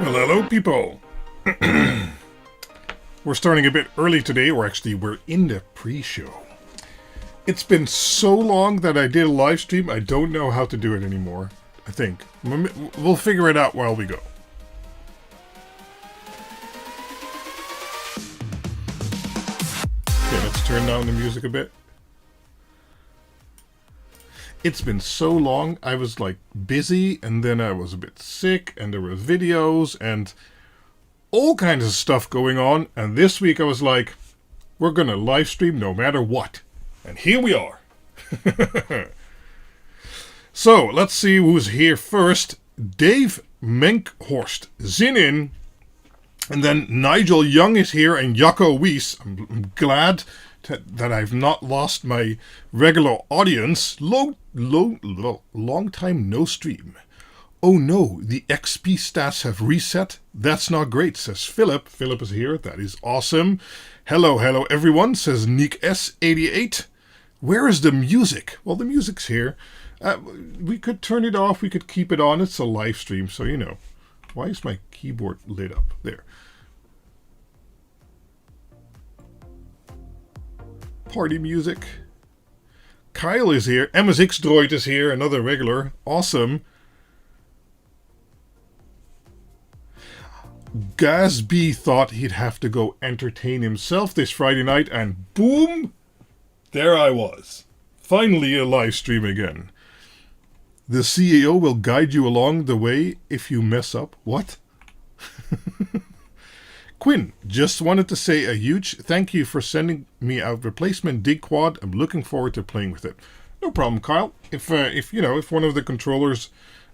Well, hello, people. We're starting a bit early today, or actually, we're in the pre-show. It's been so long that I did a live stream, I don't know how to do it anymore, I think. We'll figure it out while we go. Okay, let's turn down the music a bit. It's been so long, I was like busy, and then I was a bit sick, and there were videos, and all kinds of stuff going on, and this week I was like, we're gonna live stream no matter what. And here we are. So, let's see who's here first. Dave Menkhorst, zin in. And then Nigel Young is here, and Jacco Wies. I'm glad that I've not lost my regular audience. Long time no stream. Oh no, the XP stats have reset. That's not great, says Philip. Philip is here. That is awesome. Hello everyone, says Nick S88. Where is the music? Well, the music's here. We could turn it off. We could keep it on. It's a live stream, so you know. Why is my keyboard lit up? There. Party music. Kyle is here. MSX Droid is here. Another regular. Awesome. Gazby thought he'd have to go entertain himself this Friday night, and boom! There I was. Finally a live stream again. The CEO will guide you along the way if you mess up. What? Quinn, just wanted to say a huge thank you for sending me a replacement dig quad. I'm looking forward to playing with it. No problem, Kyle. If one of the controllers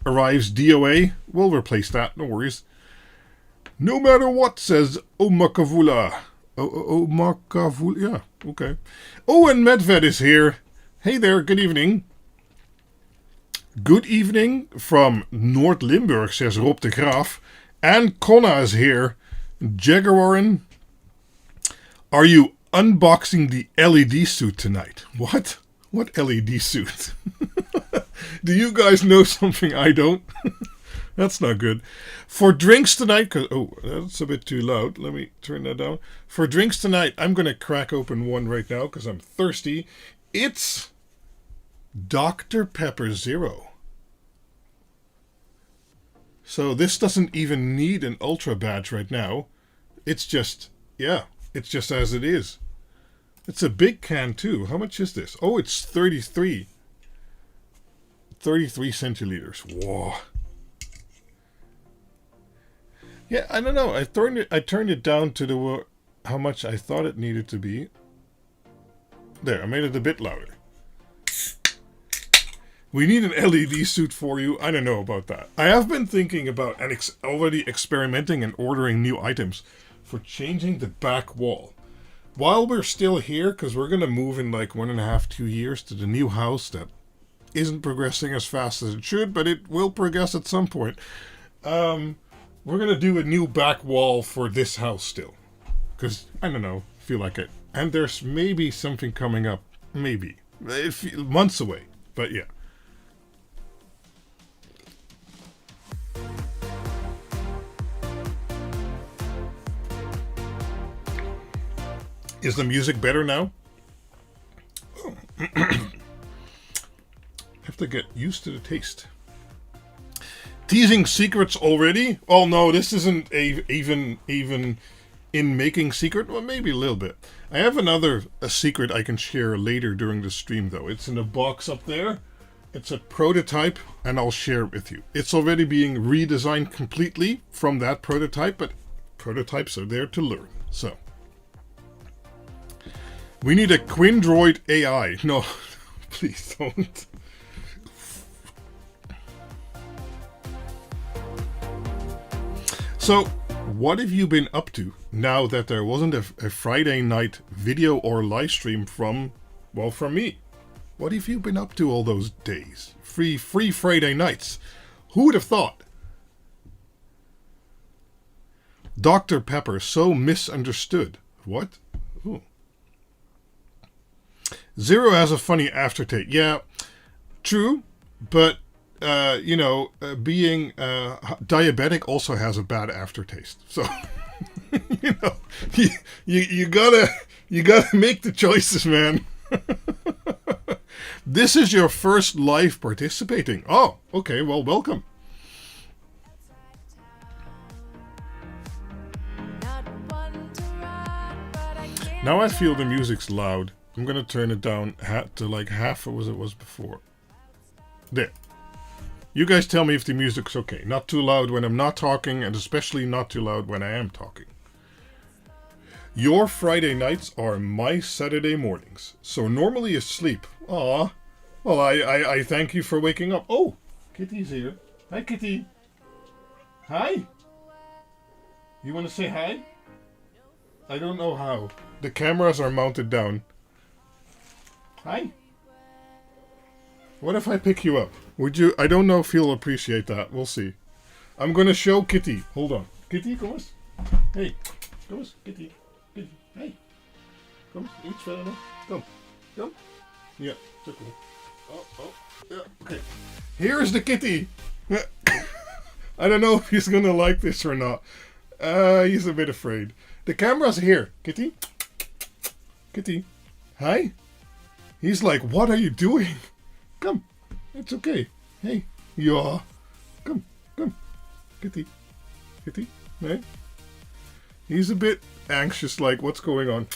arrives DOA, we'll replace that. No worries. No matter what, says Omakavula. Omakavula, yeah, okay. Oh, and Medved is here. Hey there, good evening. Good evening from Noord Limburg, says Rob de Graaf. And Konna is here. Jaguarin, are you unboxing the LED suit tonight? What? What LED suit? Do you guys know something I don't? That's not good. For drinks tonight, oh, that's a bit too loud. Let me turn that down. For drinks tonight, I'm going to crack open one right now because I'm thirsty. It's Dr. Pepper Zero. So this doesn't even need an Ultra badge right now. It's just as it is. It's a big can too. How much is this? Oh, it's 33 centiliters. Whoa. Yeah, I don't know. I turned it down to how much I thought it needed to be. There, I made it a bit louder. We need an LED suit for you. I don't know about that. I have been thinking about and already experimenting and ordering new items for changing the back wall. While we're still here, because we're going to move in like 1.5, 2 years to the new house that isn't progressing as fast as it should, but it will progress at some point. We're going to do a new back wall for this house still. Because, I don't know, feel like it. And there's maybe something coming up. Maybe. Months away. But yeah. Is the music better now? Oh. Have to get used to the taste. Teasing secrets already? Oh no, this isn't even in making secret. Well, maybe a little bit. I have a secret I can share later during the stream though. It's in a box up there. It's a prototype and I'll share it with you. It's already being redesigned completely from that prototype, but prototypes are there to learn. So. We need a QuinDroid AI. No, please don't. So, what have you been up to now that there wasn't a Friday night video or live stream from me? What have you been up to all those days? Free Friday nights. Who would have thought? Dr. Pepper, so misunderstood. What? Ooh. Zero has a funny aftertaste. Yeah, true, but being diabetic also has a bad aftertaste. So, you know, you gotta make the choices, man. This is your first live participating. Oh, okay. Well, welcome. Now I feel the music's loud. I'm gonna turn it down to like half of what it was before. There. You guys tell me if the music's okay. Not too loud when I'm not talking, and especially not too loud when I am talking. Your Friday nights are my Saturday mornings. So normally asleep. Aw. Well, I thank you for waking up. Oh, Kitty's here. Hi, Kitty. Hi. You want to say hi? I don't know how. The cameras are mounted down. Hi. What if I pick you up? Would you? I don't know if you'll appreciate that. We'll see. I'm gonna show Kitty. Hold on. Kitty, kom eens. Hey. Kom eens, Kitty. Kitty. Hey. Kom, iets verder nog. Kom. Kom. Ja, zo cool. Oh. Yeah, okay. Here's the kitty. I don't know if he's gonna like this or not. He's a bit afraid. The camera's here. Kitty. Kitty. Hi. He's like, what are you doing? Come. It's okay. Hey. Yeah. Come. Kitty. Kitty. Hey. He's a bit anxious, like, what's going on?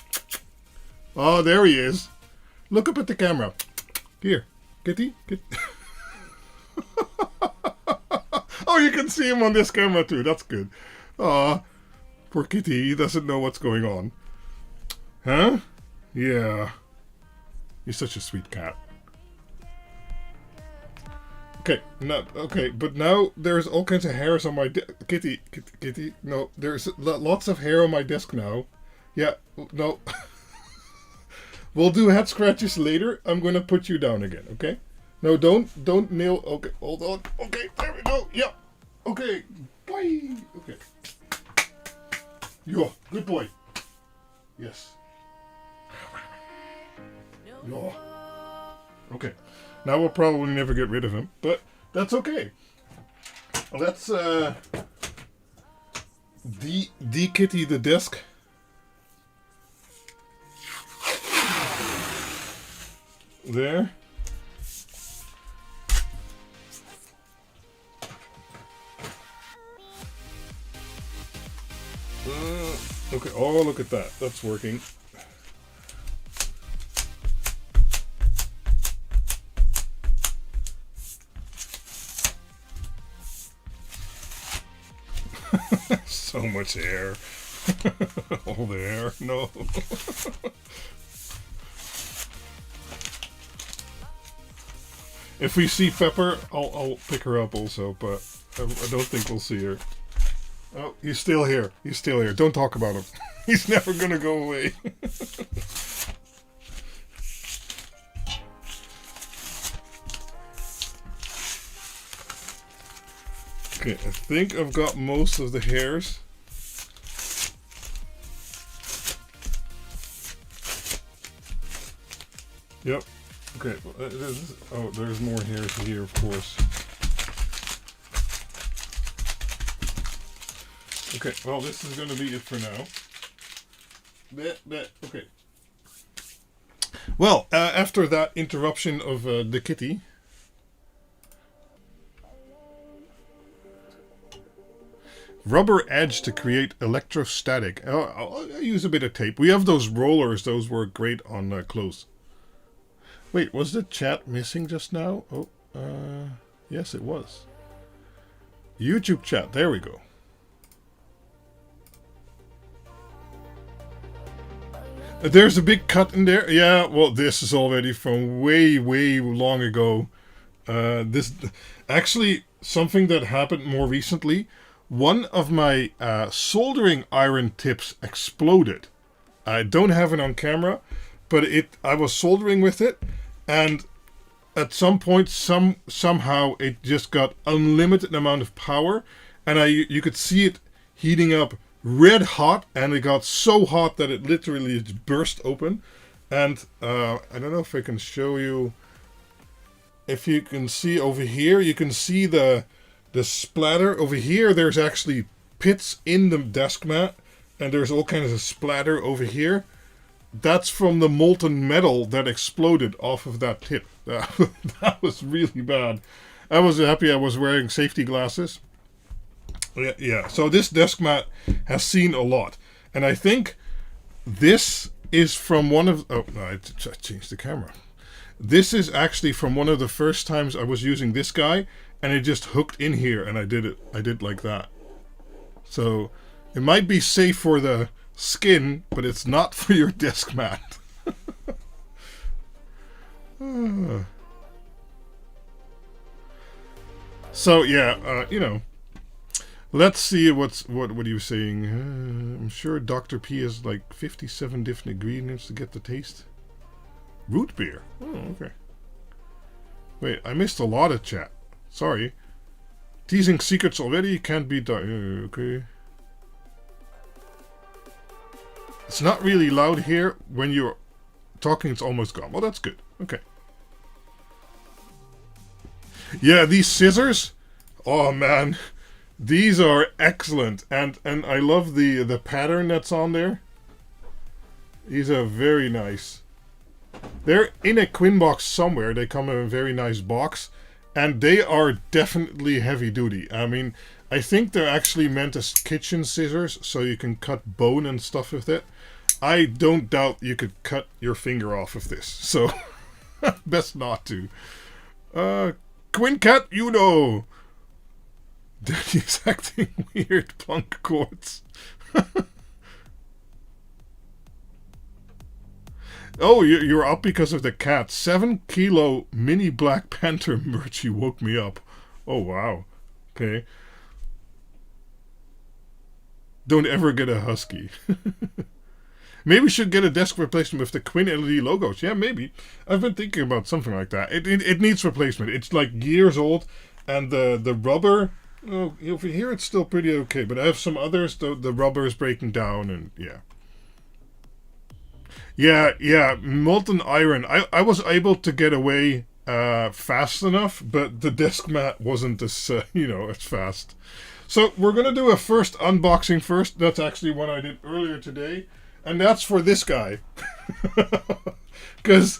Oh, there he is. Look up at the camera. Here. Kitty. Oh, you can see him on this camera too. That's good. Aw. Poor Kitty. He doesn't know what's going on. Huh? Yeah. You're such a sweet cat. Okay, but now there's all kinds of hairs on my Kitty. No, there's lots of hair on my desk now. Yeah, no. We'll do head scratches later. I'm gonna put you down again, okay? No, don't kneel. Okay, hold on. Okay, there we go. Yeah. Okay. Bye. Okay. Yeah, good boy. Yes. Yeah. Okay. Now we'll probably never get rid of him, but that's okay. Let's de-kitty the desk. There. Okay, oh, look at that. That's working. So much hair. All the hair. No. If we see Pepper, I'll pick her up also, but I don't think we'll see her. Oh, he's still here. He's still here. Don't talk about him. He's never gonna go away. Okay, I think I've got most of the hairs. Yep. Okay. Oh, there's more hairs here, of course. Okay. Well, this is going to be it for now. Okay. Well, after that interruption of the kitty. Rubber edge to create electrostatic. I'll use a bit of tape. We have those rollers. Those work great on clothes. Wait, was the chat missing just now? Oh, yes, it was. YouTube chat. There we go. There's a big cut in there. Yeah, well, this is already from way, way long ago. This actually something that happened more recently. One of my soldering iron tips exploded. I don't have it on camera, but I was soldering with it, and at some point, somehow it just got unlimited amount of power, and you could see it heating up red hot, and it got so hot that it literally just burst open. And I don't know if I can show you. if you can see over here, you can see the splatter. Over here, there's actually pits in the desk mat, and there's all kinds of splatter over here. That's from the molten metal that exploded off of that tip. That was really bad. I was happy I was wearing safety glasses. Yeah. So this desk mat has seen a lot. And I think this is from one of... Oh, no, I changed the camera. This is actually from one of the first times I was using this guy, and it just hooked in here, and I did like that. So it might be safe for the skin, but it's not for your desk mat. So yeah, you know, let's see what are you saying. I'm sure Dr. P has like 57 different ingredients to get the taste. Root beer. Oh, okay. Wait, I missed a lot of chat. Sorry. Teasing secrets already can't be done. Okay. It's not really loud here. When you're talking, it's almost gone. Well, that's good. Okay. Yeah, these scissors. Oh man, these are excellent, and I love the pattern that's on there. These are very nice. They're in a QuinBoxed somewhere. They come in a very nice box, and they are definitely heavy duty. I mean, I think they're actually meant as kitchen scissors, so you can cut bone and stuff with it. I don't doubt you could cut your finger off of this, so best not to. QuinCat, you know. Daddy's acting weird, punk quartz. Oh, you're up because of the cat. 7 kilo mini Black Panther merch. You woke me up. Oh, wow. Okay. Don't ever get a husky. Maybe we should get a desk replacement with the Quin LED logos. Yeah, maybe. I've been thinking about something like that. It needs replacement. It's like years old, and the rubber... Oh, over here it's still pretty okay, but I have some others. The rubber is breaking down, and yeah. Yeah, molten iron. I was able to get away fast enough, but the desk mat wasn't as, as fast. So we're going to do a first unboxing first. That's actually one I did earlier today. And that's for this guy. Because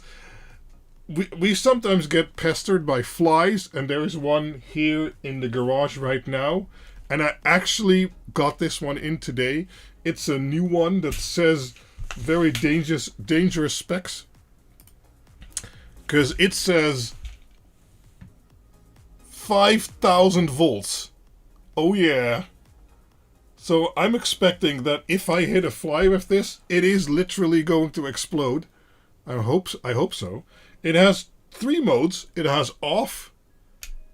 we sometimes get pestered by flies, and there is one here in the garage right now. And I actually got this one in today. It's a new one that says very dangerous specs. Because it says 5,000 volts. Oh yeah. So I'm expecting that if I hit a fly with this, it is literally going to explode. I hope so. It has 3 modes. It has off.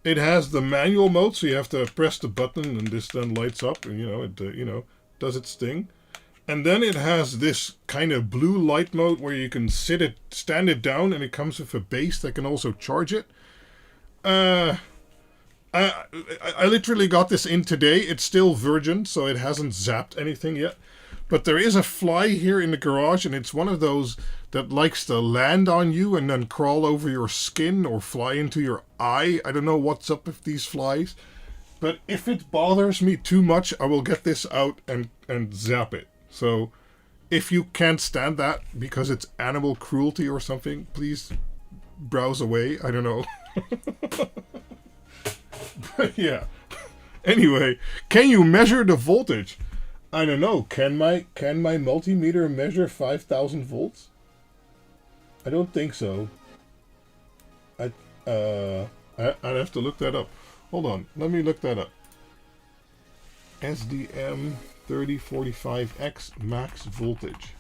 It has the manual mode, so you have to press the button and this then lights up and it does its thing. And then it has this kind of blue light mode where you can stand it down, and it comes with a base that can also charge it. I literally got this in today. It's still virgin, so it hasn't zapped anything yet. But there is a fly here in the garage, and it's one of those that likes to land on you and then crawl over your skin or fly into your eye. I don't know what's up with these flies. But if it bothers me too much, I will get this out and zap it. So if you can't stand that because it's animal cruelty or something, please browse away. I don't know. But yeah. Anyway, can you measure the voltage? I don't know. Can my multimeter measure 5,000 volts? I don't think so. I'd have to look that up. Hold on. Let me look that up. SDM 3045X max voltage.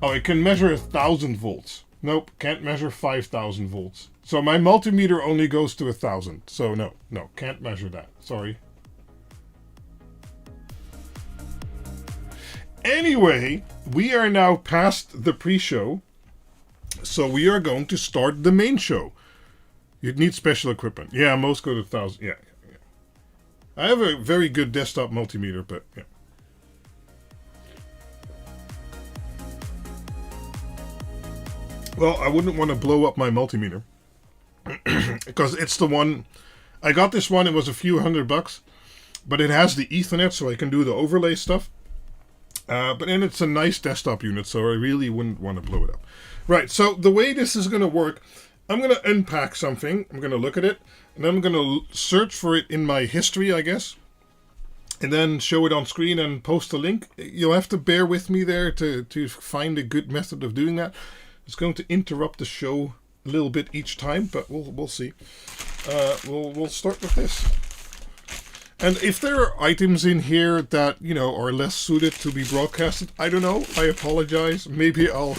Oh, it can measure 1,000 volts. Nope, can't measure 5,000 volts. So my multimeter only goes to 1,000. So no, can't measure that. Sorry. Anyway, we are now past the pre-show. So we are going to start the main show. You'd need special equipment. Yeah, most go to 1,000. Yeah. I have a very good desktop multimeter, but yeah. Well, I wouldn't want to blow up my multimeter because it's the one. I got this one. It was a few $100, but it has the Ethernet, so I can do the overlay stuff. But then it's a nice desktop unit, so I really wouldn't want to blow it up. Right. So the way this is going to work, I'm going to unpack something. I'm going to look at it, and then I'm going to search for it in my history, I guess, and then show it on screen and post a link. You'll have to bear with me there to find a good method of doing that. It's going to interrupt the show a little bit each time, but we'll see. We'll start with this. And if there are items in here that, you know, are less suited to be broadcasted, I don't know. I apologize. Maybe I'll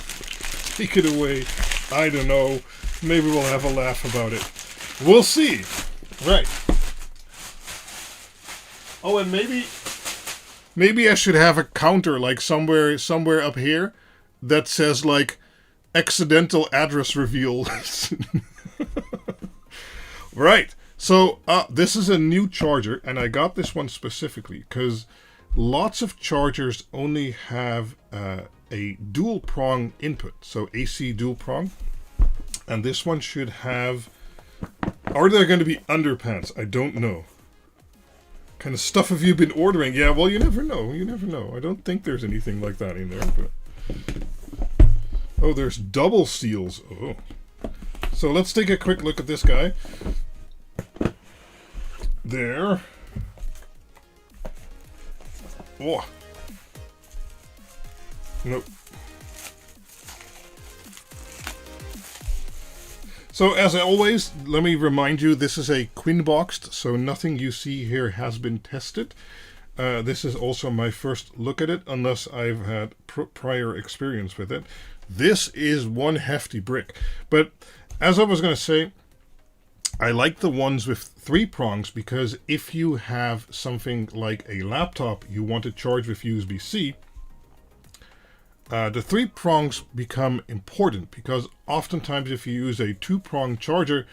take it away. I don't know. Maybe we'll have a laugh about it. We'll see. Right. Oh, and maybe I should have a counter like somewhere up here that says like accidental address reveal. Right. So this is a new charger, and I got this one specifically because lots of chargers only have a dual prong input, so AC dual prong, and this one should have. Are there going to be underpants? I don't know. Kind of stuff have you been ordering? Yeah, well, you never know. You never know. I don't think there's anything like that in there. But oh, there's double seals. Oh. So let's take a quick look at this guy. There. Oh. Nope. So as always, let me remind you, this is a QuinBoxed, so nothing you see here has been tested. This is also my first look at it, unless I've had prior experience with it. This is one hefty brick. But as I was going to say, I like the ones with 3 prongs because if you have something like a laptop you want to charge with USB-C, the 3 prongs become important because oftentimes if you use a 2-prong charger,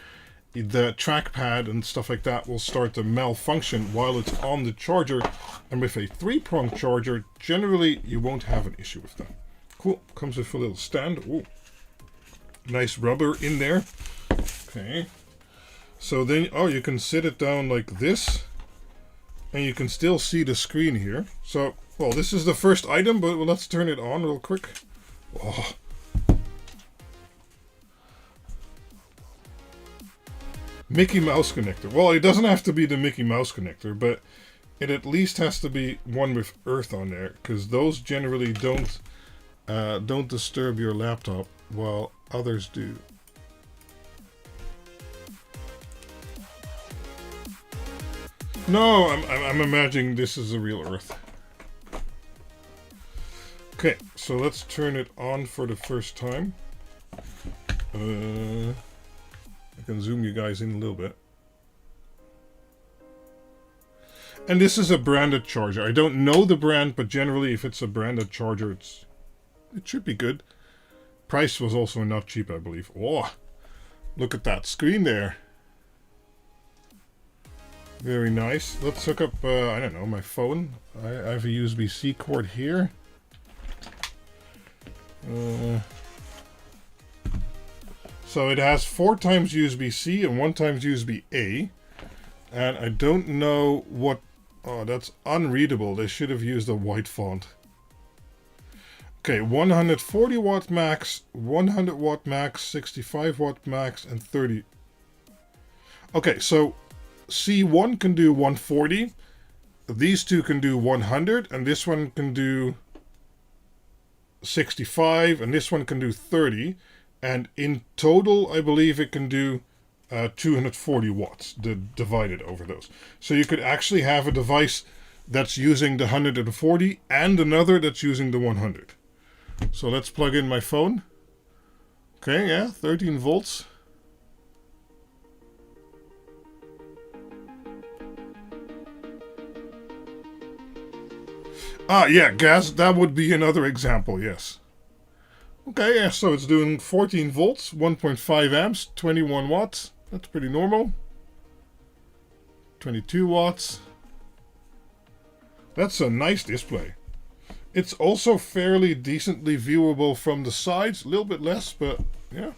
the trackpad and stuff like that will start to malfunction while it's on the charger. And with a 3-prong charger, generally you won't have an issue with that. Cool. Comes with a little stand. Ooh. Nice rubber in there. Okay. So then, oh, you can sit it down like this, and you can still see the screen here. So, well, this is the first item, but let's turn it on real quick. Oh. Mickey Mouse connector. Well, it doesn't have to be the Mickey Mouse connector, but it at least has to be one with earth on there, because those generally don't disturb your laptop, while others do. No, I'm imagining this is a real earth. Okay, so let's turn it on for the first time. I can zoom you guys in a little bit. And this is a branded charger. I don't know the brand, but generally if it's a branded charger, it should be good. Price was also not cheap, I believe. Oh, look at that screen there. Very nice. Let's hook up, I don't know, my phone. I have a USB-C cord here. So it has 4 times USB-C and 1 times USB-A. And I don't know what... Oh, that's unreadable. They should have used a white font. Okay, 140 watt max, 100 watt max, 65 watt max, and 30. Okay, so C1 can do 140. These two can do 100, and this one can do 65, and this one can do 30. And in total, I believe it can do 240 watts divided over those. So you could actually have a device that's using the 140 and another that's using the 100. So let's plug in my phone. Okay, yeah, 13 volts. Ah, yeah, gas, that would be another example, yes. Okay, yeah, so it's doing 14 volts, 1.5 amps, 21 watts. That's pretty normal. 22 watts. That's a nice display. It's also fairly decently viewable from the sides. A little bit less, but yeah.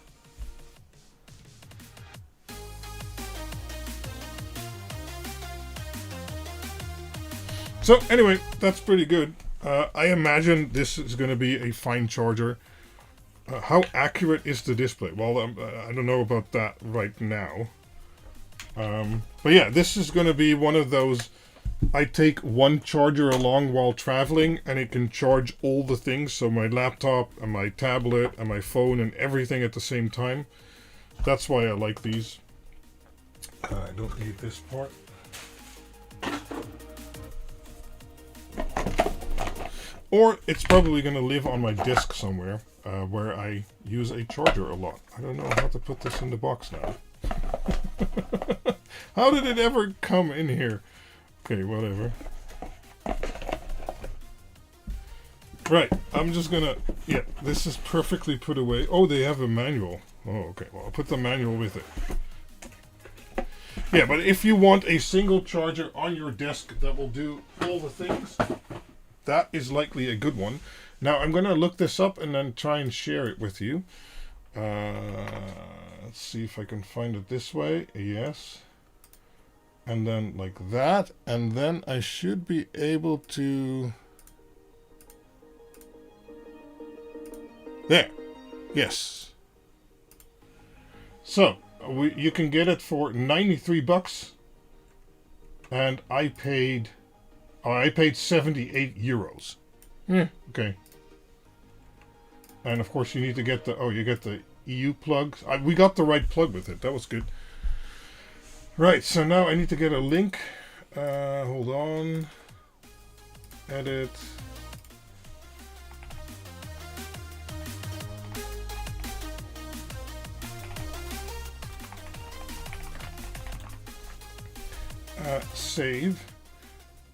So anyway, that's pretty good. I imagine this is going to be a fine charger. How accurate is the display? Well, I don't know about that right now. But yeah, this is going to be one of those. I take one charger along while traveling, and it can charge all the things. So my laptop and my tablet and my phone and everything at the same time. That's why I like these. I don't need this part. Or it's probably going to live on my desk somewhere where I use a charger a lot. I don't know how to put this in the box now. How did it ever come in here? Okay, whatever. Right, I'm just going to... Yeah, this is perfectly put away. Oh, they have a manual. Oh, okay. Well, I'll put the manual with it. Yeah, but if you want a single charger on your desk that will do all the things... That is likely a good one. Now I'm going to look this up and then try and share it with you. Let's see if I can find it this way. Yes. And then like that. And then I should be able to... There. Yes. So, you can get it for 93 bucks. And I paid 78 euros. Yeah, okay. And of course you need to get the, you get the EU plugs. We got the right plug with it. That was good. Right, so now I need to get a link. Hold on. Edit. Save.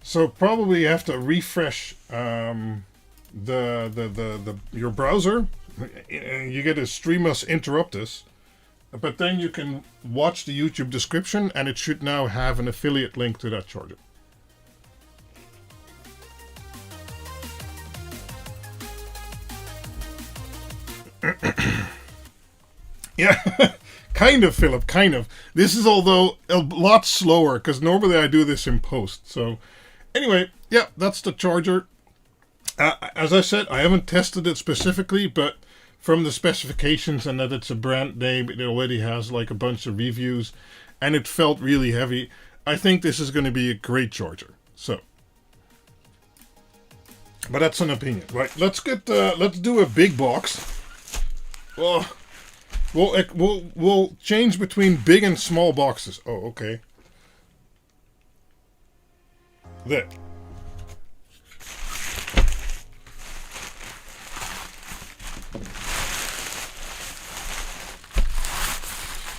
So probably you have to refresh your browser. You get a stream us interruptus, but then you can watch the YouTube description, and it should now have an affiliate link to that charger. Yeah. Kind of, Philip, kind of. This is although a lot slower, because normally I do this in post. So anyway, yeah, that's the charger. As I said, I haven't tested it specifically, but from the specifications and that it's a brand name, it already has like a bunch of reviews, and it felt really heavy. I think this is going to be a great charger. So, but that's an opinion, right? Let's do a big box. Oh. We'll change between big and small boxes. Oh, okay. There.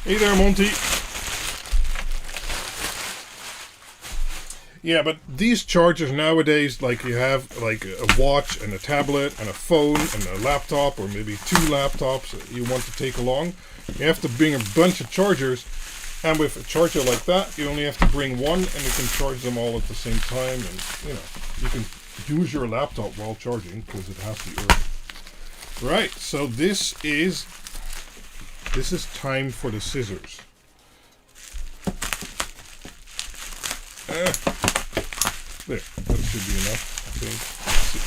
Hey there, Monty. Yeah, but these chargers nowadays, like you have like a watch and a tablet and a phone and a laptop, or maybe 2 laptops that you want to take along, you have to bring a bunch of chargers. And with a charger like that, you only have to bring one, and you can charge them all at the same time. And you can use your laptop while charging because it has the earth. Right. So this is time for the scissors. There, that should be enough, I think.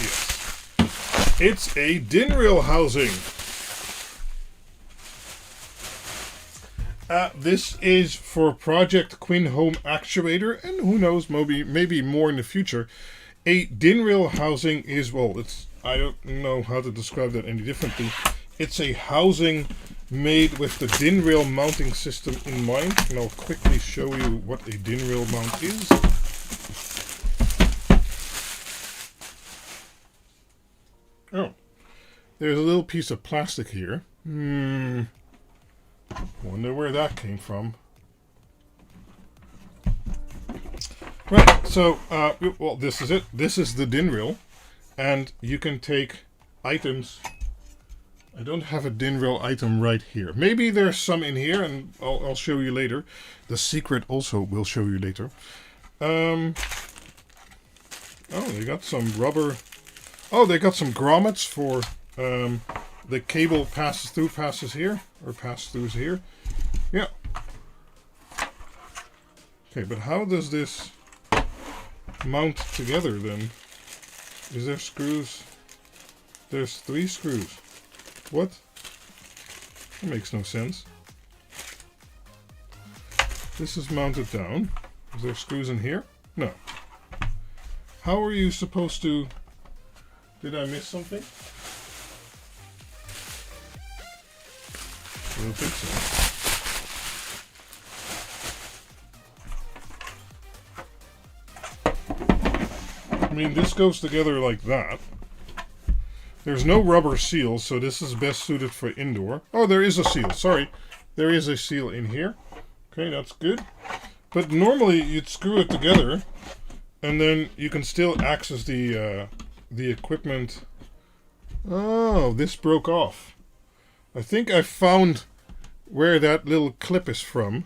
Yes. It's a DIN rail housing. This is for Project Quin Home Actuator, and who knows, maybe more in the future. A DIN rail housing is, well, I don't know how to describe that any differently. It's a housing made with the DIN rail mounting system in mind, and I'll quickly show you what a DIN rail mount is. Oh, there's a little piece of plastic here. Wonder where that came from. Right, so, well, this is it. This is the DIN rail, and you can take items. I don't have a DIN rail item right here. Maybe there's some in here, and I'll show you later. The secret also will show you later. Oh, they got some rubber Oh, they got some grommets for the cable passes here, or pass-throughs here. Yeah. Okay, but how does this mount together then? Is there screws? There's 3 screws. What? That makes no sense. This is mounted down. Is there screws in here? No. How are you supposed to... Did I miss something? I don't think so. I mean, this goes together like that. There's no rubber seal, so this is best suited for indoor. Oh, there is a seal. Sorry. There is a seal in here. Okay, that's good. But normally you'd screw it together and then you can still access the equipment. Oh, this broke off. I think I found where that little clip is from.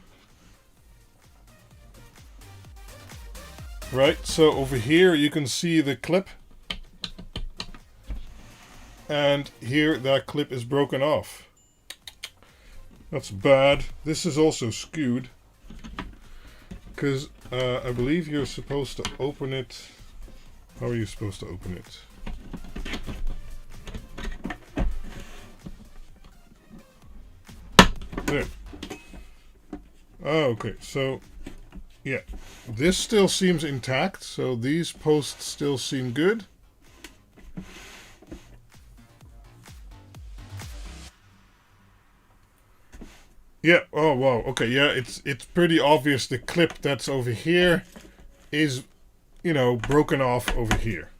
Right, so over here you can see the clip. And here that clip is broken off. That's bad. This is also skewed. Because I believe you're supposed to open it. How are you supposed to open it? There. Oh, okay, so yeah. This still seems intact, so these posts still seem good. Yeah, oh wow, okay, yeah, it's pretty obvious the clip that's over here is, you know, broken off over here.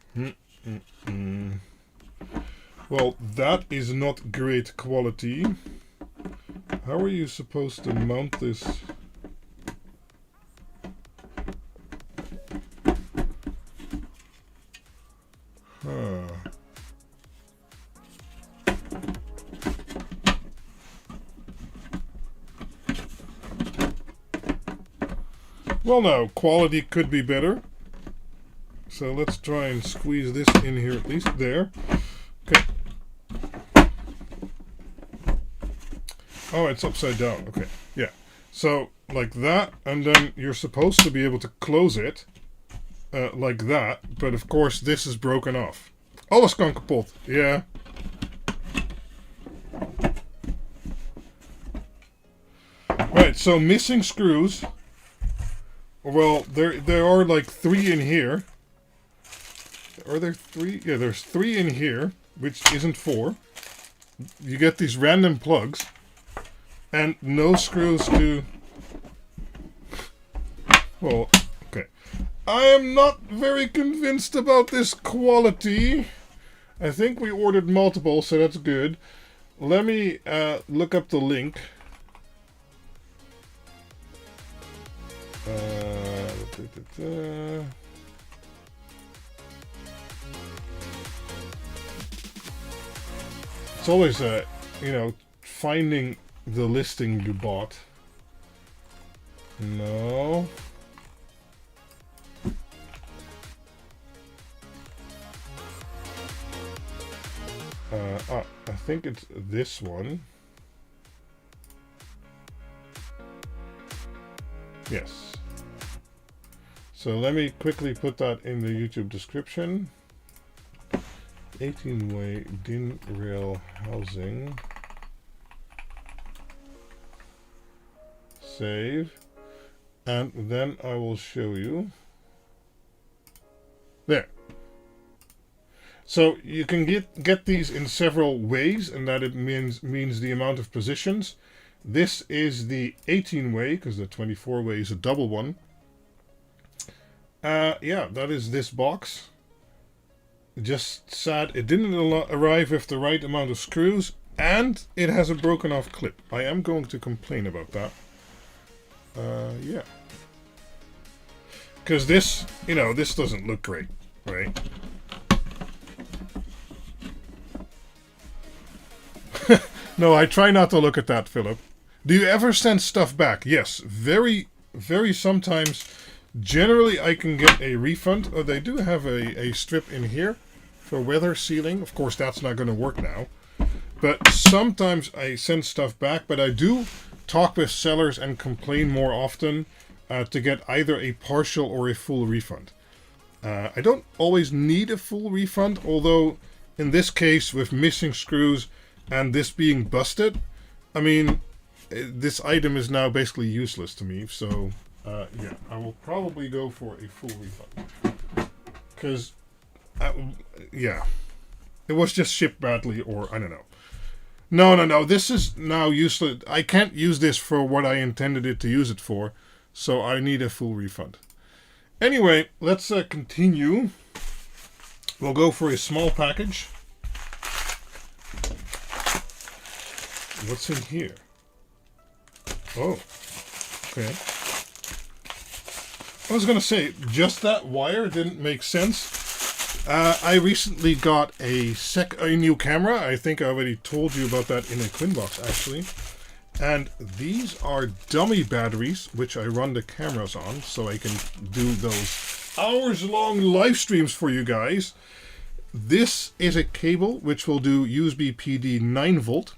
Well, that is not great quality. How are you supposed to mount this? Huh. Well, no, quality could be better. So let's try and squeeze this in here at least. There. Okay. Oh, it's upside down. Okay. Yeah. So, like that, and then you're supposed to be able to close it like that. But of course, this is broken off. Alles kan kapot. Yeah. Right, so missing screws. Well, there are like 3 in here. Are there 3? Yeah, there's 3 in here, which isn't 4. You get these random plugs. And no screws to... Well, okay. I am not very convinced about this quality. I think we ordered multiple, so that's good. Let me look up the link. It's always you know, finding the listing you bought. No. I think it's this one. Yes. So let me quickly put that in the YouTube description. 18-way DIN rail housing. Save. And then I will show you. There. So you can get these in several ways, and that it means the amount of positions. This is the 18-way, because the 24-way is a double one. Yeah, that is this box. Just sad it didn't arrive with the right amount of screws, and it has a broken off clip. I am going to complain about that. Yeah. Because this, you know, this doesn't look great, right? No, I try not to look at that, Philip. Do you ever send stuff back? Yes, very, very sometimes. Generally, I can get a refund. Oh, they do have a strip in here. for weather sealing. Of course, that's not going to work now. But sometimes I send stuff back, but I do talk with sellers and complain more often to get either a partial or a full refund. I don't always need a full refund, although in this case with missing screws and this being busted, I mean, this item is now basically useless to me. So yeah, I will probably go for a full refund. Because, yeah, it was just shipped badly, or I don't know. No, this is now useless. I can't use this for what I intended it to use it for, so I need a full refund. Anyway, let's continue. We'll go for a small package. What's in here? Oh, okay. I was going to say, just that wire didn't make sense. I recently got a new camera. I think I already told you about that in a QuinBoxed, actually. And these are dummy batteries, which I run the cameras on, so I can do those hours-long live streams for you guys. This is a cable which will do USB PD 9 volt.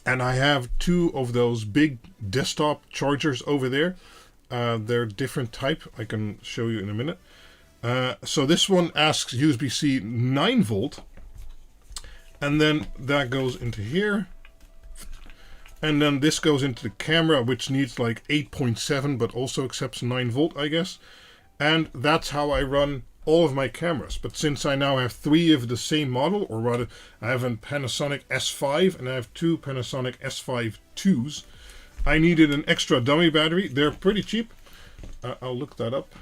And I have 2 of those big desktop chargers over there. They're different type. I can show you in a minute. So this one asks USB-C 9 volt. And then that goes into here. And then this goes into the camera, which needs like 8.7, but also accepts 9 volt, I guess. And that's how I run all of my cameras. But since I now have 3 of the same model, or rather, I have a Panasonic S5 and I have 2 Panasonic S5 IIs, I needed an extra dummy battery. They're pretty cheap. I'll look that up.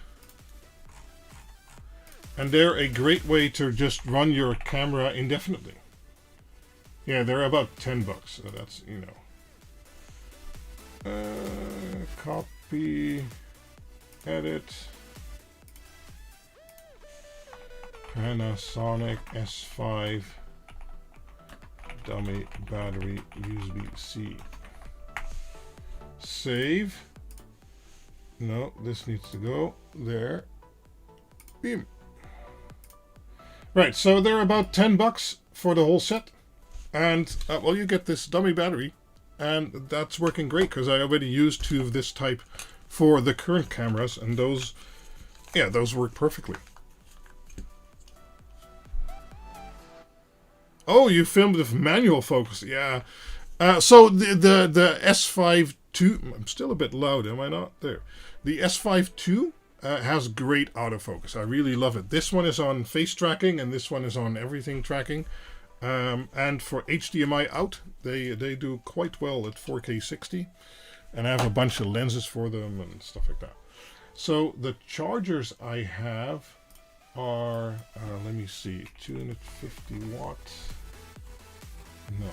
And they're a great way to just run your camera indefinitely. Yeah, they're about 10 bucks. So that's, you know. Copy, edit, Panasonic S5 dummy battery USB-C. Save. No, this needs to go there. Beam. Right, so they're about 10 bucks for the whole set. And, well, you get this dummy battery. And that's working great because I already used 2 of this type for the current cameras, and those, yeah, those work perfectly. Oh, you filmed with manual focus, yeah. So the S5 II, I'm still a bit loud, am I not? There. The S5 II has great autofocus. I really love it. This one is on face tracking, and this one is on everything tracking. And for HDMI out, they do quite well at 4K 60. And I have a bunch of lenses for them and stuff like that. So the chargers I have are, let me see, 250 watts. No,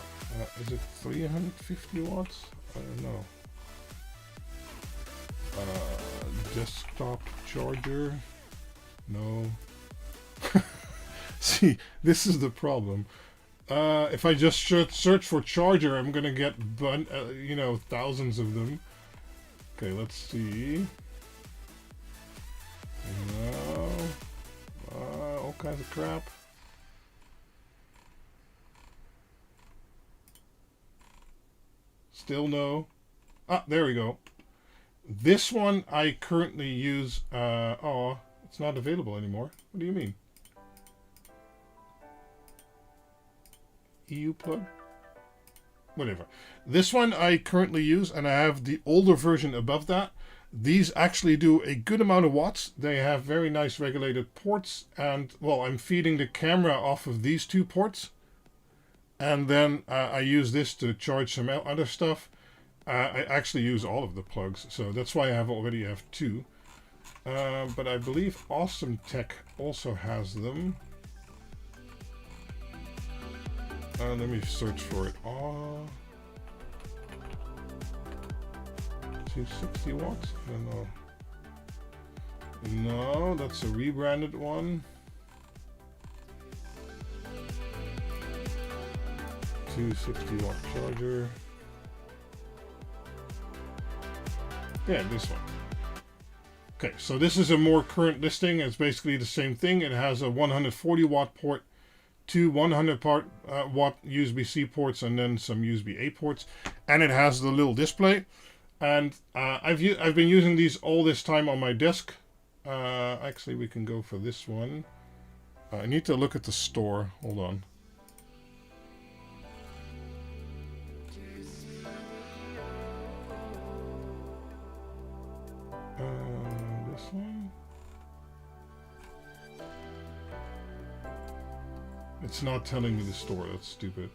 is it 350 watts? I don't know. Desktop charger. No. See, this is the problem. If I just search for charger, I'm gonna get you know, thousands of them. Okay, let's see. No, all kinds of crap. Still no. Ah, there we go. This one I currently use. Oh, it's not available anymore. What do you mean? EU plug? Whatever. This one I currently use, and I have the older version above that. These actually do a good amount of watts. They have very nice regulated ports, and, well, I'm feeding the camera off of these 2 ports. And then I use this to charge some other stuff. I actually use all of the plugs, so that's why I already have 2. But I believe Awesome.Tech also has them. Let me search for it. 260 watts? I don't know. No, that's a rebranded one. 260 watt charger. Yeah, this one. Okay, so this is a more current listing. It's basically the same thing. It has a 140 watt port two 100 watt USB-C ports and then some USB-A ports, and it has the little display. And I've been using these all this time on my desk. Actually, we can go for this one. I need to look at the store. Hold on. This one. It's not telling me the store. That's stupid.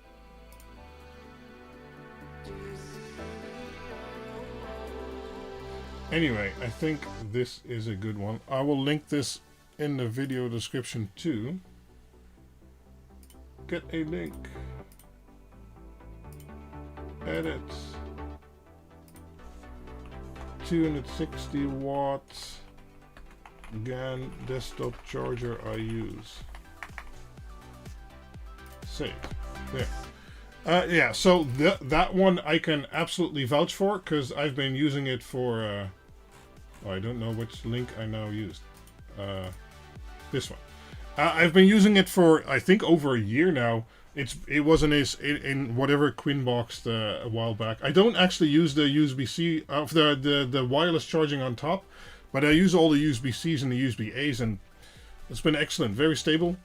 Anyway, I think this is a good one. I will link this in the video description too. Get a link. Edit. 260 watts GAN desktop charger I use. Save. There. Yeah, so that one I can absolutely vouch for, because I've been using it for... I don't know which link I now used. This one. I've been using it for, I think, over a year now. It was in whatever QuinBoxed a while back. I don't actually use the USB-C of the wireless charging on top, but I use all the USB-Cs and the USB-As, and it's been excellent, very stable.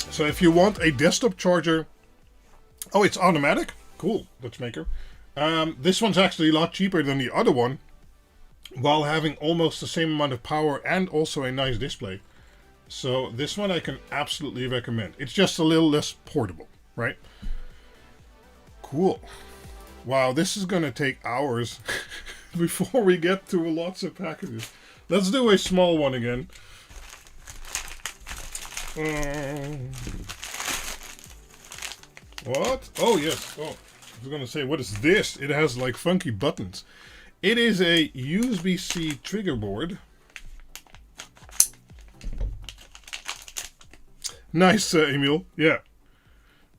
So if you want a desktop charger, oh, it's automatic. Cool, Dutch maker. This one's actually a lot cheaper than the other one, while having almost the same amount of power and also a nice display. So this one I can absolutely recommend. It's just a little less portable, right? Cool. Wow, this is going to take hours before we get to lots of packages. Let's do a small one again. What? Oh, yes. Oh, I was going to say, what is this? It has like funky buttons. It is a USB-C trigger board. Nice, Emil. Yeah.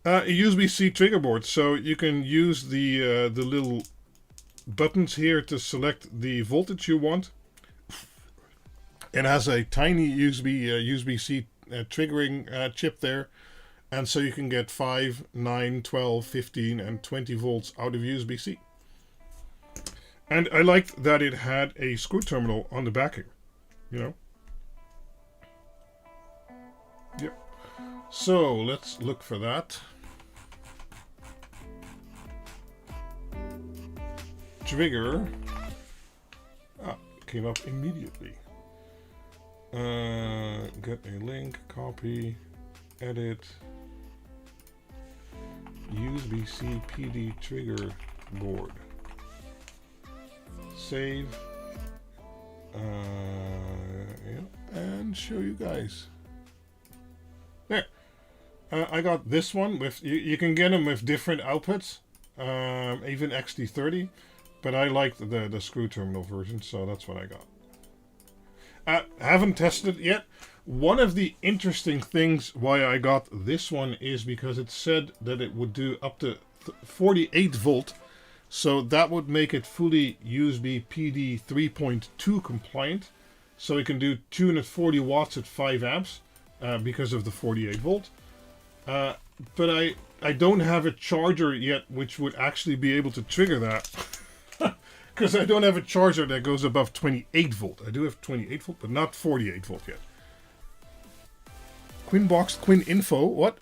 A USB-C trigger board. So you can use the little buttons here to select the voltage you want. It has a tiny USB-C triggering chip there. And so you can get 5, 9, 12, 15, and 20 volts out of USB-C. And I liked that it had a screw terminal on the back here, you know. Yep. So let's look for that. Trigger. Ah, came up immediately. Get a link, copy, edit. USB-C PD trigger board. Save. Yeah, and show you guys. There. I got this one with, you can get them with different outputs, even XT30, but I liked the screw terminal version, so that's what I got. Haven't tested it yet. One of the interesting things why I got this one is because it said that it would do up to 48 volt. So that would make it fully USB PD 3.2 compliant. So it can do 240 watts at 5 amps because of the 48 volt. But I don't have a charger yet which would actually be able to trigger that. Because I don't have a charger that goes above 28 volt. I do have 28 volt, but not 48 volt yet. QuinBoxed, QuinInfo, what?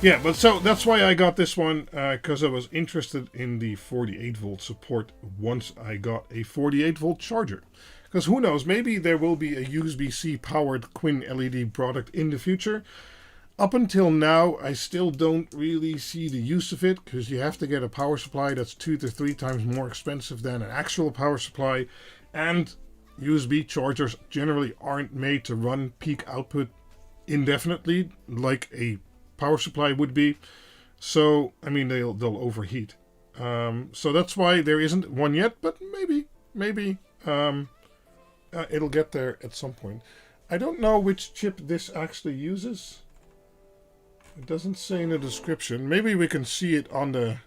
Yeah, but so that's why I got this one, because I was interested in the 48 volt support once I got a 48 volt charger. Because who knows, maybe there will be a USB-C powered Quin LED product in the future. Up until now, I still don't really see the use of it, because you have to get a power supply that's 2 to 3 times more expensive than an actual power supply, and USB chargers generally aren't made to run peak output indefinitely like a power supply would be. So, I mean, they'll overheat. So that's why there isn't one yet, but maybe it'll get there at some point. I don't know which chip this actually uses. It doesn't say in the description. Maybe we can see it on the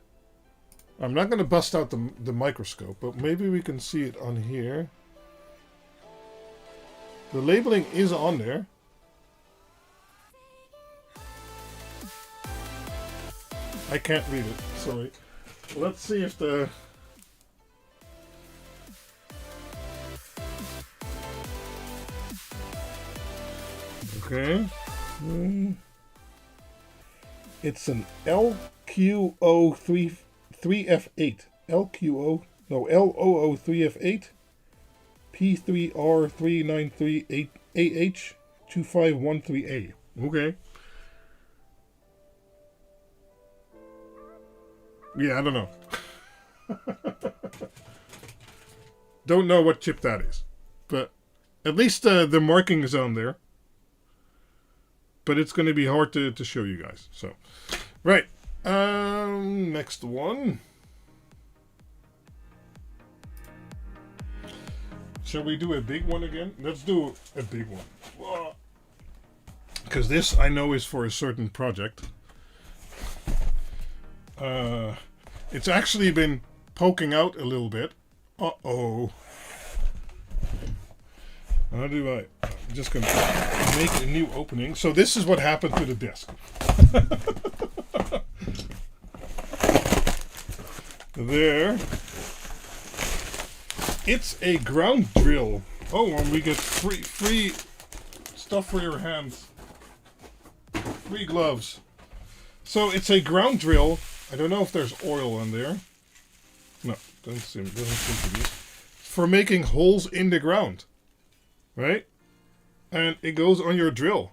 I'm not going to bust out the microscope, but maybe we can see it on here. The labeling is on there. I can't read it, sorry. Let's see if the... Okay. It's an LQO3F8. LOO3F8. P3R3938AH2513A. Okay. Yeah, I don't know. Don't know what chip that is. But at least the marking is on there. But it's going to be hard to show you guys. So, right. Next one. Shall we do a big one again? Let's do a big one. Because this, I know, is for a certain project. It's actually been poking out a little bit. Uh-oh. How do I... I'm just going to make a new opening. So this is what happened to the desk. There. It's a ground drill. Oh, and we get free stuff for your hands. Free gloves. So it's a ground drill. I don't know if there's oil on there. No, doesn't seem to be. For making holes in the ground. Right? And it goes on your drill.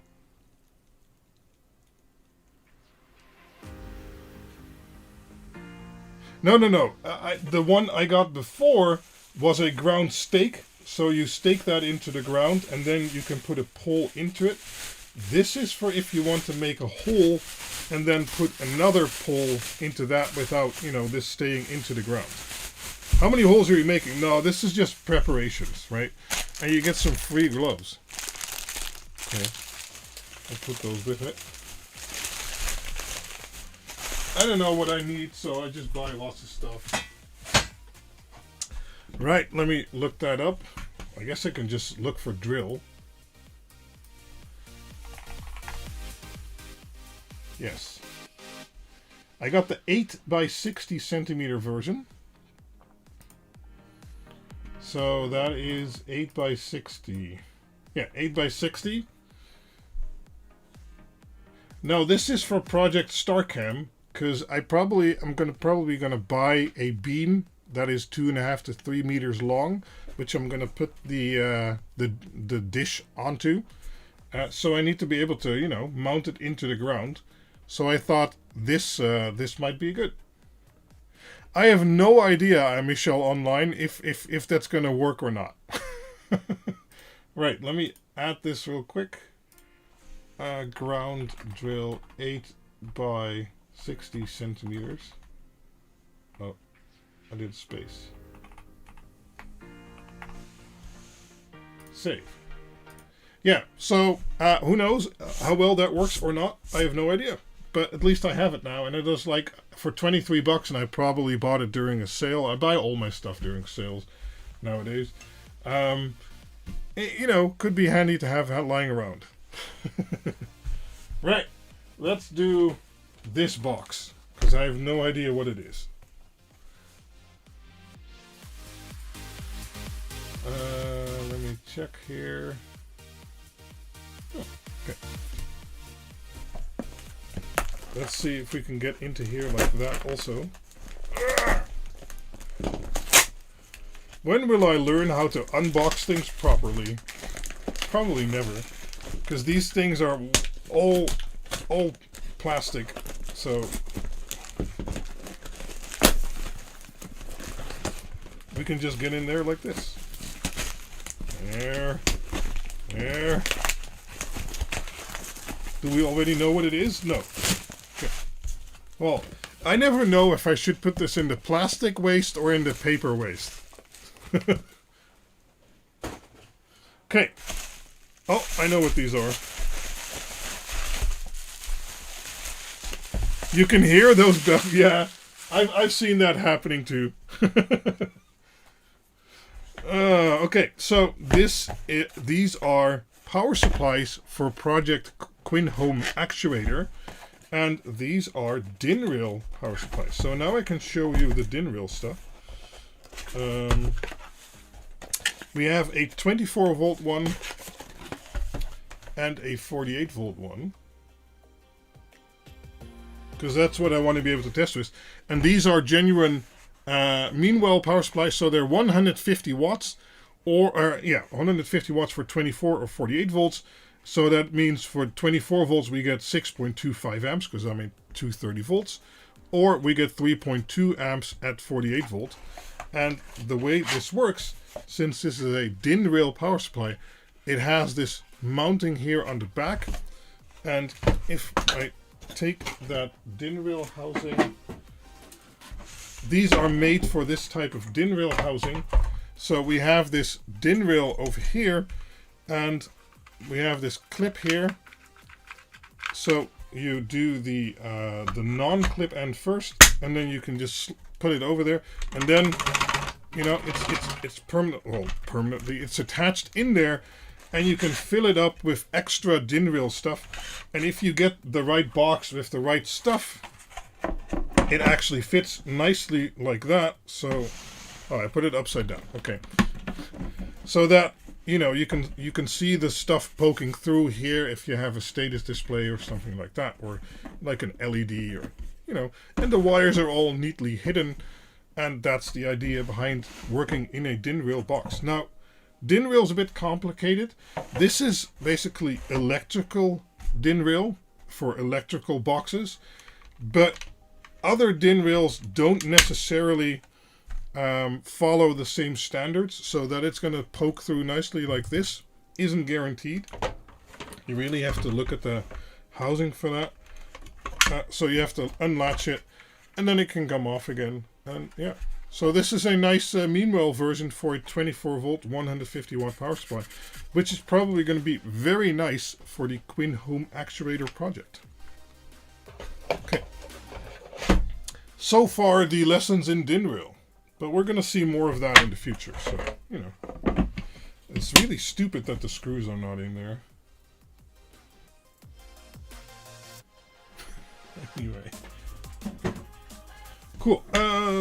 No. The one I got before was a ground stake. So you stake that into the ground and then you can put a pole into it. This is for if you want to make a hole and then put another pole into that without, this staying into the ground. How many holes are you making? No, this is just preparations, right? And you get some free gloves. Okay. I'll put those with it. I don't know what I need, so I just buy lots of stuff. Right, let me look that up. I guess I can just look for drill. Yes. I got the 8 by 60 centimeter version. So that is 8 by 60. Yeah, 8 by 60. No, this is for Project StarCam because I'm probably gonna buy a beam that is 2.5 to 3 meters long, which I'm gonna put the dish onto. So I need to be able to mount it into the ground. So I thought this might be good. I have no idea, Michelle Online, if that's gonna work or not. Right, let me add this real quick. Ground drill 8 by 60 centimeters. Oh, I did space. Save. Yeah, so who knows how well that works or not? I have no idea. But at least I have it now, and it is like for $23, and I probably bought it during a sale. I buy all my stuff during sales nowadays. Could be handy to have lying around. Right, let's do this box, because I have no idea what it is. Let me check here. Oh, okay. Let's see if we can get into here like that also. When will I learn how to unbox things properly? Probably never. Because these things are all plastic. So we can just get in there like this. There. Do we already know what it is? No. Okay. Well, I never know if I should put this in the plastic waste or in the paper waste. Okay. Oh, I know what these are. You can hear those bells. Yeah, I've seen that happening too. Okay, so these are power supplies for Project QuinHome Actuator, and these are DIN rail power supplies. So now I can show you the DIN rail stuff. We have a 24 volt one and a 48 volt one, because that's what I want to be able to test with. And these are genuine Meanwell power supplies, so they're 150 watts, or 150 watts for 24 or 48 volts. So that means for 24 volts we get 6.25 amps, because I'm at 230 volts, or we get 3.2 amps at 48 volt. And the way this works, since this is a DIN rail power supply, it has this mounting here on the back. And if I take that DIN rail housing, these are made for this type of DIN rail housing. So we have this DIN rail over here, and we have this clip here. So you do the non-clip end first, and then you can just put it over there, and then it's permanent. Well, permanently, it's attached in there, and you can fill it up with extra DIN rail stuff. And if you get the right box with the right stuff, it actually fits nicely like that. So, I put it upside down. Okay, so that you can see the stuff poking through here if you have a status display or something like that, or like an LED, or and the wires are all neatly hidden. And that's the idea behind working in a DIN rail box. Now, DIN rail is a bit complicated. This is basically electrical DIN rail for electrical boxes, but other DIN rails don't necessarily follow the same standards, so that it's going to poke through nicely like this isn't guaranteed. You really have to look at the housing for that. So you have to unlatch it, and then it can come off again. And yeah, so this is a nice Meanwell version for a 24 volt 150 watt power supply, which is probably going to be very nice for the QuinHome Actuator project. Okay, so far the lessons in DIN rail, but we're going to see more of that in the future. So it's really stupid that the screws are not in there. Anyway. Cool.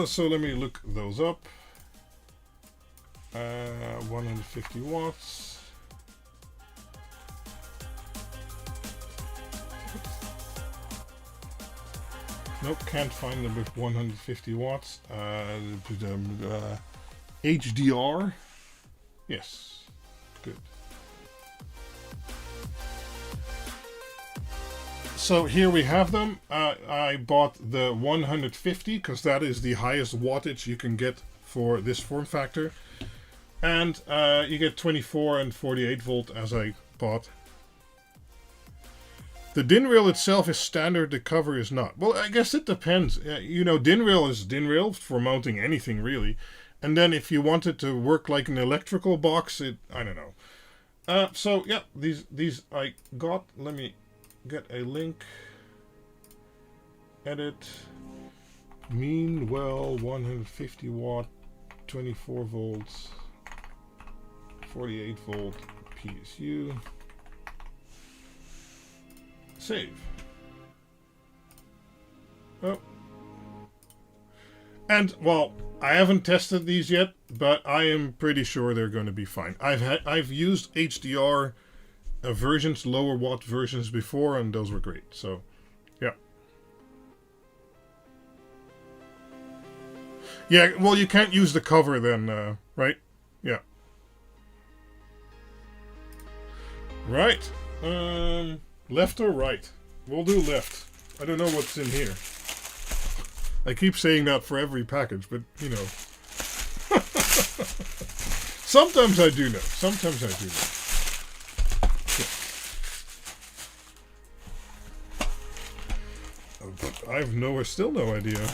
So let me look those up. 150 watts. Nope, can't find them with 150 watts. HDR. Yes. Good. So here we have them. I bought the 150 because that is the highest wattage you can get for this form factor. And you get 24 and 48 volt as I bought. The DIN rail itself is standard, the cover is not. Well, I guess it depends. DIN rail is DIN rail for mounting anything really. And then if you want it to work like an electrical box, I don't know. So yeah, these I got. Let me get a link. Edit. Meanwell 150 watt, 24 volts, 48 volt PSU. Save. Oh. And well, I haven't tested these yet, but I am pretty sure they're going to be fine. I've used HDR versions, lower watt versions before, and those were great. So, yeah. Yeah, well, you can't use the cover then, right? Yeah. Right. Left or right? We'll do left. I don't know what's in here. I keep saying that for every package, but, you know. Sometimes I do know. Sometimes I do know. Yeah. But I have still no idea.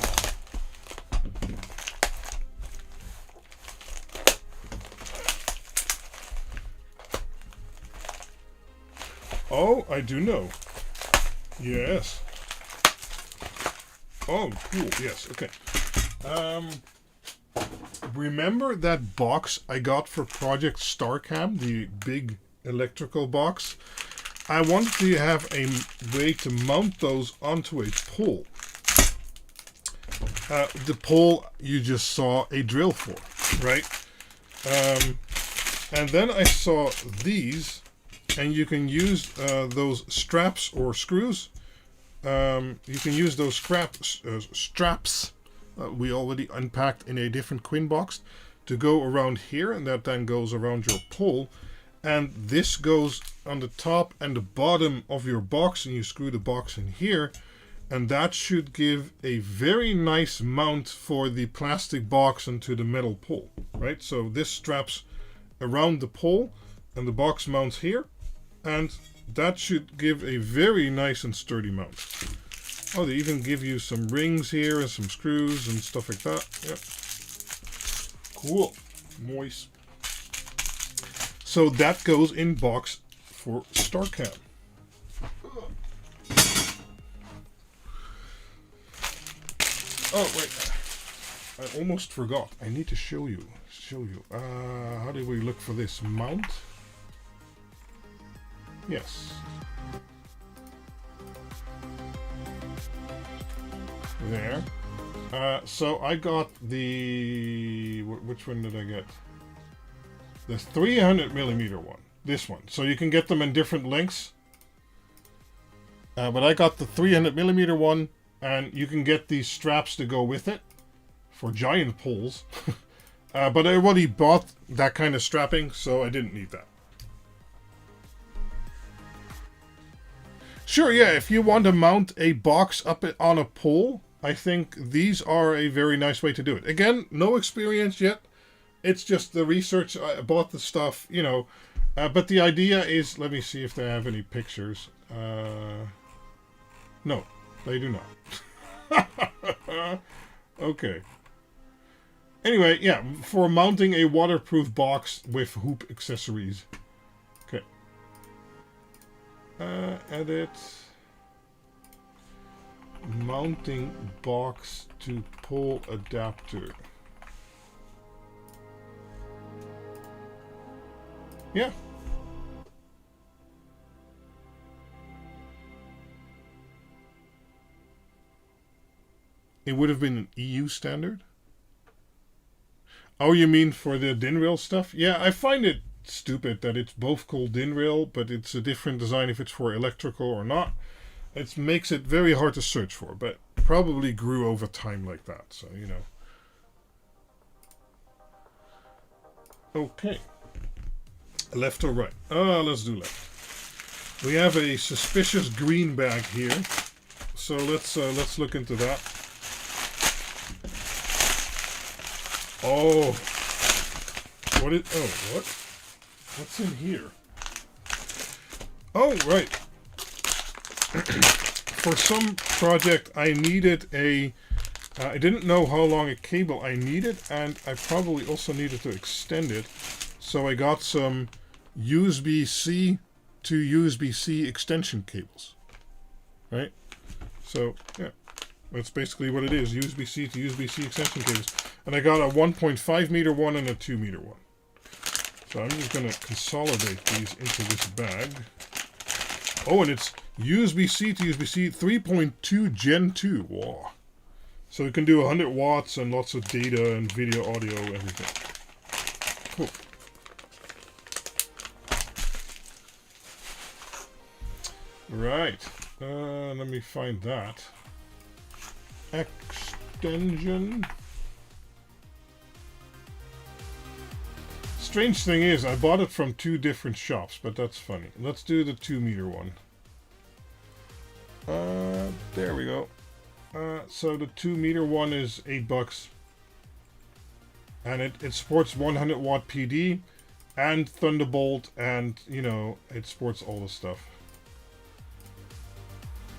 Oh, I do know. Yes. Oh, cool. Yes. Okay. Remember that box I got for Project StarCam, the big electrical box? I wanted to have a way to mount those onto a pole. The pole you just saw a drill for, right? And then I saw these, and you can use those straps or screws. You can use those straps we already unpacked in a different QuinBoxed to go around here, and that then goes around your pole. And this goes on the top and the bottom of your box, and you screw the box in here, and that should give a very nice mount for the plastic box onto the metal pole, right? So this straps around the pole and the box mounts here, and that should give a very nice and sturdy mount. Oh, they even give you some rings here and some screws and stuff like that. Yeah. Cool. Moist. So that goes in box for StarCam. Oh, wait. I almost forgot. I need to show you. How do we look for this? Mount? Yes. There. So I got the... Which one did I get? The 300mm one. This one. So you can get them in different lengths. But I got the 300mm one, and you can get these straps to go with it for giant poles. But I already bought that kind of strapping, so I didn't need that. Sure, yeah, if you want to mount a box up on a pole, I think these are a very nice way to do it. Again, no experience yet. It's just the research. I bought the stuff, you know. But the idea is, let me see if they have any pictures. No, they do not. Okay. Anyway, yeah, for mounting a waterproof box with hoop accessories. Okay. Edit. Mounting box to pole adapter. Yeah. It would have been an EU standard? Oh, you mean for the DIN rail stuff? Yeah, I find it stupid that it's both called DIN rail, but it's a different design if it's for electrical or not. It makes it very hard to search for, but probably grew over time like that, so, you know. Okay. Left or right? Let's do left. We have a suspicious green bag here, so let's look into that. Oh, what's in here? Oh, right. For some project, I needed I didn't know how long a cable I needed, and I probably also needed to extend it. So I got some USB-C to USB-C extension cables. Right? So, yeah. That's basically what it is. USB-C to USB-C extension cables. And I got a 1.5 meter one and a 2 meter one. So I'm just going to consolidate these into this bag. Oh, and it's USB-C to USB-C 3.2 Gen 2. Wow. So it can do 100 watts and lots of data and video, audio, everything. Cool. Right. Let me find that. Extension. Strange thing is, I bought it from 2 different shops, but that's funny. Let's do the 2 meter one. There we go. So the 2 meter one is $8, and it supports 100 watt PD and Thunderbolt, and you know, it supports all the stuff.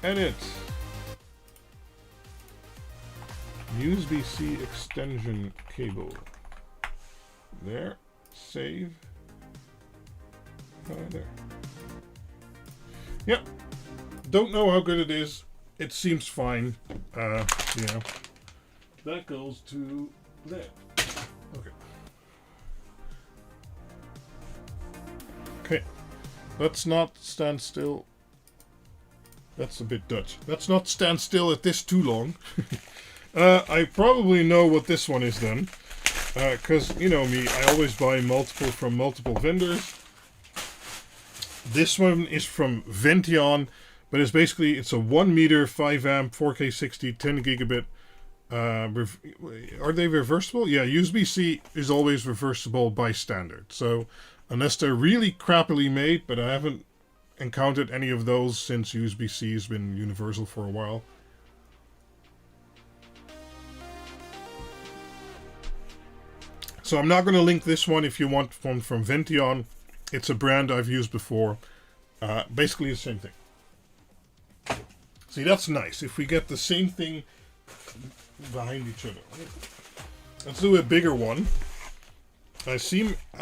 Edit. USB-C extension cable. There. Save. There. Yep. Don't know how good it is. it seems fine. Yeah. That goes to there. Okay. Okay. Let's not stand still. That's a bit Dutch. Let's not stand still at this too long. I probably know what this one is then. Because, you know me, I always buy multiple from multiple vendors. This one is from Vention, but it's a 1 meter, 5 amp, 4K 60, 10 gigabit. Are they reversible? Yeah, USB-C is always reversible by standard. So, unless they're really crappily made, but I haven't encountered any of those since USB-C has been universal for a while. So I'm not going to link this one if you want one from Vention. It's a brand I've used before. Basically the same thing. See, that's nice. If we get the same thing behind each other. Let's do a bigger one. I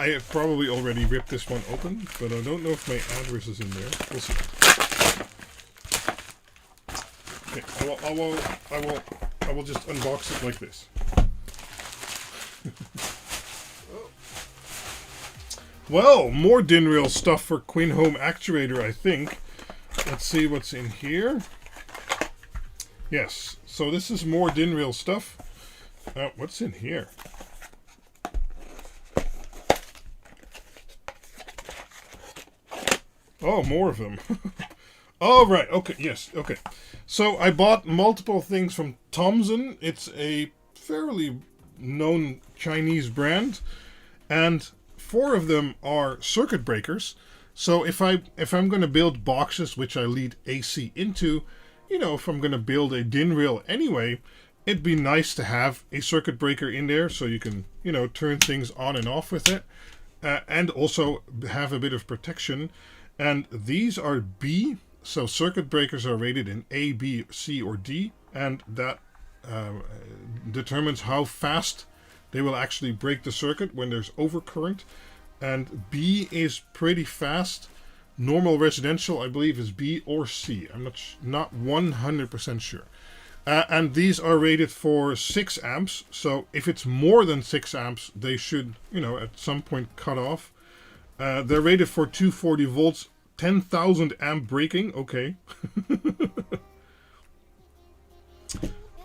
have probably already ripped this one open, but I don't know if my address is in there. We'll see. Okay, I will just unbox it like this. Well, more DIN-rail stuff for QuinHome actuator, I think. Let's see what's in here. Yes, so this is more DIN-rail stuff. What's in here? Oh, more of them. Oh, right. Okay, yes. Okay. So I bought multiple things from Thomson. It's a fairly known Chinese brand. And 4 of them are circuit breakers. So if I'm going to build boxes which I lead AC into, you know, if I'm going to build a DIN-rail anyway, it'd be nice to have a circuit breaker in there so you can, you know, turn things on and off with it. And also have a bit of protection. And these are B, so circuit breakers are rated in A, B, C, or D, and that determines how fast they will actually break the circuit when there's overcurrent. And B is pretty fast. Normal residential, I believe, is B or C. I'm not 100% sure. And these are rated for 6 amps, so if it's more than 6 amps, they should, you know, at some point cut off. They're rated for 240 volts, 10,000 amp breaking. Okay.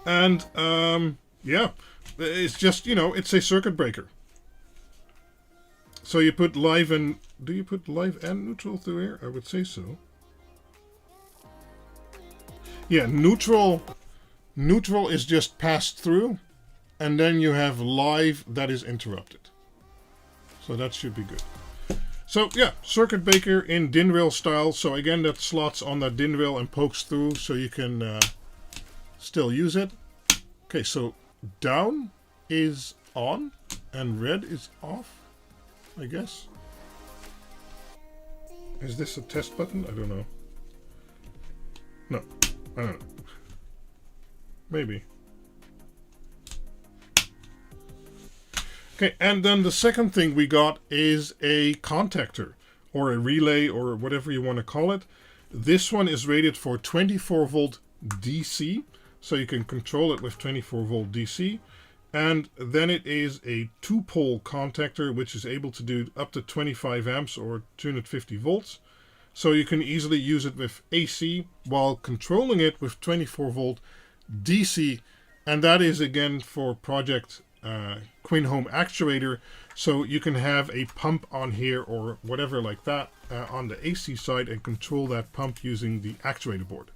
And, yeah, it's just, you know, it's a circuit breaker. So you put live and... Do you put live and neutral through here? I would say so. Yeah, neutral is just passed through. And then you have live that is interrupted. So that should be good. So yeah, circuit breaker in DIN-rail style. So again, that slots on that DIN-rail and pokes through so you can still use it. Okay, so down is on and red is off, I guess. Is this a test button? I don't know. No, I don't know. Maybe. Okay, and then the second thing we got is a contactor or a relay or whatever you want to call it. This one is rated for 24 volt DC, so you can control it with 24 volt DC. And then it is a 2-pole contactor, which is able to do up to 25 amps or 250 volts. So you can easily use it with AC while controlling it with 24 volt DC. And that is again for project QuinHome actuator, so you can have a pump on here or whatever like that on the AC side and control that pump using the actuator board.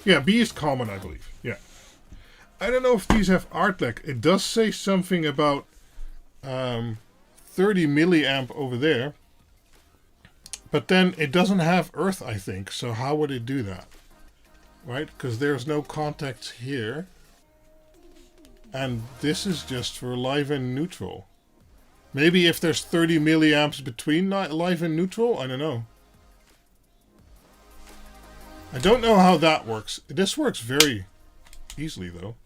Yeah, B is common, I believe. Yeah, I don't know if these have Artlec. It does say something about 30 milliamp over there, but then it doesn't have earth, I think. So how would it do that? Right, because there's no contacts here. And this is just for live and neutral. Maybe if there's 30 milliamps between live and neutral, I don't know. I don't know how that works. This works very easily though.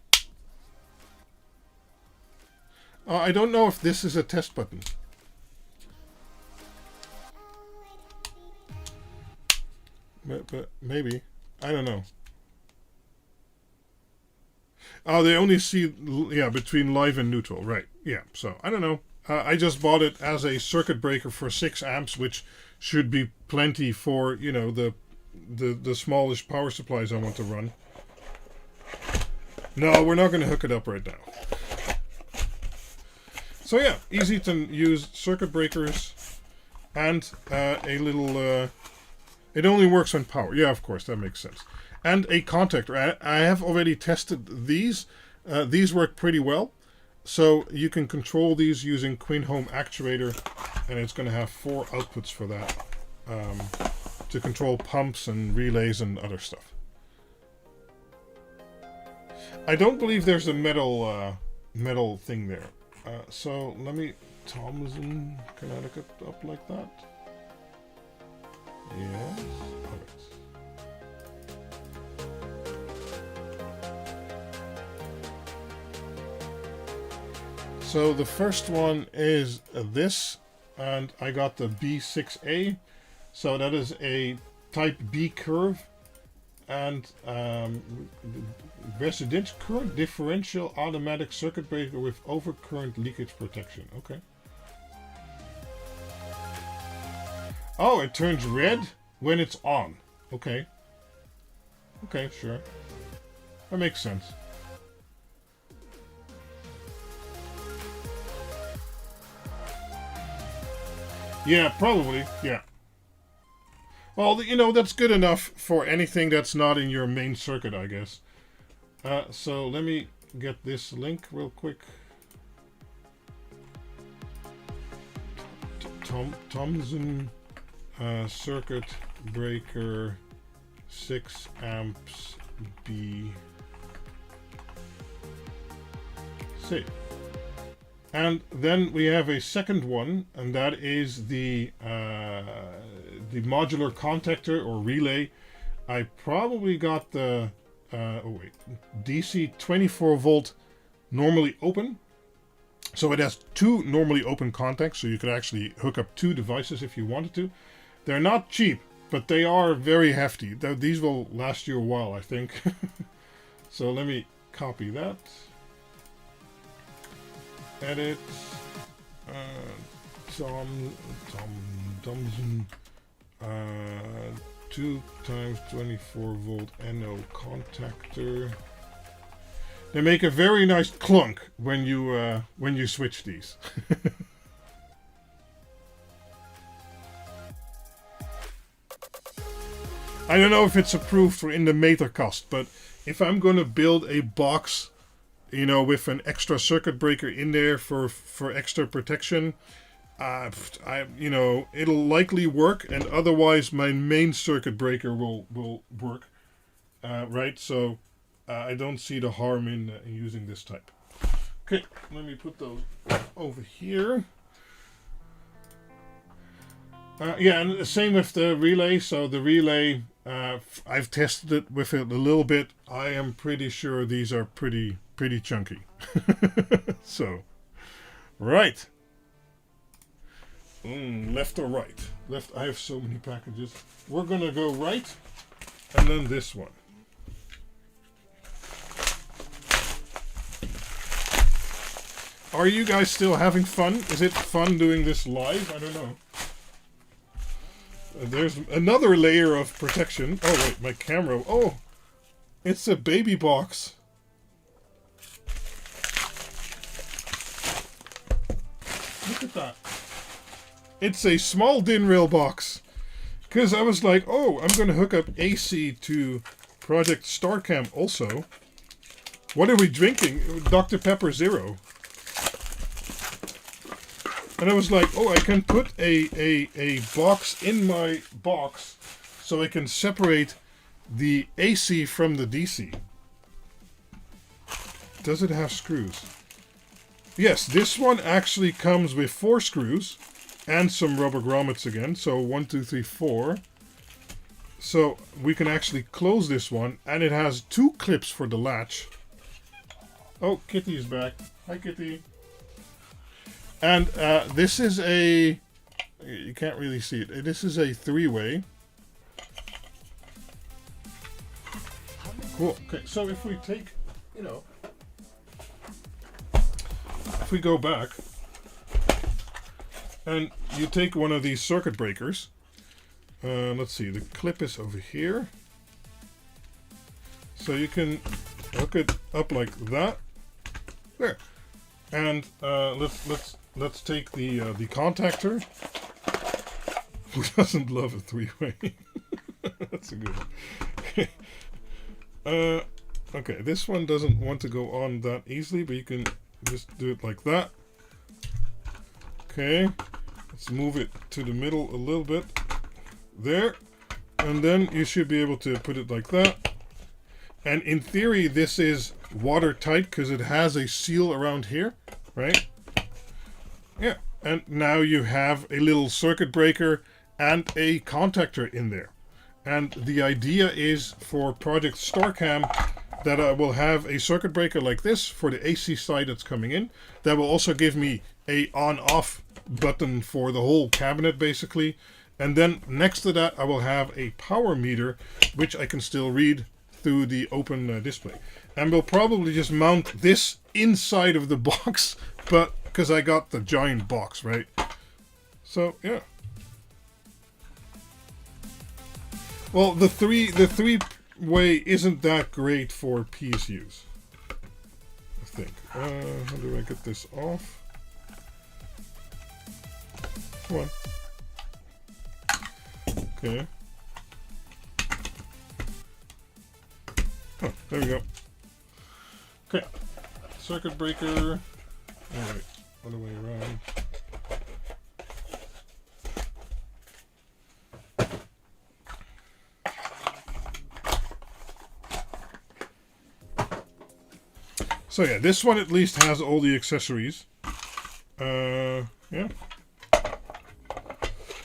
I don't know if this is a test button. But maybe. I don't know. Oh, they only see, yeah, between live and neutral. Right. Yeah, so I don't know. I just bought it as a circuit breaker for 6 amps, which should be plenty for, you know, the smallish power supplies I want to run. No, we're not going to hook it up right now. So yeah, easy to use circuit breakers and a little... it only works on power. Yeah, of course, that makes sense. And a contactor. I have already tested these. These work pretty well. So you can control these using QuinHome actuator, and it's going to have 4 outputs for that to control pumps and relays and other stuff. I don't believe there's a metal thing there. So let me Thomson Connecticut up like that. Yes. Alright. So the first one is this, and I got the B6A. So that is a type B curve, and residential current differential automatic circuit breaker with overcurrent leakage protection. Okay. Oh, it turns red when it's on. Okay. Okay, sure. That makes sense. Yeah, probably. Yeah. Well, you know, that's good enough for anything that's not in your main circuit, I guess. So let me get this link real quick. Thomson circuit breaker 6 amps B. See. And then we have a second one, and that is the modular contactor or relay. I probably got the DC 24 volt normally open. So it has 2 normally open contacts, so you could actually hook up 2 devices if you wanted to. They're not cheap, but they are very hefty. These will last you a while, I think. So let me copy that. Edit. Thomson 2 times 24 volt NO contactor. They make a very nice clunk when you switch these. I don't know if it's approved for in the meter cost, but if I'm going to build a box, you know, with an extra circuit breaker in there for extra protection, you know, it'll likely work, and otherwise my main circuit breaker will work, right? So I don't see the harm in using this type. Okay, let me put those over here. Yeah, and the same with the relay. So the relay, I've tested it with it a little bit. I am pretty sure these are pretty chunky. So, right. Left or right? Left. I have so many packages. We're gonna go right, and then this one. Are you guys still having fun? Is it fun doing this live? I don't know. There's another layer of protection. Oh wait, my camera. Oh, it's a baby box. Look at that. It's a small DIN rail box. Because I was like, oh, I'm going to hook up AC to Project StarCam also. What are we drinking? Dr. Pepper Zero. And I was like, oh, I can put a box in my box so I can separate the AC from the DC. Does it have screws? Yes, this one actually comes with 4 screws and some rubber grommets again. So 1, 2, 3, 4. So we can actually close this one, and it has 2 clips for the latch. Oh, Kitty is back. Hi, Kitty. And this is a, you can't really see it. This is a 3-way. Cool. Okay, so if we take, you know, if we go back and you take one of these circuit breakers, let's see, the clip is over here. So you can hook it up like that. There. And let's take the contactor. Who doesn't love a three-way? That's a good one. Okay, this one doesn't want to go on that easily, but you can just do it like that. Okay, let's move it to the middle a little bit. There. And then you should be able to put it like that. And in theory, this is watertight because it has a seal around here, right? Yeah, and now you have a little circuit breaker and a contactor in there. And the idea is for Project StarCam that I will have a circuit breaker like this for the AC side that's coming in. That will also give me a on-off button for the whole cabinet, basically. And then next to that, I will have a power meter, which I can still read through the open display. And we'll probably just mount this inside of the box, but because I got the giant box, right? So yeah. Well, the three-way isn't that great for PSUs, I think. How do I get this off? Come on. Okay. Oh, there we go. Okay. Circuit breaker. Alright, other way around. So yeah, this one at least has all the accessories. Yeah.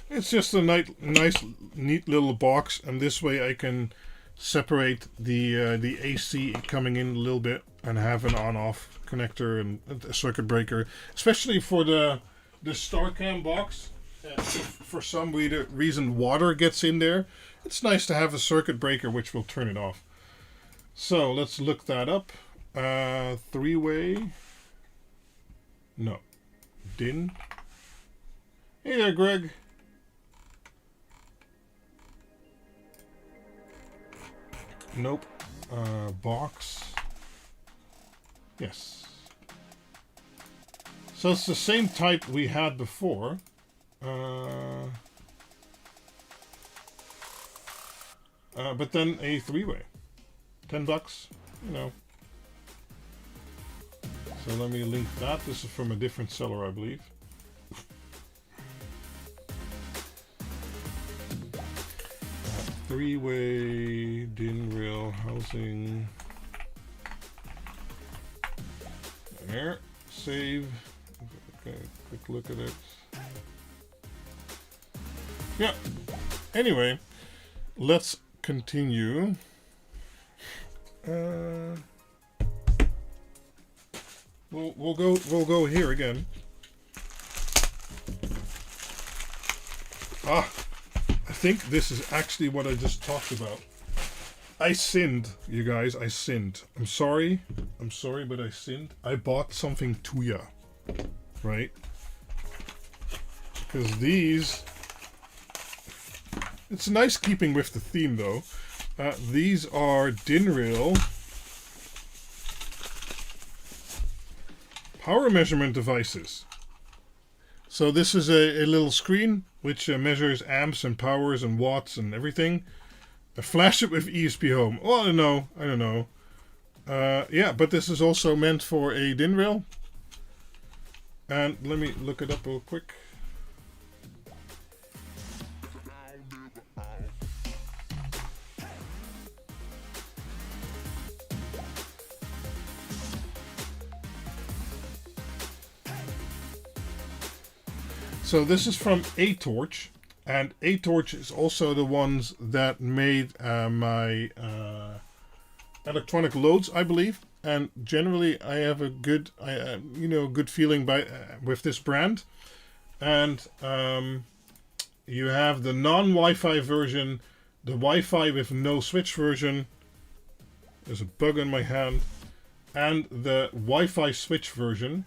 It's just a nice, neat little box, and this way I can separate the AC coming in a little bit and have an on-off connector and a circuit breaker, especially for the StarCam box. If for some reason water gets in there, it's nice to have a circuit breaker which will turn it off. So let's look that up. Three-way. No. DIN. Hey there, Greg. Nope. Box. Yes. So it's the same type we had before. But then a three-way. $10, you know. So let me link that. This is from a different seller, I believe. Three-way DIN rail housing. There. Save. Okay, quick look at it. Yeah. Anyway, let's continue. We'll go here again. I think this is actually what I just talked about. I sinned, you guys. I sinned. I'm sorry, but I sinned. I bought something Tuya, right? Because these, it's nice keeping with the theme though. These are DIN rail power measurement devices. So this is a little screen which measures amps and powers and watts and everything. Flash it with ESP Home. Oh, I don't know. Yeah, but this is also meant for a DIN rail. And let me look it up real quick. So this is from A-Torch, and A-Torch is also the ones that made my electronic loads, I believe. And generally, I have a good, good feeling with this brand. And you have the non-Wi-Fi version, the Wi-Fi with no switch version, There's a bug on my hand. And the Wi-Fi switch version.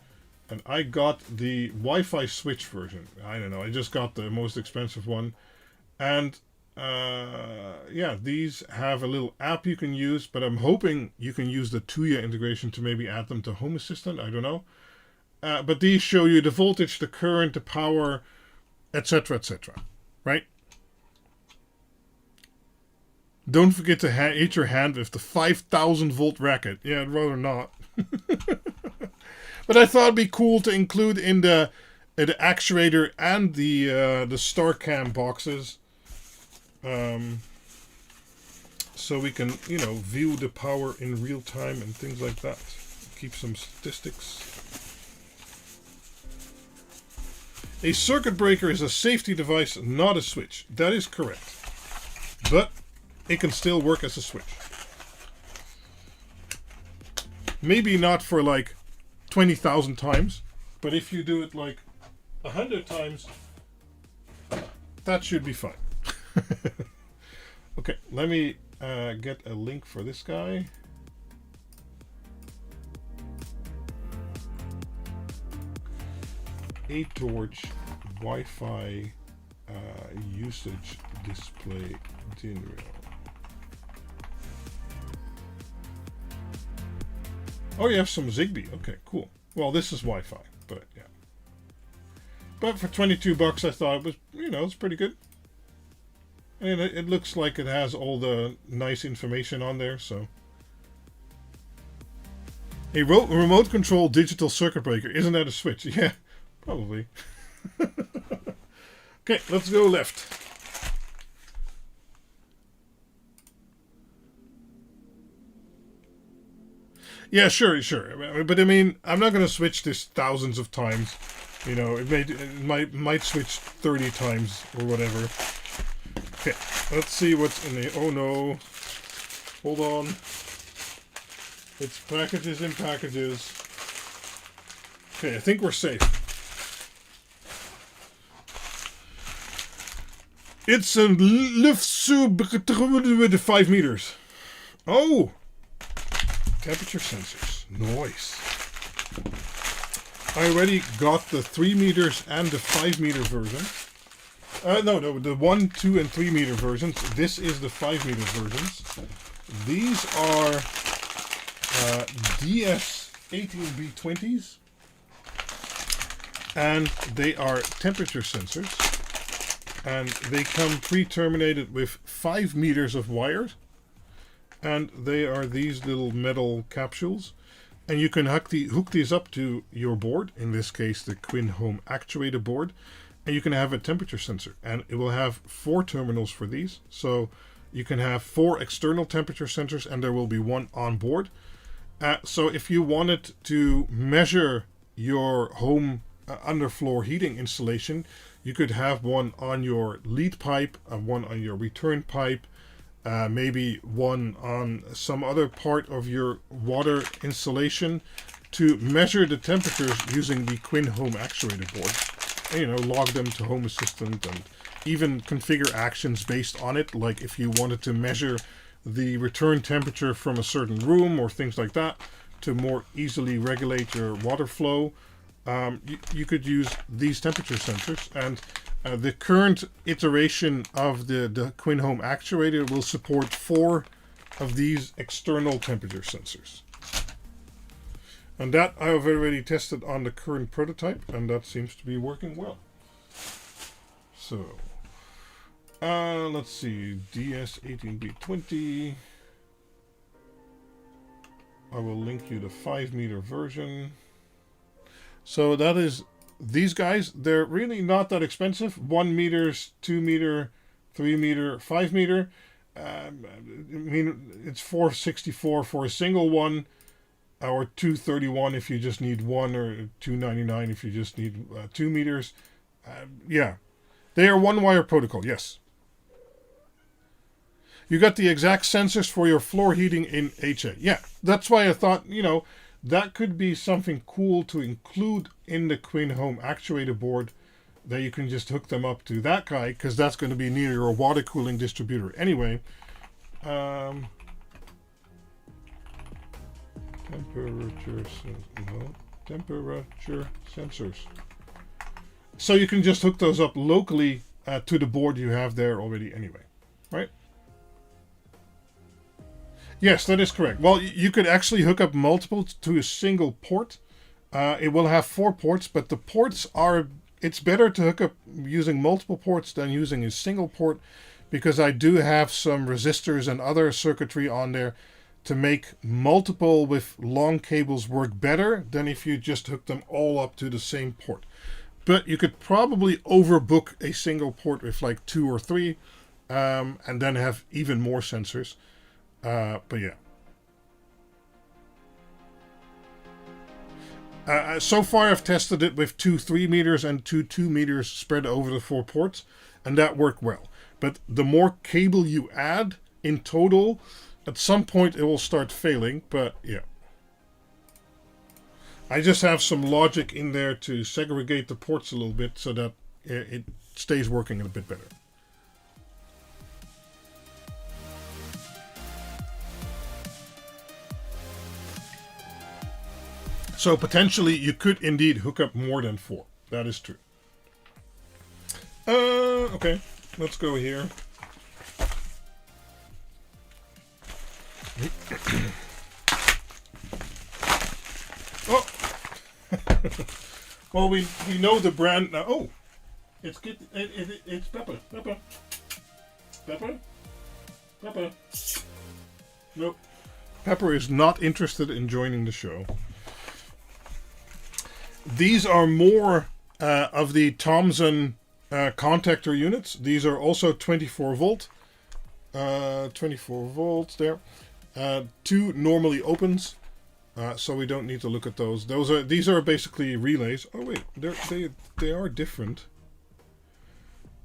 And I got the Wi-Fi switch version. I don't know. I just got the most expensive one. And yeah, these have a little app you can use. But I'm hoping you can use the Tuya integration to maybe add them to Home Assistant. I don't know. But these show you the voltage, the current, the power, etc., etc. Right? Don't forget to hit your hand with the 5,000 volt racket. Yeah, I'd rather not. But I thought it'd be cool to include in the actuator and the StarCam boxes, so we can, you know, view the power in real time and things like that. Keep some statistics. A circuit breaker is a safety device, not a switch. That is correct. But it can still work as a switch. Maybe not for like 20,000 times, but if you do it like 100 times, that should be fine. Okay, let me get a link for this guy. A torch Wi-Fi usage display general. Oh, you have some Zigbee. Okay, cool. Well, this is Wi-Fi, but yeah. But for $22, I thought it was, you know, it's pretty good. And it looks like it has all the nice information on there, so. A remote control digital circuit breaker. Isn't that a switch? Yeah, probably. Okay, let's go left. Yeah, sure. But I mean, I'm not going to switch this thousands of times. You know, it might switch 30 times or whatever. Okay, let's see what's in the. Oh no! Hold on. It's packages in packages. Okay, I think we're safe. It's a with 5 meters. Oh. Temperature sensors. Nice. I already got the 3 meters and the 5 meter version. No, the 1, 2, and 3 meter versions. This is the 5 meter versions. These are DS18B20s. And they are temperature sensors. And they come pre-terminated with 5 meters of wires. And they are these little metal capsules. And you can hook these up to your board, in this case the QuinHome actuator board, and you can have a temperature sensor. And it will have 4 terminals for these. So you can have 4 external temperature sensors and there will be 1 on board. So if you wanted to measure your home underfloor heating installation, you could have 1 on your lead pipe, 1 on your return pipe, maybe 1 on some other part of your water installation to measure the temperatures using the QuinHome actuator board. And, you know, log them to Home Assistant and even configure actions based on it. Like if you wanted to measure the return temperature from a certain room or things like that to more easily regulate your water flow, you could use these temperature sensors. And the current iteration of the QuinHome actuator will support 4 of these external temperature sensors. And that I have already tested on the current prototype, and that seems to be working well. So, let's see, DS18B20. I will link you the 5 meter version. So that is these guys. They're really not that expensive. 1 meters, 2 meter, 3 meter, 5 meter. I mean, it's $464 for a single one, or $231 if you just need 1, or $299 if you just need 2 meters. Yeah, they are 1-wire protocol. Yes. You got the exact sensors for your floor heating in HA. Yeah, that's why I thought, you know, that could be something cool to include in the QuinHome actuator board, that you can just hook them up to that guy, because that's going to be near your water cooling distributor anyway. temperature sensors. So you can just hook those up locally to the board you have there already anyway, right? Yes, that is correct. Well, you could actually hook up multiple to a single port. It will have 4 ports, but the ports are, it's better to hook up using multiple ports than using a single port, because I do have some resistors and other circuitry on there to make multiple with long cables work better than if you just hook them all up to the same port. But you could probably overbook a single port with like 2 or 3, and then have even more sensors. But yeah. So far I've tested it with 2 3 meters and 2 2 meters spread over the 4 ports, and that worked well. But the more cable you add in total, at some point it will start failing, but yeah. I just have some logic in there to segregate the ports a little bit so that it stays working a bit better. So potentially you could indeed hook up more than 4. That is true. Okay, let's go here. Oh, well, we know the brand now. Oh, it's Pepper. Nope. Pepper is not interested in joining the show. These are more of the Thomson contactor units. These are also 24 volt. 24 volts there. 2 normally opens. So we don't need to look at those. These are basically relays. Oh wait, they are different.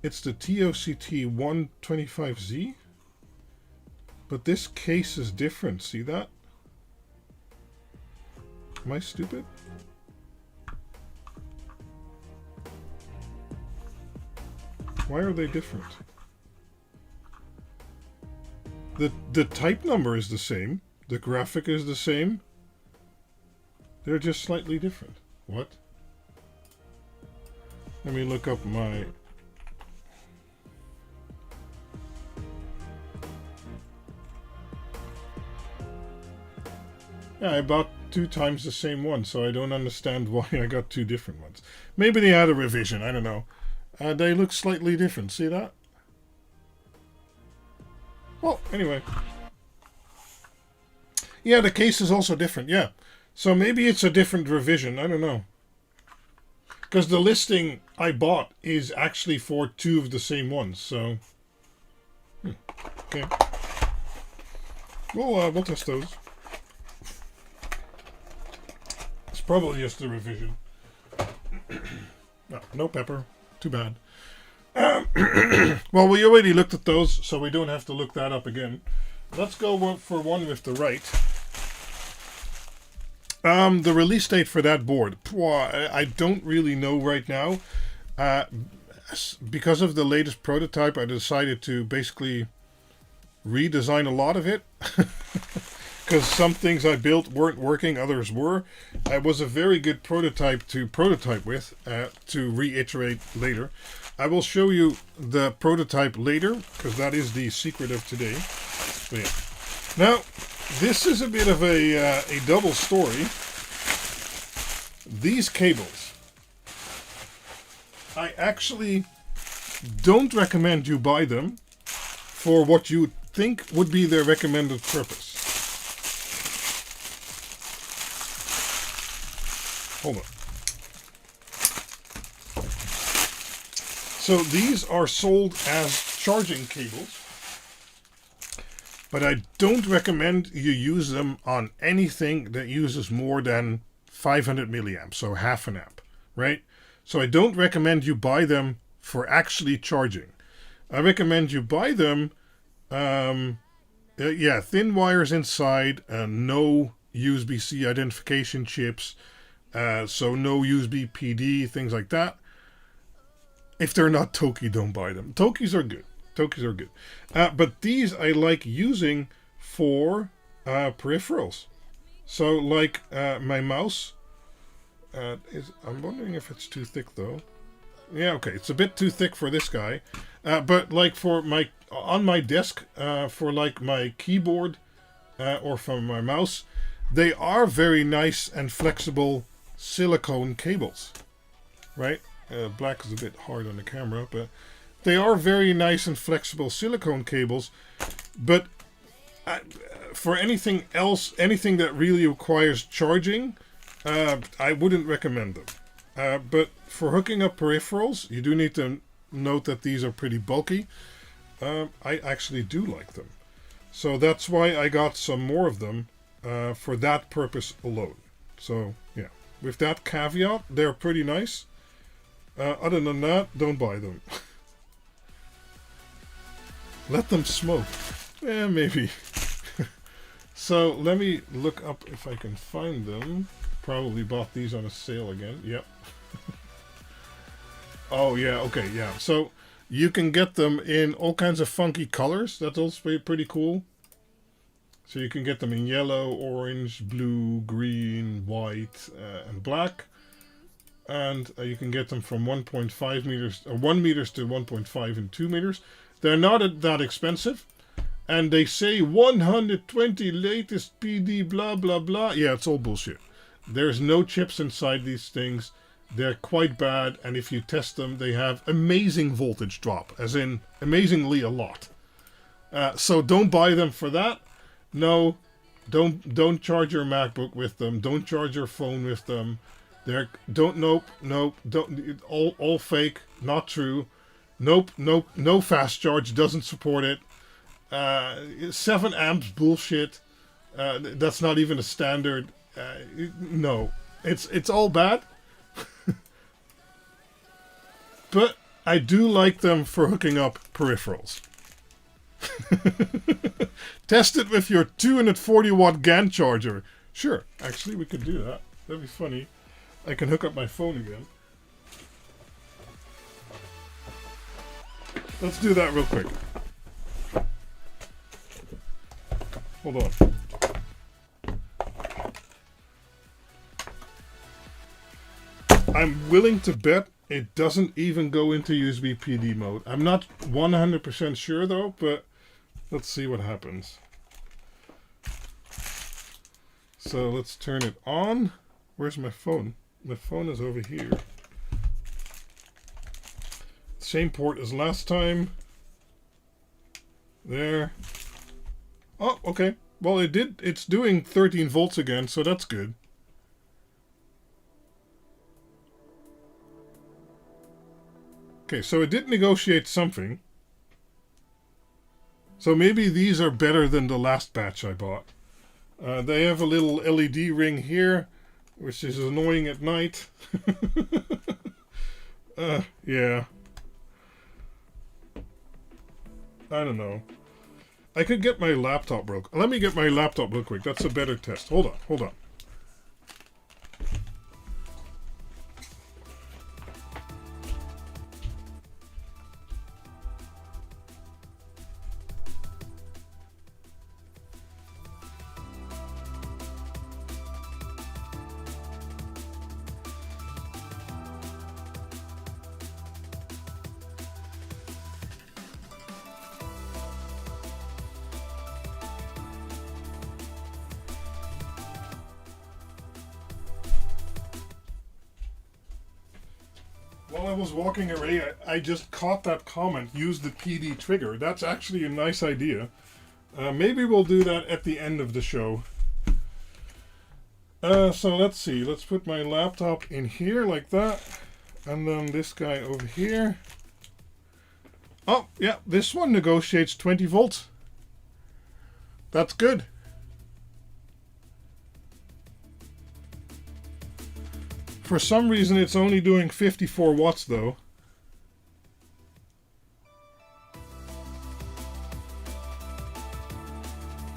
It's the TOCT 125Z, but this case is different. See that? Am I stupid? Why are they different? The type number is the same. The graphic is the same. They're just slightly different. What? Let me look up my... Yeah, I bought 2 times the same one, so I don't understand why I got 2 different ones. Maybe they had a revision, I don't know. They look slightly different, see that? Well, anyway. Yeah, the case is also different, yeah. So maybe it's a different revision, I don't know. Because the listing I bought is actually for 2 of the same ones, so... Okay. We'll test those. It's probably just a revision. No pepper. Too bad. Well, we already looked at those, so we don't have to look that up again. Let's go for one with the right. The release date for that board, I don't really know right now. Because of the latest prototype, I decided to basically redesign a lot of it. Because some things I built weren't working, others were. It was a very good prototype to prototype with, to reiterate later. I will show you the prototype later, because that is the secret of today. But yeah. Now, this is a bit of a double story. These cables, I actually don't recommend you buy them for what you think would be their recommended purpose. Hold on. So these are sold as charging cables, but I don't recommend you use them on anything that uses more than 500 milliamps, so half an amp, right? So I don't recommend you buy them for actually charging. I recommend you buy them, thin wires inside, no USB-C identification chips, so no USB PD, things like that. If they're not Toki, don't buy them. Tokis are good. But these I like using for peripherals. So like my mouse, I'm wondering if it's too thick though. Yeah, okay, it's a bit too thick for this guy. But like for on my desk, for like my keyboard or for my mouse, they are very nice and flexible silicone cables, right? Black is a bit hard on the camera, but they are very nice and flexible silicone cables. But for anything else, anything that really requires charging, I wouldn't recommend them. But for hooking up peripherals, you do need to note that these are pretty bulky. I actually do like them. So that's why I got some more of them for that purpose alone. So yeah, with that caveat, they're pretty nice. Other than that, don't buy them. Let them smoke. Maybe. So let me look up if I can find them. Probably bought these on a sale again. Yep. Oh yeah, okay, yeah. So you can get them in all kinds of funky colors. That's also pretty cool. So you can get them in yellow, orange, blue, green, white, and black. And you can get them from 1.5 meters, or 1 meters to 1.5 and 2 meters. They're not that expensive. And they say 120 latest PD blah blah blah. Yeah, it's all bullshit. There's no chips inside these things. They're quite bad, and if you test them, they have amazing voltage drop, as in amazingly a lot. So don't buy them for that. No, don't charge your MacBook with them. Don't charge your phone with them. Nope, don't, all fake, not true. Nope, no fast charge, doesn't support it. 7 amps bullshit. That's not even a standard. No, it's all bad. But I do like them for hooking up peripherals. Test it with your 240 watt GAN charger. Sure, actually we could do that. That'd be funny. I can hook up my phone again. Let's do that real quick. Hold on. I'm willing to bet it doesn't even go into USB PD mode. I'm not 100% sure though, but let's see what happens. So let's turn it on. Where's my phone? My phone is over here. Same port as last time. There. Oh, okay. Well, it's doing 13 volts again, so that's good. Okay, so it did negotiate something. So maybe these are better than the last batch I bought. They have a little LED ring here, which is annoying at night. Yeah. I don't know. I could get my laptop broke. Let me get my laptop real quick. That's a better test. Hold on. While I was walking away, I just caught that comment, use the PD trigger. That's actually a nice idea. Maybe we'll do that at the end of the show. So let's see. Let's put my laptop in here like that. And then this guy over here. Oh, yeah, this one negotiates 20 volts. That's good. For some reason, it's only doing 54 watts, though.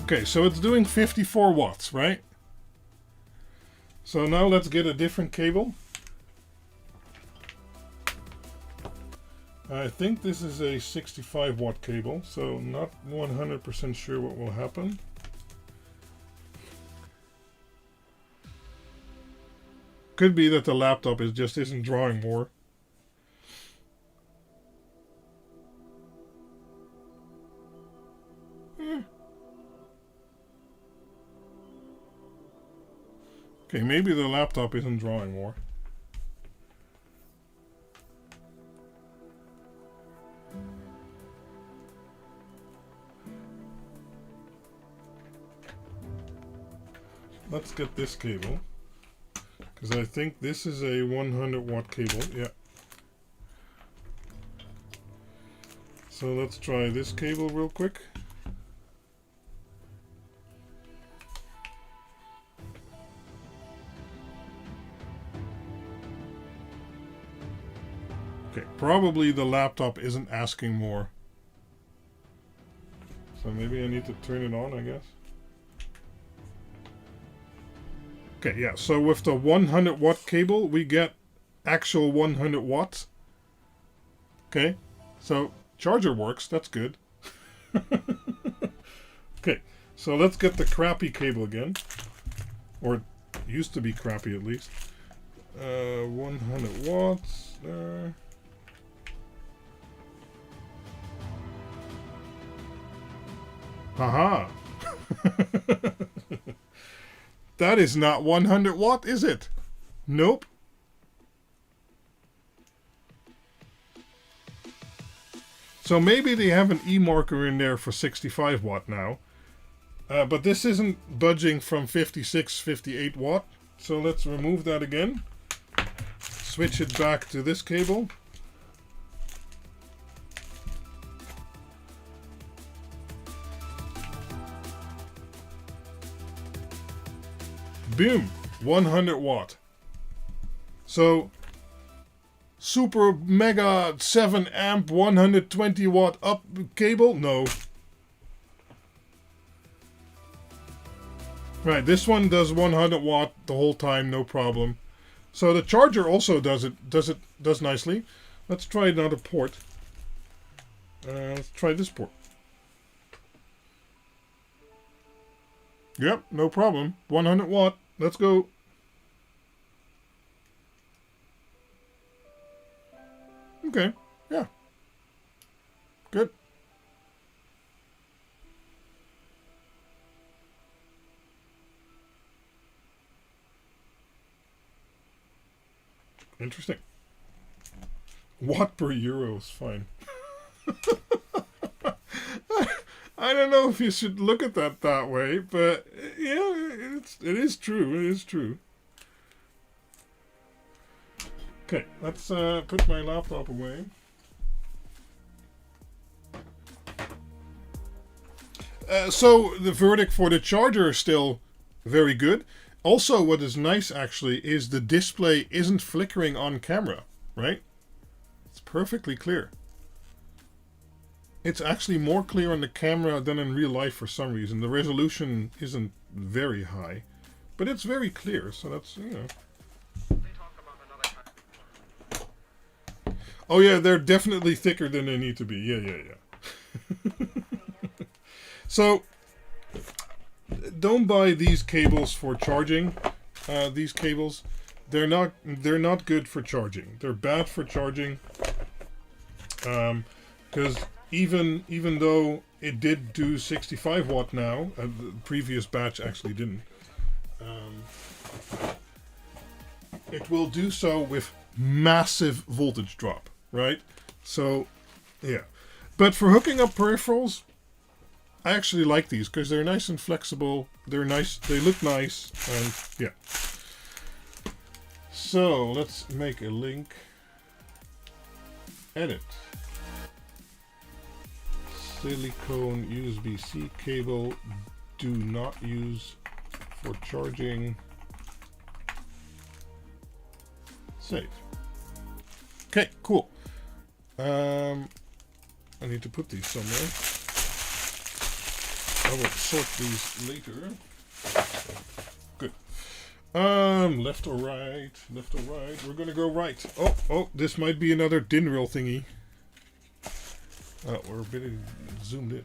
Okay, so it's doing 54 watts, right? So now let's get a different cable. I think this is a 65 watt cable, so not 100% sure what will happen. Could be that the laptop just isn't drawing more. Okay, maybe the laptop isn't drawing more. Let's get this cable, because I think this is a 100 watt cable. Yeah. So let's try this cable real quick. Okay, probably the laptop isn't asking more. So maybe I need to turn it on, I guess. Okay, yeah, so with the 100 watt cable, we get actual 100 watts. Okay, so charger works, that's good. Okay, so let's get the crappy cable again. Or it used to be crappy at least. 100 watts. Haha. That is not 100 watt, is it? Nope. So maybe they have an E marker in there for 65 watt now. But this isn't budging from 56, 58 watt. So let's remove that again. Switch it back to this cable. Boom, 100 watt. So, super mega 7 amp 120 watt up cable? No. Right, this one does 100 watt the whole time, no problem. So the charger also does nicely. Let's try another port. Let's try this port. Yep, no problem. 100 watt. Let's go. Okay, yeah. Good. Interesting. Watt per euro is fine. I don't know if you should look at that way, but yeah, it is true. It is true. Okay, let's put my laptop away. So the verdict for the charger is still very good. Also, what is nice actually is the display isn't flickering on camera, right? It's perfectly clear. It's actually more clear on the camera than in real life for some reason. The resolution isn't very high, but it's very clear, so that's, you know. Oh yeah, they're definitely thicker than they need to be. Yeah. So, don't buy these cables for charging. These cables, they're not good for charging. They're bad for charging. Because even though it did do 65 watt now, the previous batch actually didn't. It will do so with massive voltage drop, right? So, yeah. But for hooking up peripherals, I actually like these because they're nice and flexible. They're nice. They look nice, and yeah. So let's make a link. Edit. Silicone USB-C cable. Do not use for charging. Save. Okay, cool. I need to put these somewhere. I will sort these later. Good. Left or right? Left or right? We're gonna go right. Oh, this might be another DIN rail thingy. We're a bit zoomed in.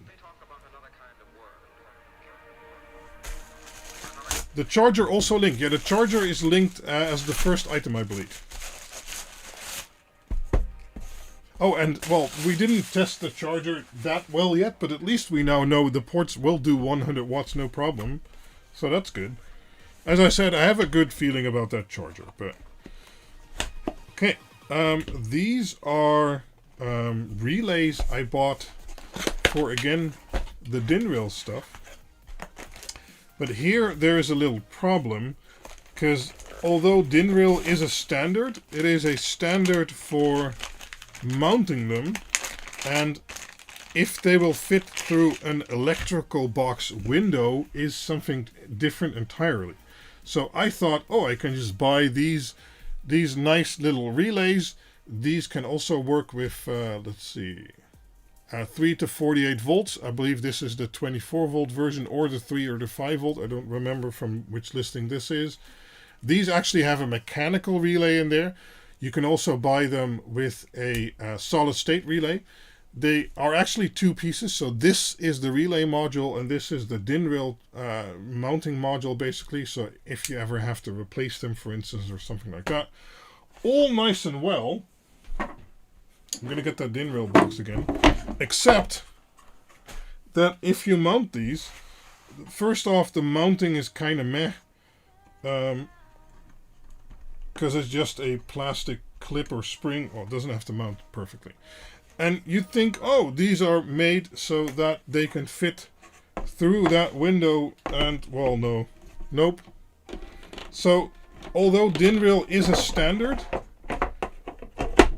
The charger also linked. Yeah, the charger is linked as the first item, I believe. Oh, and, well, we didn't test the charger that well yet, but at least we now know the ports will do 100 watts, no problem. So that's good. As I said, I have a good feeling about that charger, but... Okay, these are relays I bought for, again, the DIN stuff. But here there is a little problem, because although DIN is a standard, it is a standard for mounting them, and if they will fit through an electrical box window is something different entirely. So I thought, oh, I can just buy these nice little relays. These can also work with, let's see, 3 to 48 volts. I believe this is the 24 volt version, or the 3 or the 5 volt. I don't remember from which listing this is. These actually have a mechanical relay in there. You can also buy them with a solid state relay. They are actually two pieces. So this is the relay module and this is the DIN rail mounting module basically. So if you ever have to replace them, for instance, or something like that. All nice and well. I'm going to get that DIN rail box again. Except that if you mount these, first off, the mounting is kind of meh. Because it's just a plastic clip or spring. Well, it doesn't have to mount perfectly. And you think, oh, these are made so that they can fit through that window. And, well, no. Nope. So, although DIN rail is a standard...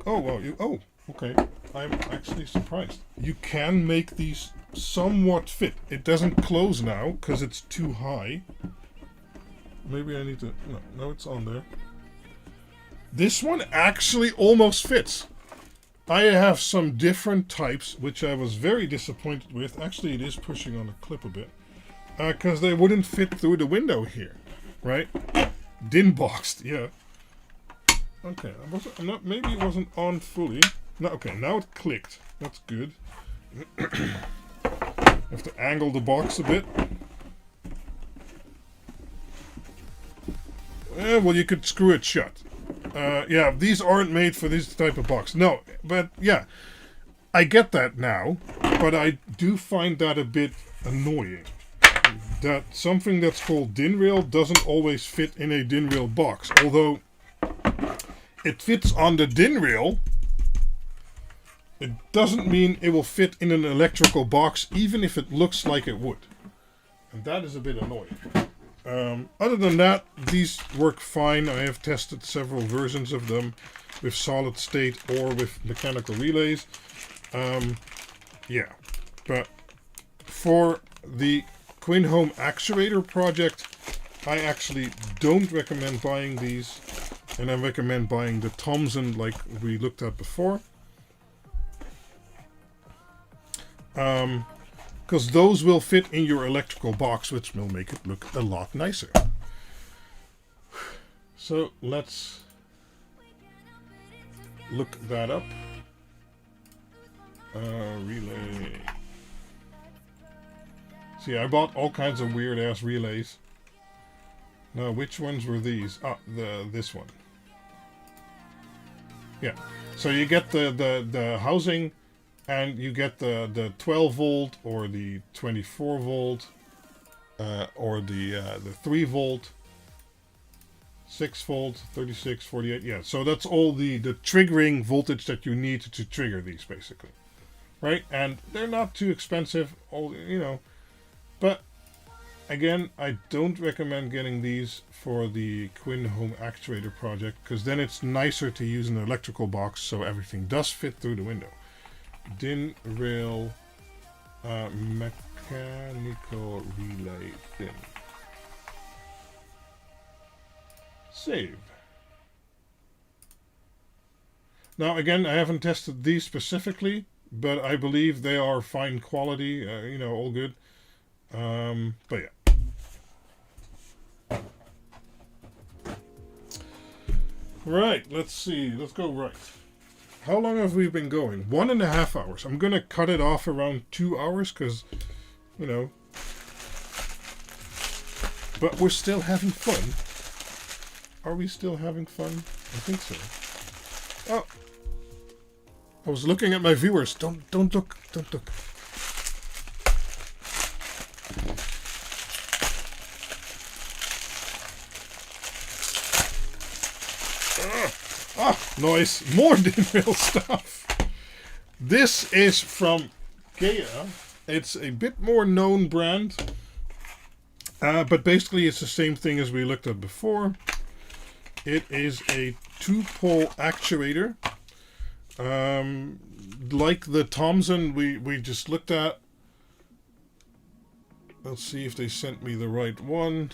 Oh, well, oh, okay. I'm actually surprised. You can make these somewhat fit. It doesn't close now because it's too high. Maybe I need to... No, it's on there. This one actually almost fits. I have some different types, which I was very disappointed with. Actually, it is pushing on the clip a bit. Because they wouldn't fit through the window here. Right? DIN-boxed, yeah. Okay, maybe it wasn't on fully. No, okay, now it clicked. That's good. Have to angle the box a bit. Well, you could screw it shut. Yeah, these aren't made for this type of box. No, but yeah, I get that now, but I do find that a bit annoying. That something that's called DIN rail doesn't always fit in a DIN rail box. Although it fits on the DIN rail, it doesn't mean it will fit in an electrical box, even if it looks like it would. And that is a bit annoying. Other than that, these work fine. I have tested several versions of them with solid state or with mechanical relays. Yeah, but for the QuinHome actuator project, I actually don't recommend buying these, and I recommend buying the Thomson like we looked at before. Because those will fit in your electrical box, which will make it look a lot nicer. So let's look that up. Relay. See, I bought all kinds of weird ass relays. Now, which ones were these? Ah, this one. Yeah. So you get the housing. And you get the 12 volt or the 24 volt or the 3 volt, 6 volt, 36, 48. Yeah, so that's all the triggering voltage that you need to trigger these basically, right? And they're not too expensive, but again, I don't recommend getting these for the QuinHome actuator project because then it's nicer to use an electrical box so everything does fit through the window. DIN rail mechanical relay DIN. Save. Now again, I haven't tested these specifically, but I believe they are fine quality, all good. But yeah. Right, let's see. Let's go right. How long have we been going? 1.5 hours. I'm going to cut it off around 2 hours because, But we're still having fun. Are we still having fun? I think so. Oh, I was looking at my viewers. Don't look. Don't look. Nice. More Meanwell stuff. This is from Gaia. It's a bit more known brand. But basically it's the same thing as we looked at before. It is a 2-pole actuator. Like the Thomson we just looked at. Let's see if they sent me the right one.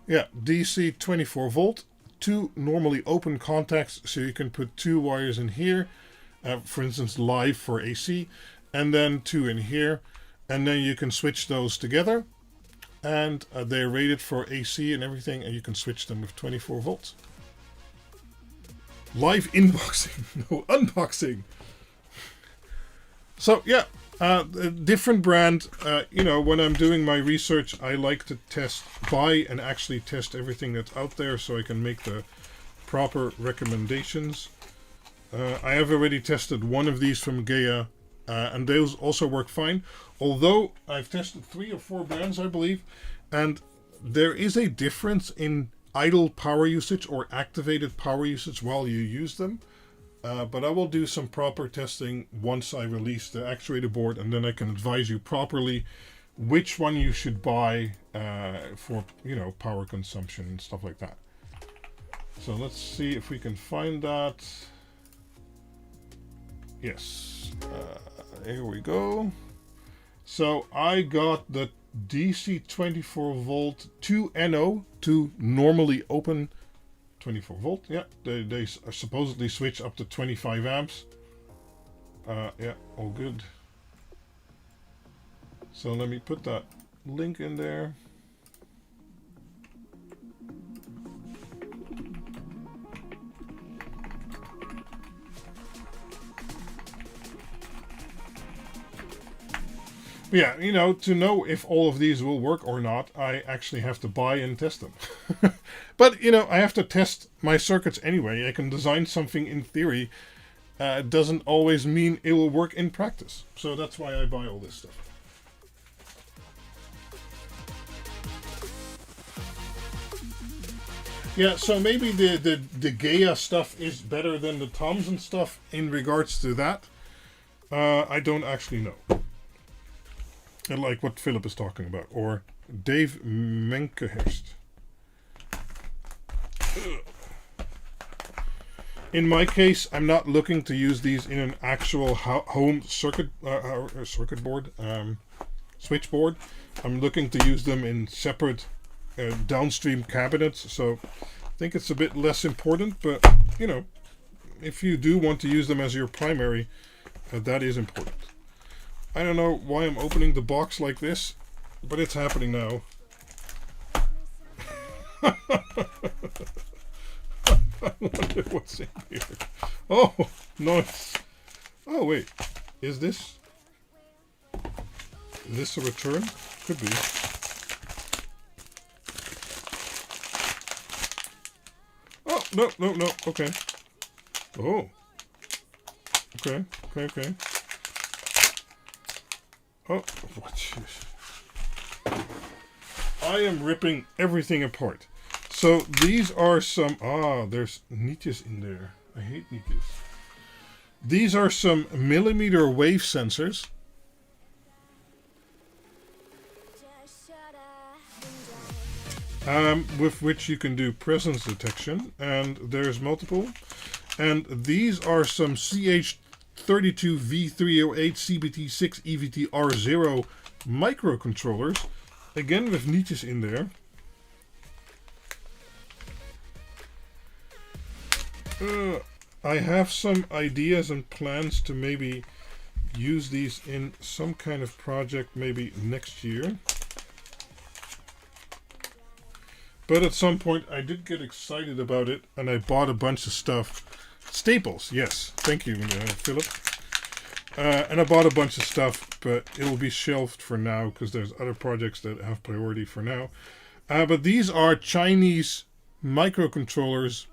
Yeah, DC 24 volt. 2 normally open contacts, so you can put 2 wires in here, for instance live for AC, and then 2 in here, and then you can switch those together, and they're rated for AC and everything, and you can switch them with 24 volts. Live unboxing, no unboxing. So yeah, a different brand. You know, when I'm doing my research, I like to buy and actually test everything that's out there so I can make the proper recommendations. I have already tested one of these from Gaia, and those also work fine. Although I've tested 3 or 4 brands, I believe, and there is a difference in idle power usage or activated power usage while you use them. But I will do some proper testing once I release the actuator board, and then I can advise you properly which one you should buy for, you know, power consumption and stuff like that. So let's see if we can find that. Yes, here we go. So I got the DC 24 volt 2 NO to normally open 24 volt. Yeah, they supposedly switch up to 25 amps. Yeah, all good. So let me put that link in there. Yeah, you know, to know if all of these will work or not, I actually have to buy and test them. But, you know, I have to test my circuits anyway. I can design something in theory. It doesn't always mean it will work in practice. So that's why I buy all this stuff. Yeah, so maybe the Gaia stuff is better than the Thomson stuff in regards to that. I don't actually know. I like what Philip is talking about, or Dave Menkehurst. In my case, I'm not looking to use these in an actual home circuit board, switchboard. I'm looking to use them in separate downstream cabinets. So I think it's a bit less important, but you know, if you do want to use them as your primary, that is important. I don't know why I'm opening the box like this, but it's happening now. I wonder what's in here. Oh, nice. Oh, wait. Is this a return? Could be. Oh, no. Okay. Oh. Okay. Oh, I am ripping everything apart. So these are some, there's niches in there. I hate niches. These are some millimeter wave sensors. With which you can do presence detection, and there's multiple. And these are some CH32V308 CBT6 EVT-R0 microcontrollers, again with niches in there. I have some ideas and plans to maybe use these in some kind of project maybe next year. But at some point I did get excited about it and I bought a bunch of stuff. Staples, yes. Thank you, Philip. And I bought a bunch of stuff, but it will be shelved for now because there's other projects that have priority for now. But these are Chinese microcontrollers,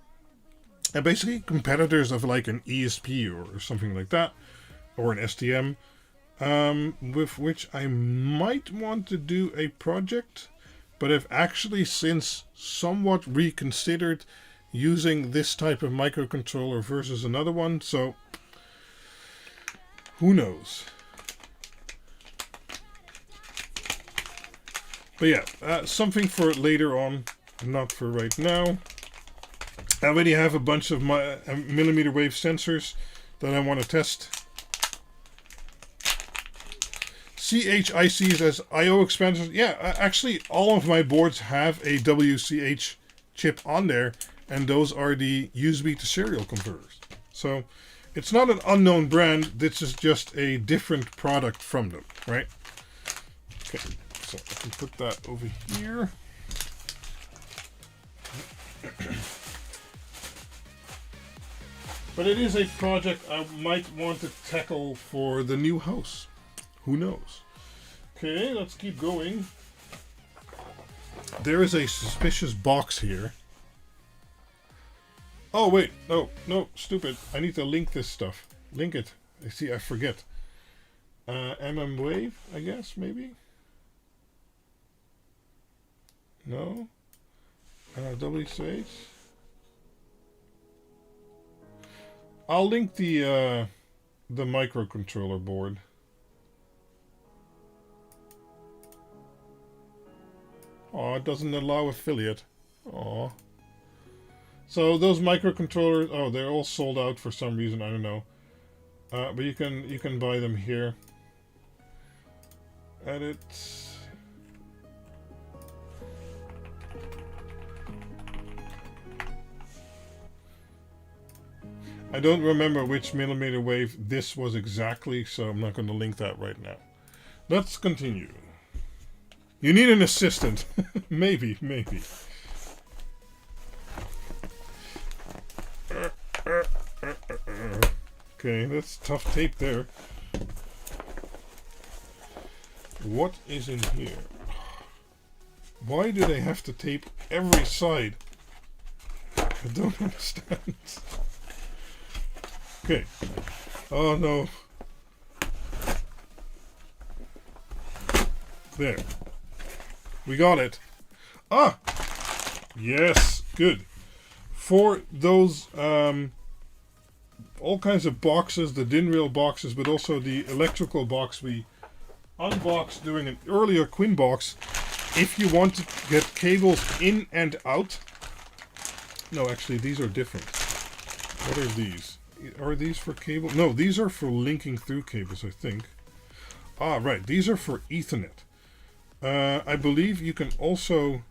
and basically competitors of like an ESP or something like that, or an STM, with which I might want to do a project, but I've actually since somewhat reconsidered using this type of microcontroller versus another one, so who knows. But yeah, something for later on, not for right now. I already have a bunch of my millimeter wave sensors that I want to test. CHICs as I/O expanders. Yeah, actually all of my boards have a WCH chip on there, and those are the USB to serial converters. So it's not an unknown brand, this is just a different product from them, right? Okay, so I can put that over here. But it is a project I might want to tackle for the new house. Who knows? Okay, let's keep going. There is a suspicious box here. Oh, wait. No, stupid. I need to link this stuff. Link it. I forget. Wave, I guess, maybe? No? WCH? I'll link the microcontroller board. Oh, it doesn't allow affiliate. Oh. So those microcontrollers, oh, they're all sold out for some reason. I don't know. But you can buy them here. Edit. I don't remember which millimeter wave this was exactly, so I'm not going to link that right now. Let's continue. You need an assistant. Maybe. Okay, that's tough tape there. What is in here? Why do they have to tape every side? I don't understand. Okay. Oh no. There. We got it. Ah! Yes, good. For those, all kinds of boxes, the DIN rail boxes, but also the electrical box we unboxed during an earlier QuinBox. If you want to get cables in and out. No, actually, these are different. What are these? Are these for cable? No, these are for linking through cables, I think. Ah, right. These are for Ethernet. I believe you can also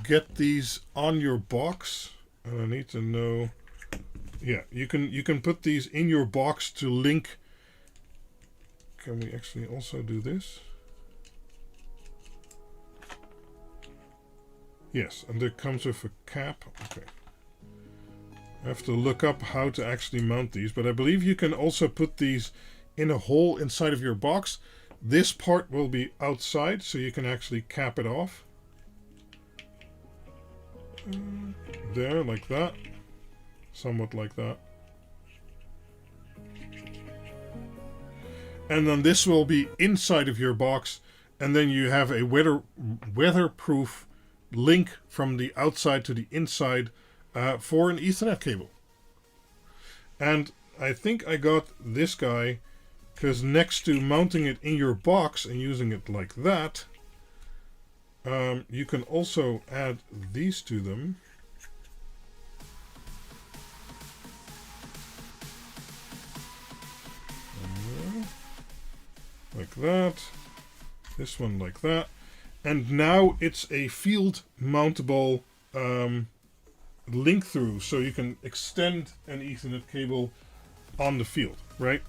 get these on your box. I need to know. Yeah, you can put these in your box to link. Can we actually also do this? Yes, and it comes with a cap. Okay. I have to look up how to actually mount these, but I believe you can also put these in a hole inside of your box. This part will be outside, so you can actually cap it off. There, like that. Somewhat like that. And then this will be inside of your box, and then you have a weatherproof link from the outside to the inside for an Ethernet cable. And I think I got this guy because next to mounting it in your box and using it like that, you can also add these to them. Like that. This one like that. And now it's a field mountable link through, so you can extend an Ethernet cable on the field, right?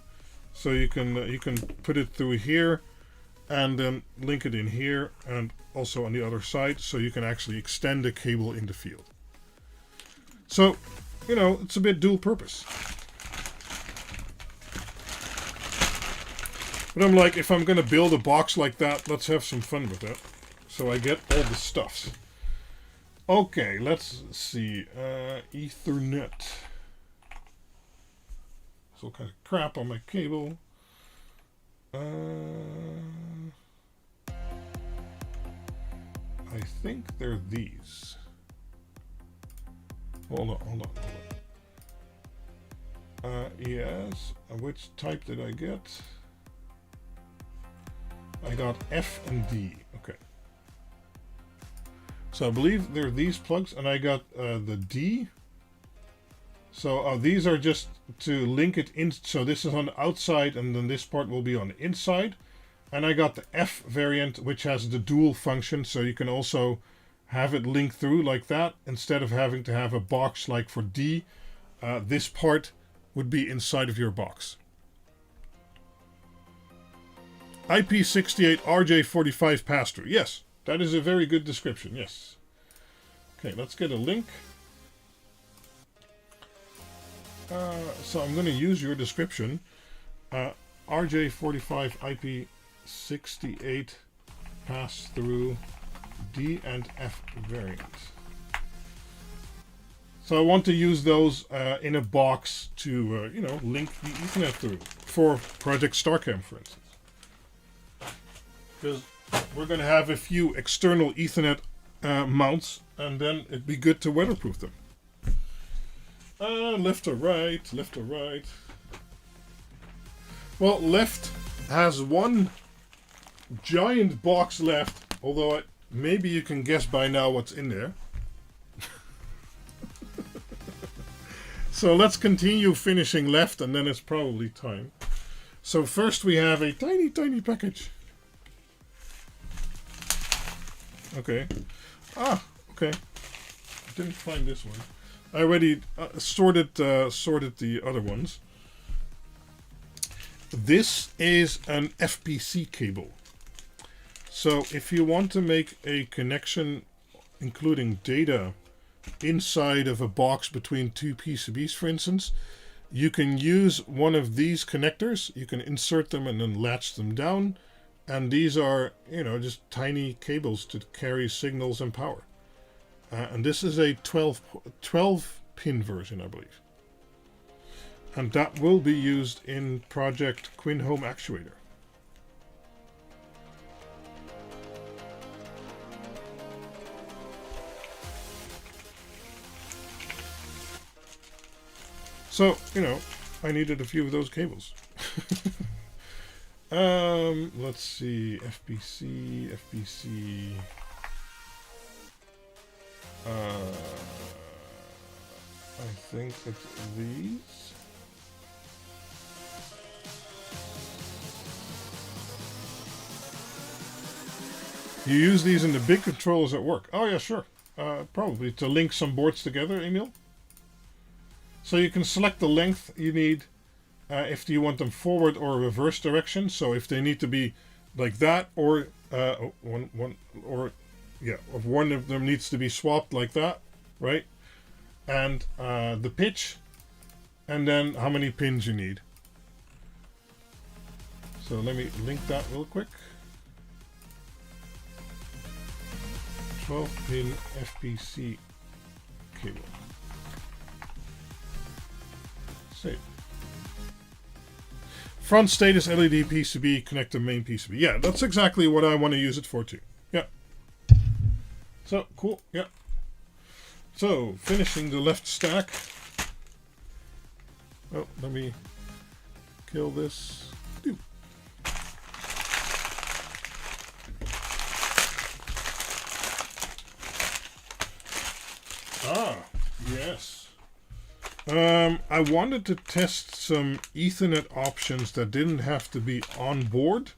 So you can put it through here and then link it in here and also on the other side, so you can actually extend the cable in the field. So, you know, it's a bit dual purpose. But I'm like, if I'm going to build a box like that, let's have some fun with it. So I get all the stuffs. Okay, let's see. Ethernet. There's all kind of crap on my cable. I think they're these. Hold on. Yes. Which type did I get? I got F and D. Okay. So I believe they're these plugs, and I got the D. So these are just to link it in. So this is on the outside, and then this part will be on the inside. And I got the F variant, which has the dual function, so you can also have it link through like that instead of having to have a box like for D. This part would be inside of your box. IP68 RJ45 pass-through. Yes, that is a very good description. Yes. Okay, let's get a link. So I'm going to use your description. RJ45 IP68 pass-through D and F variant. So I want to use those in a box to, link the Ethernet through for Project StarCam, for instance. Because we're going to have a few external Ethernet mounts, and then it'd be good to weatherproof them. Left or right, left or right. Well, left has one giant box left, although maybe you can guess by now what's in there. So let's continue finishing left, and then it's probably time. So first we have a tiny, tiny package. Okay. Okay. I didn't find this one. I already sorted the other ones. This is an FPC cable. So if you want to make a connection including data inside of a box between two PCBs, for instance, you can use one of these connectors. You can insert them and then latch them down. And these are, just tiny cables to carry signals and power. And this is a 12 pin version, I believe. And that will be used in Project QuinHome Actuator. So, I needed a few of those cables. Let's see, FPC. I think it's these. You use these in the big controllers at work. Oh yeah, sure. Probably to link some boards together, Emil. So you can select the length you need if you want them forward or reverse direction. So if they need to be like that, or one of them needs to be swapped like that, right? And the pitch, and then how many pins you need. So let me link that real quick. 12-pin FPC cable. Save. Front status LED PCB, connect to main PCB. Yeah, that's exactly what I want to use it for too. Yeah. So, cool. Yeah. So, finishing the left stack. Oh, let me kill this. Ah, yes. I wanted to test some Ethernet options that didn't have to be on board.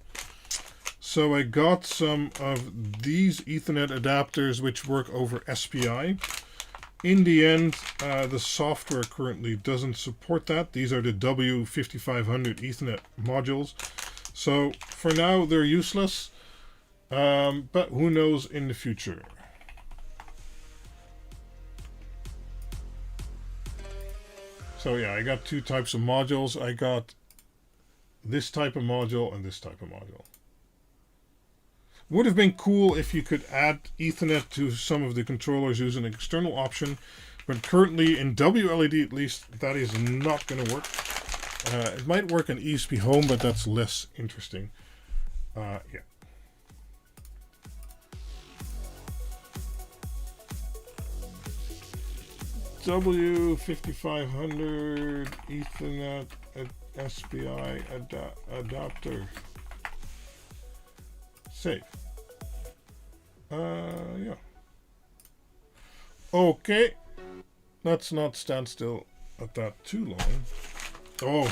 So I got some of these Ethernet adapters which work over SPI. In the end, the software currently doesn't support that. These are the W5500 Ethernet modules. So for now, they're useless. But who knows in the future. So yeah, I got two types of modules. I got this type of module and this type of module. Would have been cool if you could add Ethernet to some of the controllers using an external option, but currently in WLED at least that is not going to work. It might work in ESP Home, but that's less interesting. Yeah. W5500 Ethernet SPI adapter. Save. Yeah. Okay. Let's not stand still at that too long. Oh.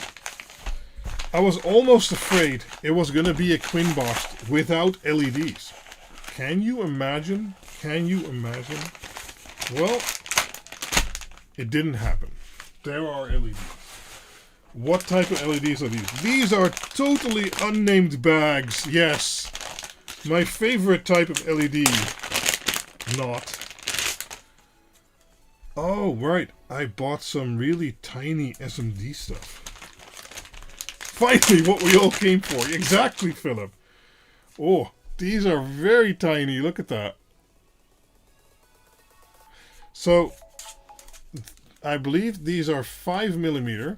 I was almost afraid it was going to be a QuinBoxed without LEDs. Can you imagine? Can you imagine? Well, it didn't happen. There are LEDs. What type of LEDs are these? These are totally unnamed bags. Yes. My favorite type of LED. Not. Oh, right. I bought some really tiny SMD stuff. Finally, what we all came for. Exactly, Philip. Oh, these are very tiny. Look at that. So, I believe these are 5mm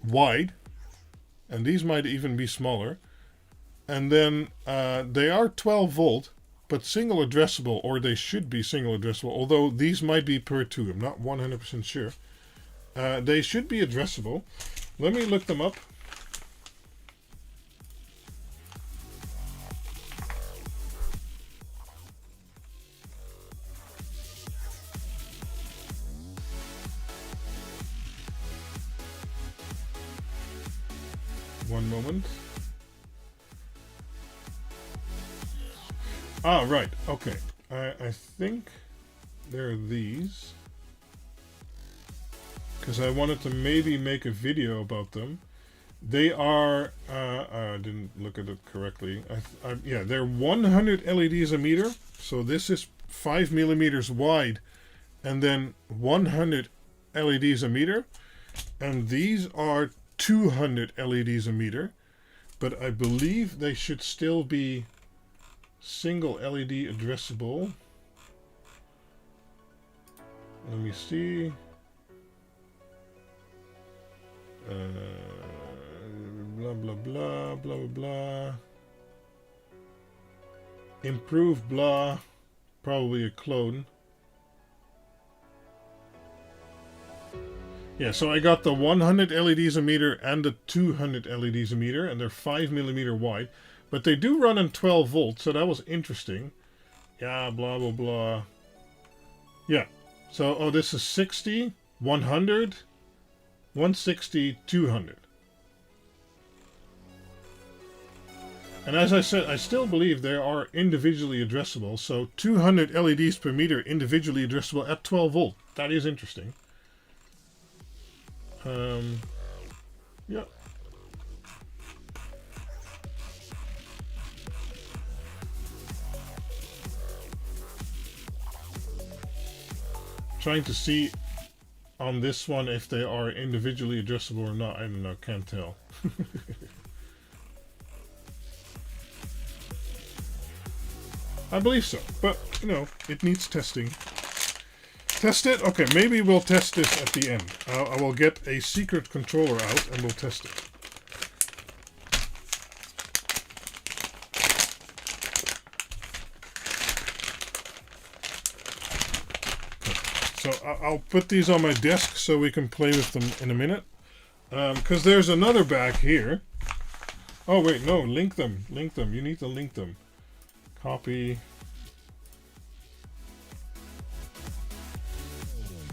wide. And these might even be smaller. And then they are 12 volt, but single addressable, or they should be single addressable, although these might be per 2. I'm not 100% sure. They should be addressable. Let me look them up. One moment. Ah, right. Okay. I think they're these. Because I wanted to maybe make a video about them. They are... I didn't look at it correctly. Yeah, they're 100 LEDs a meter. So this is 5mm wide. And then 100 LEDs a meter. And these are 200 LEDs a meter. But I believe they should still be single LED addressable. Let me see. Blah blah blah blah blah blah. Improved blah. Probably a clone. Yeah, so I got the 100 LEDs a meter and the 200 LEDs a meter, and they're 5mm wide. But they do run on 12 volts, so that was interesting. Yeah, blah, blah, blah. Yeah. So, oh, this is 60, 100, 160, 200. And as I said, I still believe they are individually addressable. So 200 LEDs per meter individually addressable at 12 volt. That is interesting. Yeah. Trying to see on this one if they are individually addressable or not. I don't know, can't tell. I believe so, but you know, it needs testing. Test it? Okay, maybe we'll test this at the end. I will get a secret controller out and we'll test it. So I'll put these on my desk so we can play with them in a minute. Because there's another bag here. Oh wait, no, link them. Link them. You need to link them. Copy.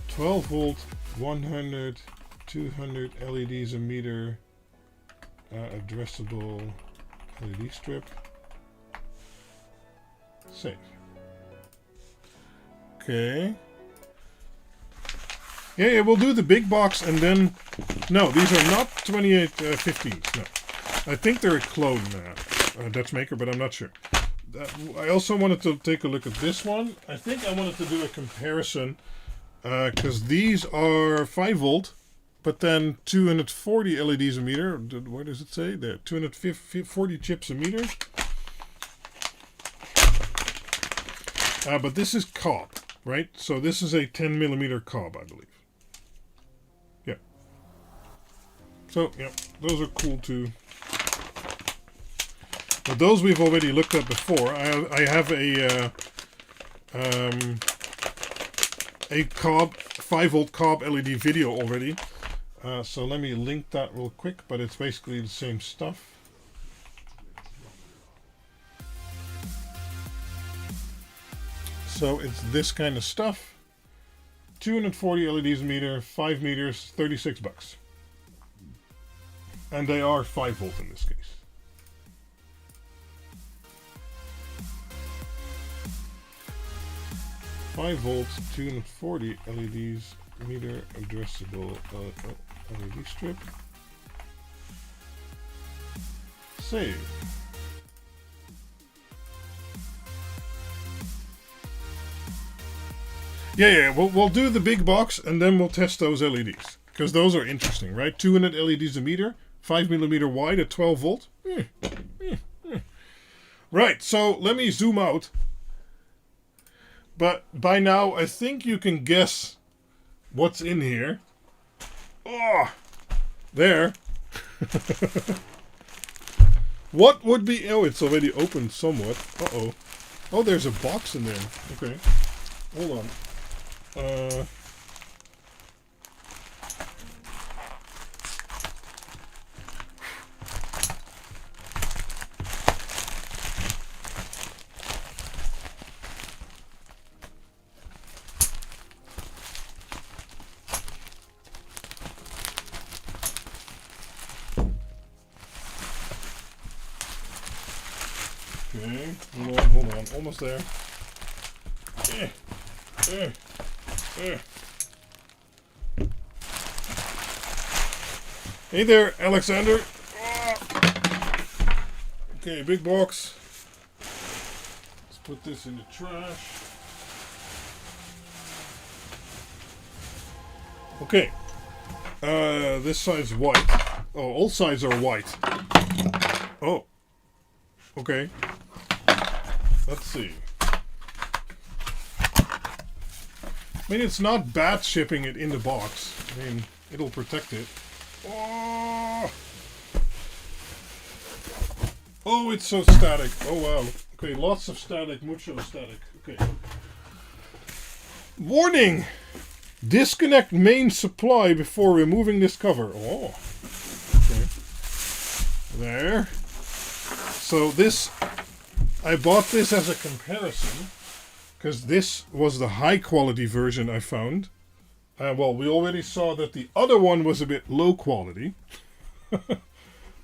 12 volt, 100, 200 LEDs a meter, addressable LED strip. Save. Okay. Yeah, we'll do the big box and then... No, these are not 2815s, no. I think they're a clone Dutch maker, but I'm not sure. I also wanted to take a look at this one. I think I wanted to do a comparison because these are 5 volt, but then 240 LEDs a meter. What does it say? There, 240 chips a meter. But this is cob, right? So this is a 10mm cob, I believe. Yeah. So, yeah, those are cool too. But those we've already looked at before. I have a cob, 5-volt cob LED video already. So let me link that real quick, but it's basically the same stuff. So it's this kind of stuff. 240 LEDs a meter, 5 meters, $36. And they are 5-volt in this case. Five volts, 240 LEDs, meter addressable LED strip. Save. Yeah, we'll do the big box and then we'll test those LEDs. Because those are interesting, right? 200 LEDs a meter, 5mm wide at 12 volt. Right, so let me zoom out. But by now, I think you can guess what's in here. Oh, there. What would be... Oh, it's already opened somewhat. Uh-oh. Oh, there's a box in there. Okay. Hold on. Okay, hold on, almost there. Hey there, Alexander. Okay, big box. Let's put this in the trash. Okay. This side's white. Oh, all sides are white. Oh. Okay. Let's see. I mean, it's not bad shipping it in the box. I mean, it'll protect it. Oh, oh, it's so static. Oh, wow. Okay, lots of static, mucho static. Okay. Warning! Disconnect main supply before removing this cover. Oh. Okay. There. So this, I bought this as a comparison. Because this was the high quality version I found. Well, we already saw that the other one was a bit low quality.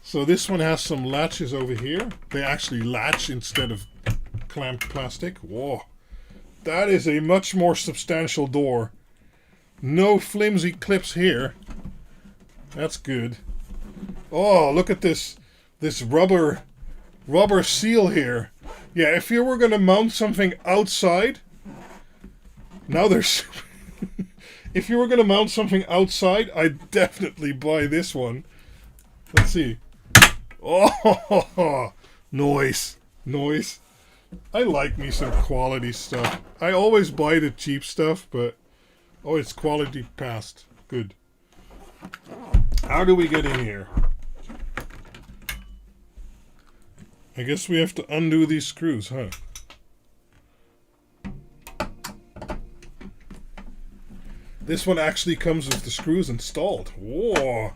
So this one has some latches over here. They actually latch instead of clamped plastic. Whoa. That is a much more substantial door. No flimsy clips here. That's good. Oh, look at this rubber seal here. Yeah, if you were going to mount something outside, now there's... If you were going to mount something outside, I'd definitely buy this one. Let's see. Oh, noise. I like me some quality stuff. I always buy the cheap stuff, but... Oh, it's quality past. Good. How do we get in here? I guess we have to undo these screws, huh? This one actually comes with the screws installed. Whoa!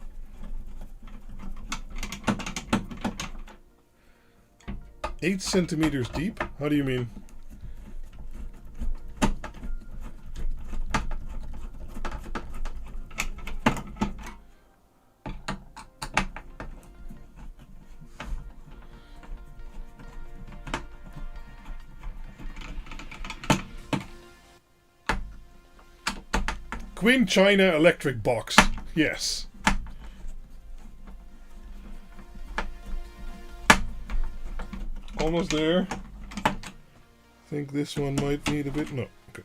Eight centimeters deep? How do you mean? Queen China electric box. Yes. Almost there. I think this one might need a bit... No. Okay.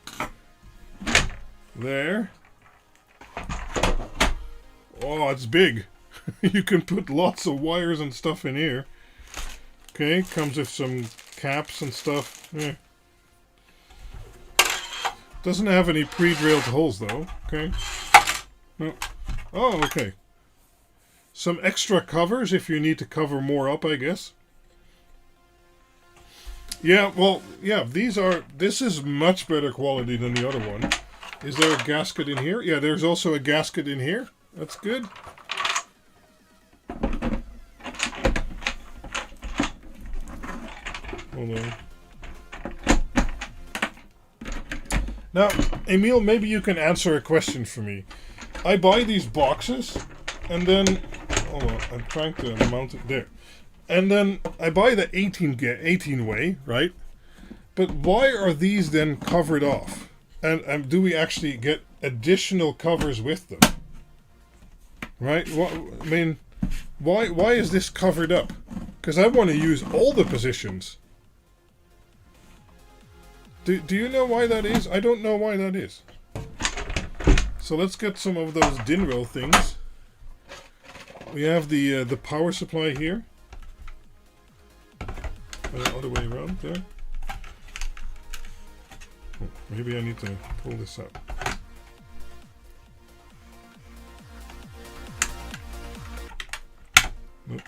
There. Oh, it's big. You can put lots of wires and stuff in here. Okay, comes with some caps and stuff. Doesn't have any pre-drilled holes though. Okay. No. Oh, okay. Some extra covers if you need to cover more up, I guess. Yeah, well, yeah, this is much better quality than the other one. Is there a gasket in here? Yeah, there's also a gasket in here. That's good. Hold on. Now, Emil, maybe you can answer a question for me. I buy these boxes, and then... Hold on, I'm trying to mount it there. And then I buy the 18 way, right? But why are these then covered off? And do we actually get additional covers with them? Right? I mean, why is this covered up? Because I want to use all the positions. Do you know why that is? I don't know why that is. So let's get some of those Dinwell things. We have the power supply here. The other way around there. Oh, maybe I need to pull this out. Nope.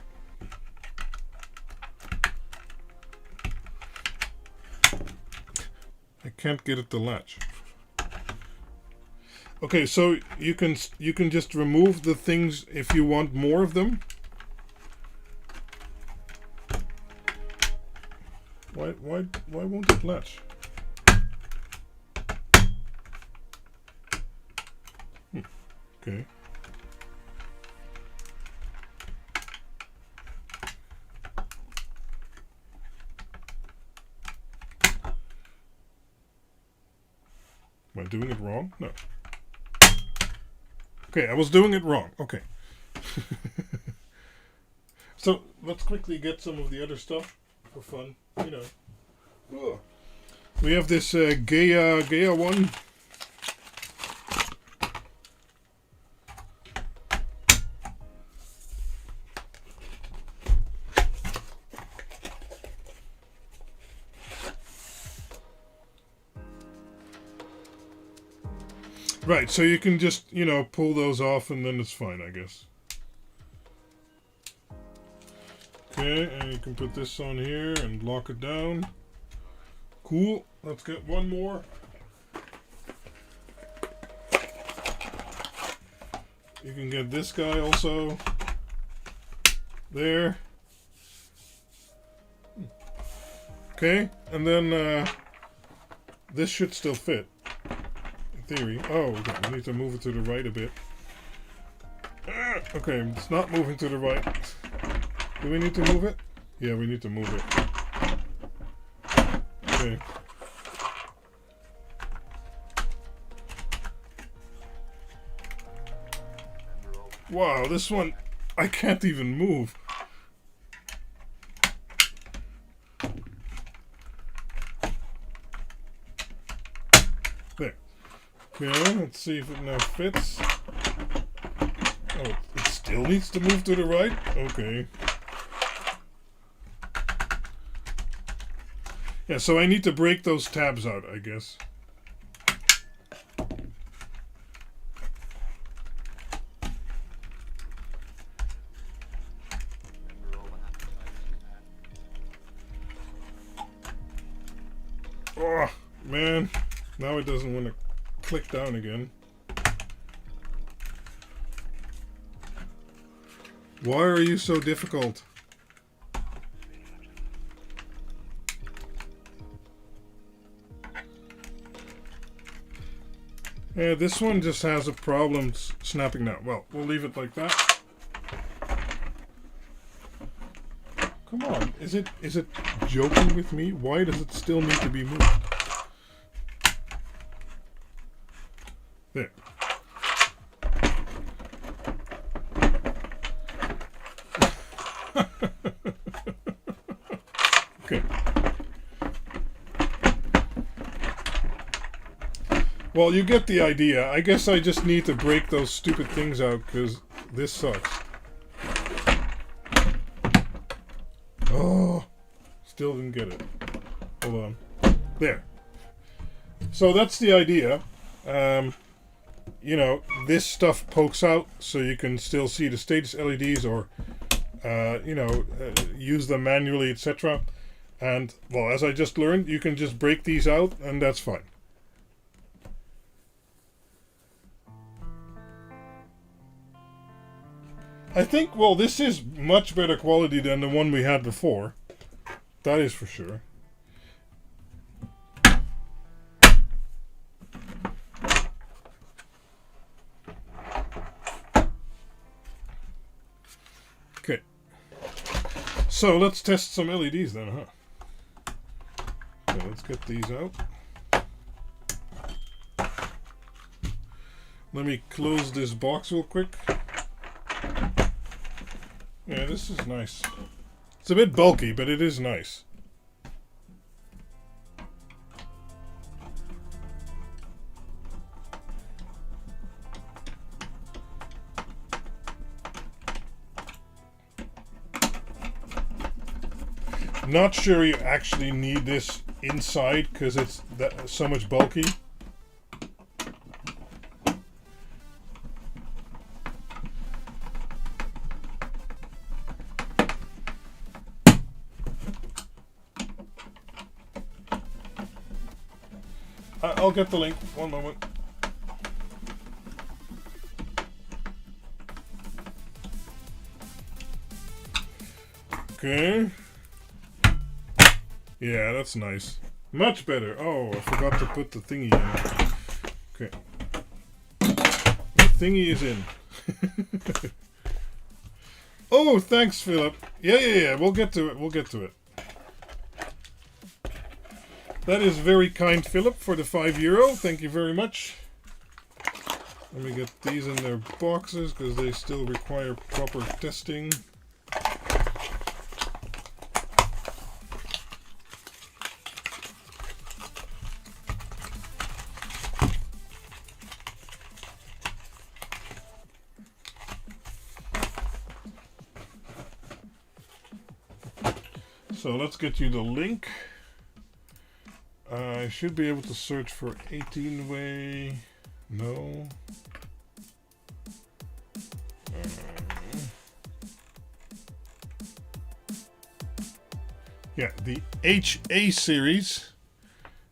I can't get it to latch. Okay, so you can just remove the things if you want more of them. Why won't it latch? Okay. Am I doing it wrong? No. Okay, I was doing it wrong. Okay. So let's quickly get some of the other stuff for fun. You know. Ugh. We have this Gaia one. Right, so you can just, you know, pull those off and then it's fine, I guess. Okay, and you can put this on here and lock it down. Cool, let's get one more. You can get this guy also. There. Okay, and then this should still fit. Theory. Oh, okay. We need to move it to the right a bit. Okay, it's not moving to the right. Do we need to move it? Yeah, we need to move it. Okay. Wow, this one, I can't even move. There. Okay, let's see if it now fits. Oh, it still needs to move to the right? Okay. Yeah, so I need to break those tabs out, I guess. Oh, man. Now it doesn't want to click down again. Why are you so difficult? Yeah, this one just has a problem snapping now. Well, we'll leave it like that. Come on, is it joking with me? Why does it still need to be moved? There. Okay. Well, you get the idea. I guess I just need to break those stupid things out because this sucks. Oh, still didn't get it. Hold on. There. So that's the idea. You know, this stuff pokes out so you can still see the status LEDs, or you know, use them manually, etc. And well, as I just learned, you can just break these out and that's fine. I think, well, this is much better quality than the one we had before. That is for sure. Okay. So let's test some LEDs then, huh? Okay, let's get these out. Let me close this box real quick. Yeah, this is nice. It's a bit bulky, but it is nice. Not sure you actually need this inside because it's so much bulky. I'll get the link. One moment. Okay. Yeah, that's nice. Much better. Oh, I forgot to put the thingy in. Okay. The thingy is in. Oh, thanks, Philip. Yeah. We'll get to it. That is very kind, Philip, for the €5. Thank you very much. Let me get these in their boxes because they still require proper testing. So let's get you the link. I should be able to search for 18-way. No. Yeah, the HA series.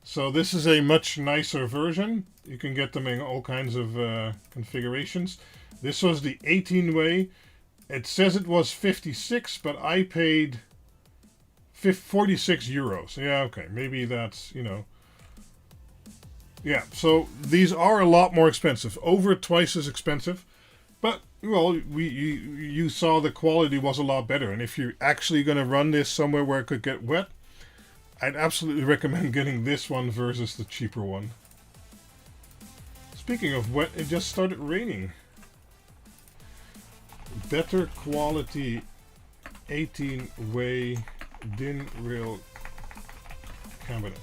So this is a much nicer version. You can get them in all kinds of configurations. This was the 18-way. It says it was 56, but I paid €46. Yeah, okay. Maybe that's, you know. Yeah, so these are a lot more expensive. Over twice as expensive. But, well, you saw the quality was a lot better. And if you're actually going to run this somewhere where it could get wet, I'd absolutely recommend getting this one versus the cheaper one. Speaking of wet, it just started raining. Better quality 18-way DIN rail cabinet.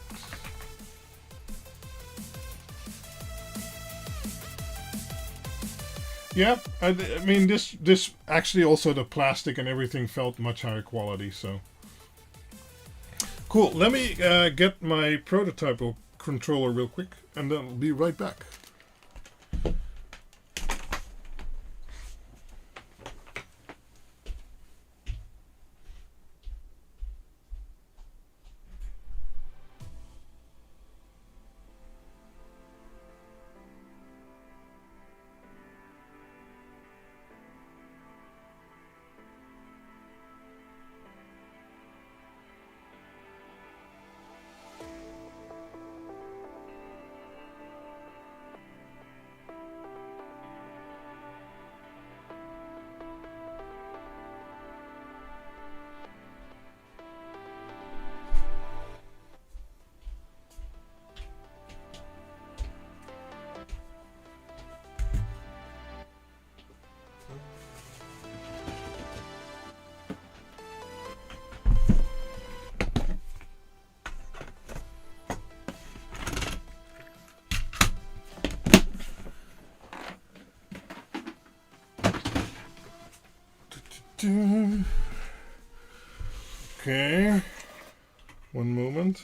Yeah, I mean this actually also the plastic and everything felt much higher quality, so cool. Let me get my prototype controller real quick and then I'll be right back. Okay, one moment.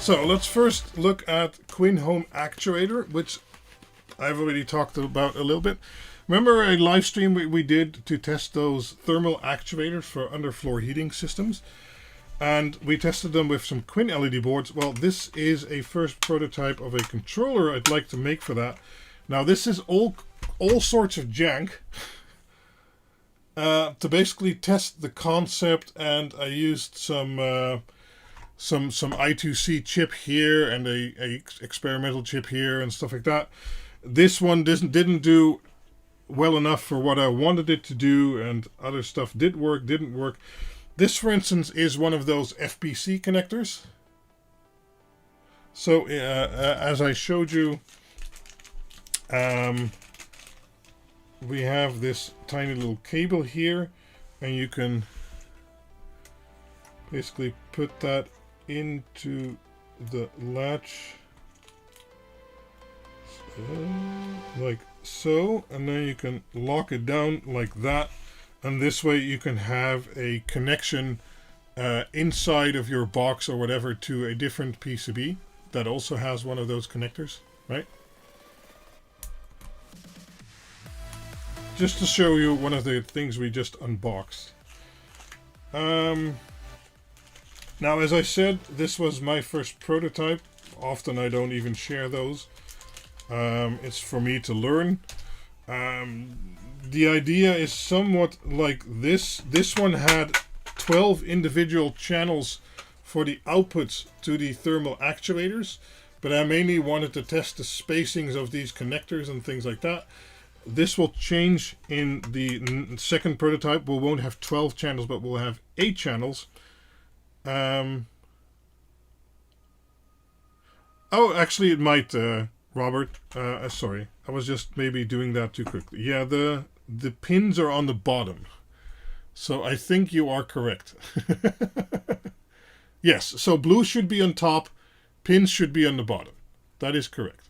So let's first look at QuinHome Actuator, which I've already talked about a little bit. Remember a live stream we did to test those thermal actuators for underfloor heating systems? And we tested them with some Quin LED boards. Well, this is a first prototype of a controller I'd like to make for that. Now, this is all sorts of jank to basically test the concept, and I used some I2C chip here and a experimental chip here and stuff like that. This one didn't do well enough for what I wanted it to do, and other stuff didn't work. This, for instance, is one of those FPC connectors. So as I showed you, we have this tiny little cable here, and you can basically put that into the latch like so, and then you can lock it down like that, and this way you can have a connection inside of your box or whatever to a different PCB that also has one of those connectors, right? Just to show you one of the things we just unboxed. Now, as I said, this was my first prototype. Often I don't even share those. It's for me to learn. The idea is somewhat like this. This one had 12 individual channels for the outputs to the thermal actuators, but I mainly wanted to test the spacings of these connectors and things like that. This will change in the second prototype. We won't have 12 channels, but we'll have 8 channels. Oh, actually it might, Robert. Sorry, I was just maybe doing that too quickly. Yeah, the pins are on the bottom. So I think you are correct. Yes, so blue should be on top, pins should be on the bottom. That is correct.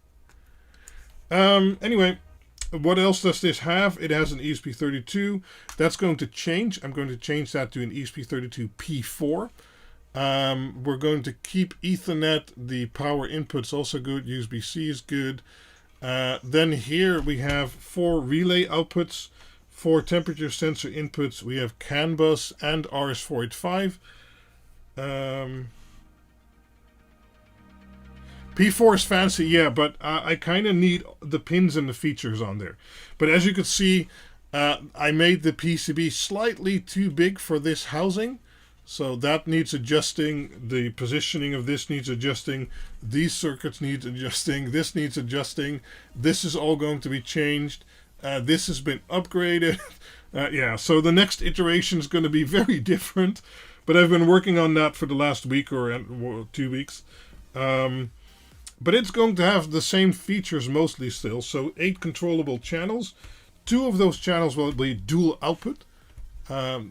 Anyway, what else does this have? It has an ESP32. That's going to change. I'm going to change that to an ESP32 P4. We're going to keep Ethernet. The power input's also good. USB-C is good. Then here we have 4 relay outputs, 4 temperature sensor inputs. We have CAN bus and RS485. P4 is fancy, yeah, but I kind of need the pins and the features on there. But as you can see, I made the PCB slightly too big for this housing. So that needs adjusting. The positioning of this needs adjusting. These circuits need adjusting. This needs adjusting. This is all going to be changed. This has been upgraded. Yeah, so the next iteration is going to be very different. But I've been working on that for the last week or 2 weeks. But it's going to have the same features mostly still. So 8 controllable channels. 2 of those channels will be dual output.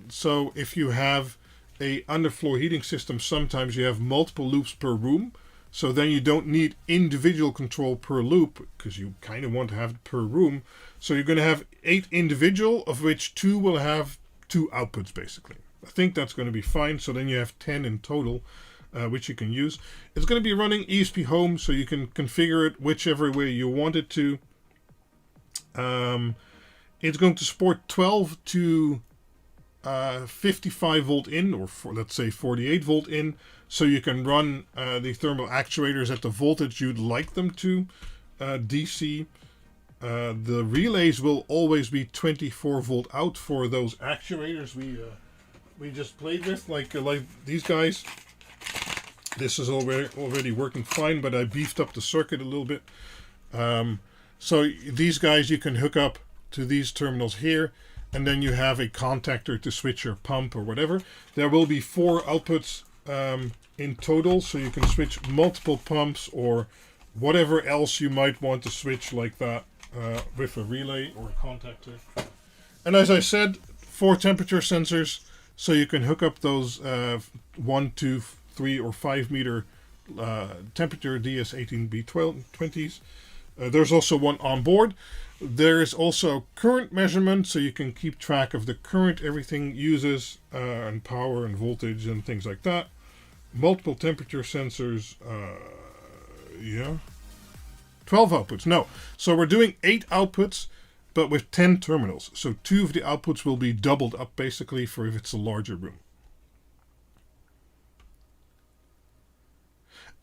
So if you have a underfloor heating system, sometimes you have multiple loops per room. So then you don't need individual control per loop, because you kind of want to have it per room. So you're going to have 8 individual, of which 2 will have 2 outputs basically. I think that's going to be fine. So then you have 10 in total, which you can use. It's going to be running ESP Home, so you can configure it whichever way you want it to. It's going to support 12 to 55 volt in, or let's say 48 volt in, so you can run the thermal actuators at the voltage you'd like them to, DC. The relays will always be 24 volt out for those actuators we just played with, like these guys. This is already working fine, but I beefed up the circuit a little bit. So these guys you can hook up to these terminals here, and then you have a contactor to switch your pump or whatever. There will be 4 outputs in total, so you can switch multiple pumps or whatever else you might want to switch like that with a relay or a contactor. And as I said, 4 temperature sensors, so you can hook up those 1, 2, 3, or 5 meter temperature DS18B20s. There's also one on board. There is also current measurement, so you can keep track of the current everything uses, and power and voltage and things like that. multiple temperature sensors. Yeah. 12 outputs. No. So we're doing 8 outputs, but with 10 terminals. So 2 of the outputs will be doubled up basically for if it's a larger room.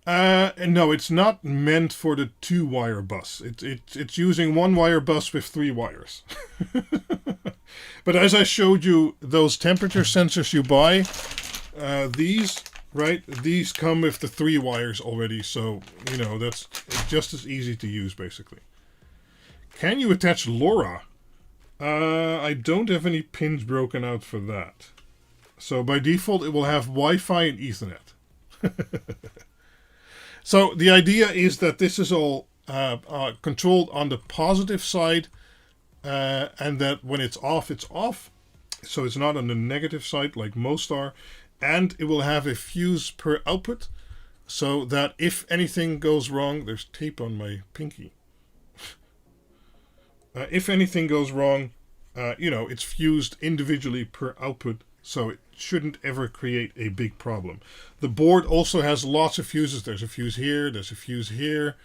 No, it's not meant for the 2-wire bus. It's using 1-wire bus with 3 wires. But as I showed you, those temperature sensors you buy, these, right? These come with the 3 wires already, so you know it's just as easy to use basically. Can you attach LoRa? I don't have any pins broken out for that. So by default, it will have Wi-Fi and Ethernet. So the idea is that this is all controlled on the positive side, and that when it's off, so it's not on the negative side like most are, and it will have a fuse per output, so that if anything goes wrong, there's tape on my pinky. If anything goes wrong, you know, it's fused individually per output, so it shouldn't ever create a big problem. The board also has lots of fuses. There's a fuse here, there's a fuse here,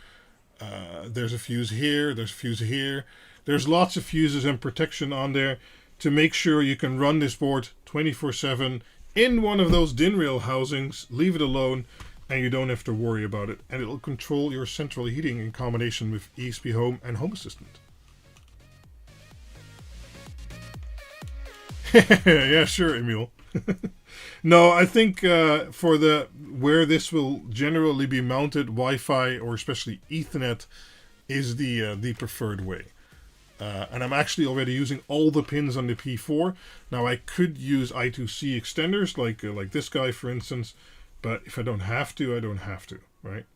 there's a fuse here, there's a fuse here. There's lots of fuses and protection on there to make sure you can run this board 24/7 in one of those DIN rail housings, leave it alone, and you don't have to worry about it. And it'll control your central heating in combination with ESP Home and Home Assistant. Yeah, sure, Emil. No, I think for where this will generally be mounted, Wi-Fi or especially Ethernet is the preferred way. And I'm actually already using all the pins on the P4. Now I could use I2C extenders like this guy, for instance, but if I don't have to, I don't have to, right?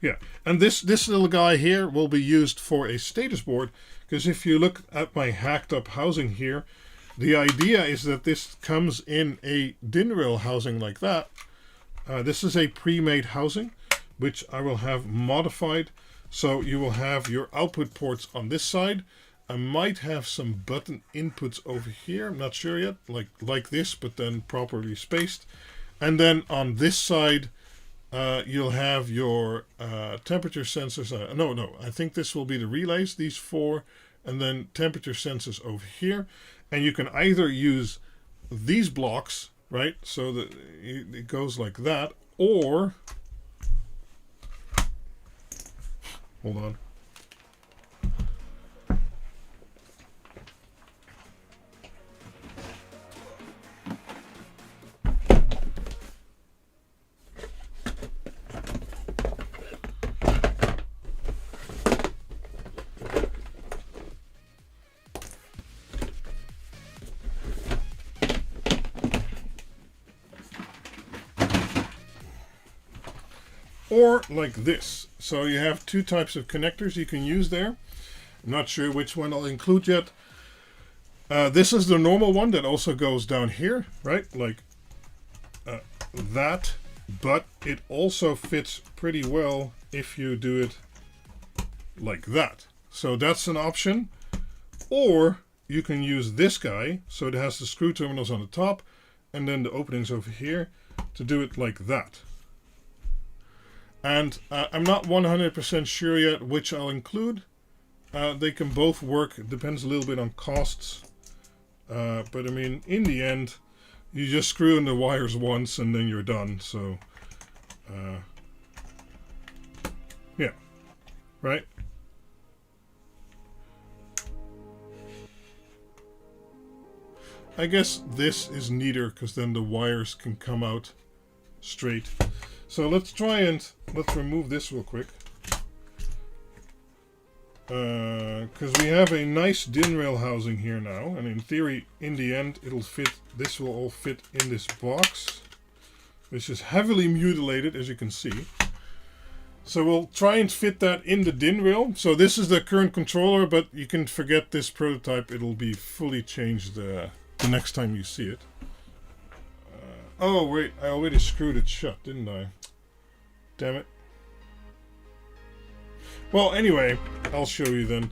Yeah, and this little guy here will be used for a status board, because if you look at my hacked up housing here, the idea is that this comes in a DIN rail housing like that. This is a pre-made housing, which I will have modified. So you will have your output ports on this side. I might have some button inputs over here. I'm not sure yet, like this, but then properly spaced. And then on this side, you'll have your temperature sensors. No, I think this will be the relays, these 4, and then temperature sensors over here. And you can either use these blocks, right, so that it goes like that, or hold on. Or like this. So you have 2 types of connectors you can use there. I'm not sure which one I'll include yet. This is the normal one that also goes down here, right? Like that. But it also fits pretty well if you do it like that. So that's an option. Or you can use this guy. So it has the screw terminals on the top and then the openings over here to do it like that. And I'm not 100% sure yet which I'll include. They can both work. It depends a little bit on costs. But I mean, in the end, you just screw in the wires once and then you're done. So, yeah, right? I guess this is neater because then the wires can come out straight. So let's remove this real quick. Because we have a nice DIN rail housing here now, and in theory, in the end, it'll fit. This will all fit in this box, which is heavily mutilated, as you can see. So we'll try and fit that in the DIN rail. So this is the current controller, but you can forget this prototype. It'll be fully changed the next time you see it. Oh wait, I already screwed it shut, didn't I? Damn it. Well, anyway, I'll show you then.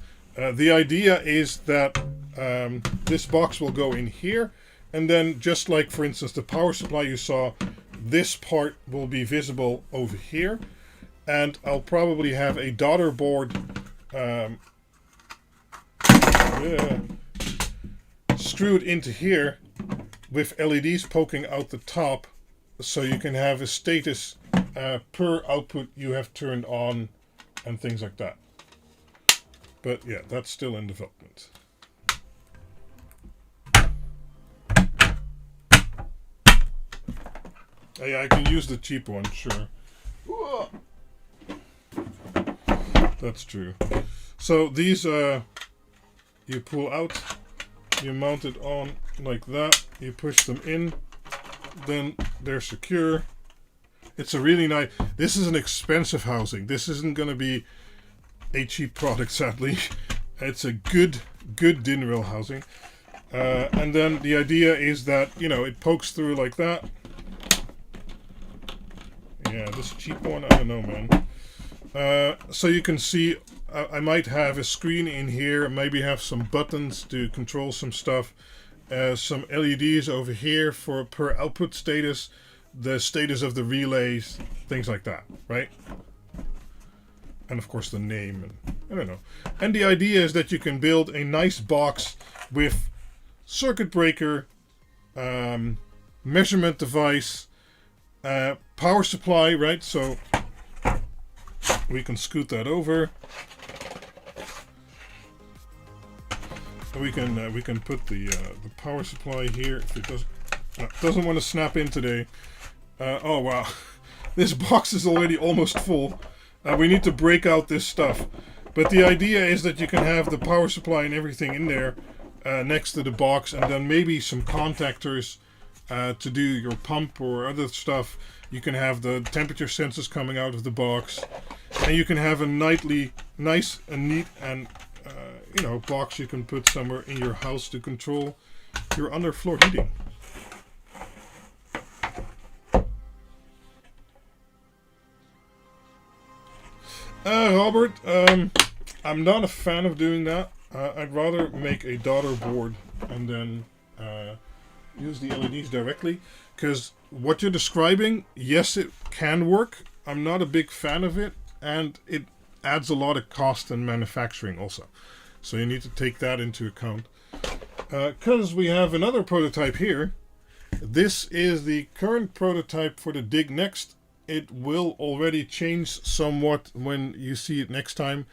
The idea is that this box will go in here, And then just like, for instance, the power supply you saw, this part will be visible over here. And I'll probably have a daughter board screwed into here with LEDs poking out the top, so you can have a status per output you have turned on and things like that. But yeah, that's still in development. Yeah, I can use the cheap one, sure. That's true. So these you pull out, you mount it on like that, you push them in, then they're secure. It's a really nice, this is an expensive housing. This isn't going to be a cheap product, sadly. It's a good DIN rail housing. And then the idea is that, you know, it pokes through like that. Yeah, this cheap one, I don't know, man. So you can see, I might have a screen in here, maybe have some buttons to control some stuff, some LEDs over here for per output status, the status of the relays, things like that, right? And of course the name, and I don't know. And the idea is that you can build a nice box with circuit breaker, measurement device, power supply, right? So we can scoot that over. We can put the power supply here if it doesn't want to snap in today. Oh wow, this box is already almost full. We need to break out this stuff, but the idea is that you can have the power supply and everything in there next to the box, and then maybe some contactors to do your pump or other stuff. You can have the temperature sensors coming out of the box, and you can have a nice and neat and you know, box you can put somewhere in your house to control your underfloor heating. Robert, I'm not a fan of doing that. I'd rather make a daughter board and then use the LEDs directly, because what you're describing, yes, it can work. I'm not a big fan of it, and it adds a lot of cost in manufacturing also. So you need to take that into account. Because we have another prototype here. This is the current prototype for the Dig Next. It will already change somewhat when you see it next time.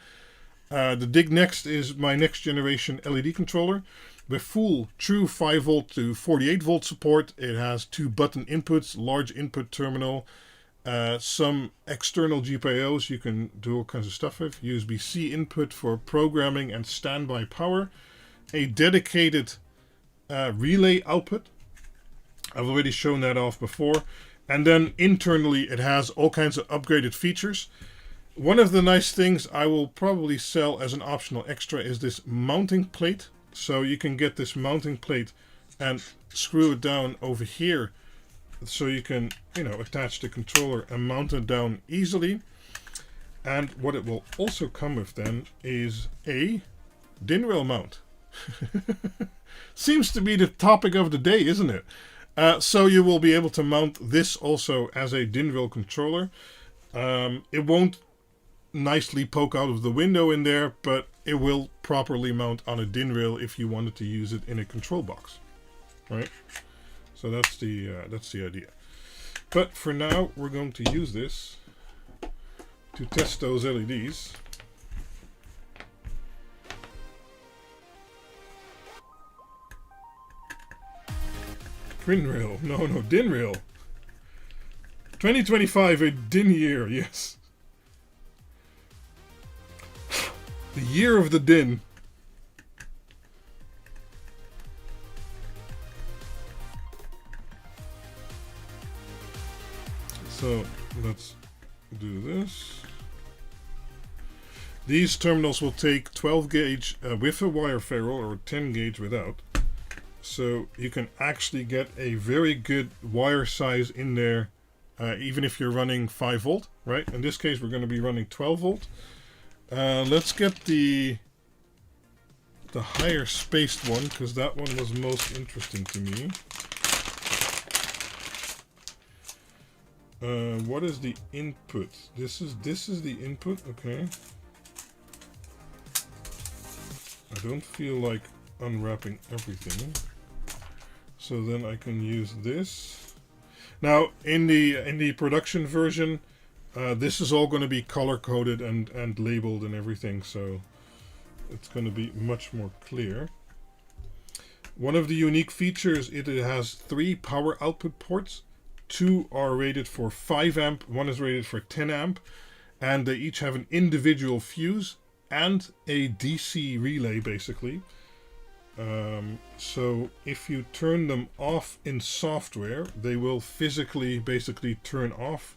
The Dig Next is my next generation LED controller with full true 5 volt to 48 volt support. It has 2 button inputs, large input terminal, some external GPIOs you can do all kinds of stuff with, USB-C input for programming and standby power, a dedicated relay output. I've already shown that off before. And then internally it has all kinds of upgraded features. One of the nice things I will probably sell as an optional extra is this mounting plate. So you can get this mounting plate and screw it down over here, so you can, you know, attach the controller and mount it down easily. And what it will also come with then is a DIN rail mount. Seems to be the topic of the day, isn't it? So you will be able to mount this also as a DIN rail controller. It won't nicely poke out of the window in there, but it will properly mount on a DIN rail if you wanted to use it in a control box, right? So that's the idea. But for now, we're going to use this to test those LEDs. QuinRail, no, DIN rail. 2025, a DIN year, yes. The year of the DIN. So let's do this. These terminals will take 12 gauge with a wire ferrule or 10 gauge without. So you can actually get a very good wire size in there, even if you're running 5 volt, right? In this case, we're going to be running 12 volt. Let's get the higher spaced one, because that one was most interesting to me. What is the input? This is the input. Okay. I don't feel like unwrapping everything, so then I can use this. Now in the production version, this is all going to be color coded and labeled and everything, so it's going to be much more clear. One of the unique features, it has 3 power output ports. 2 are rated for 5 amp, 1 is rated for 10 amp, and they each have an individual fuse and a DC relay, basically. So if you turn them off in software, they will physically basically turn off,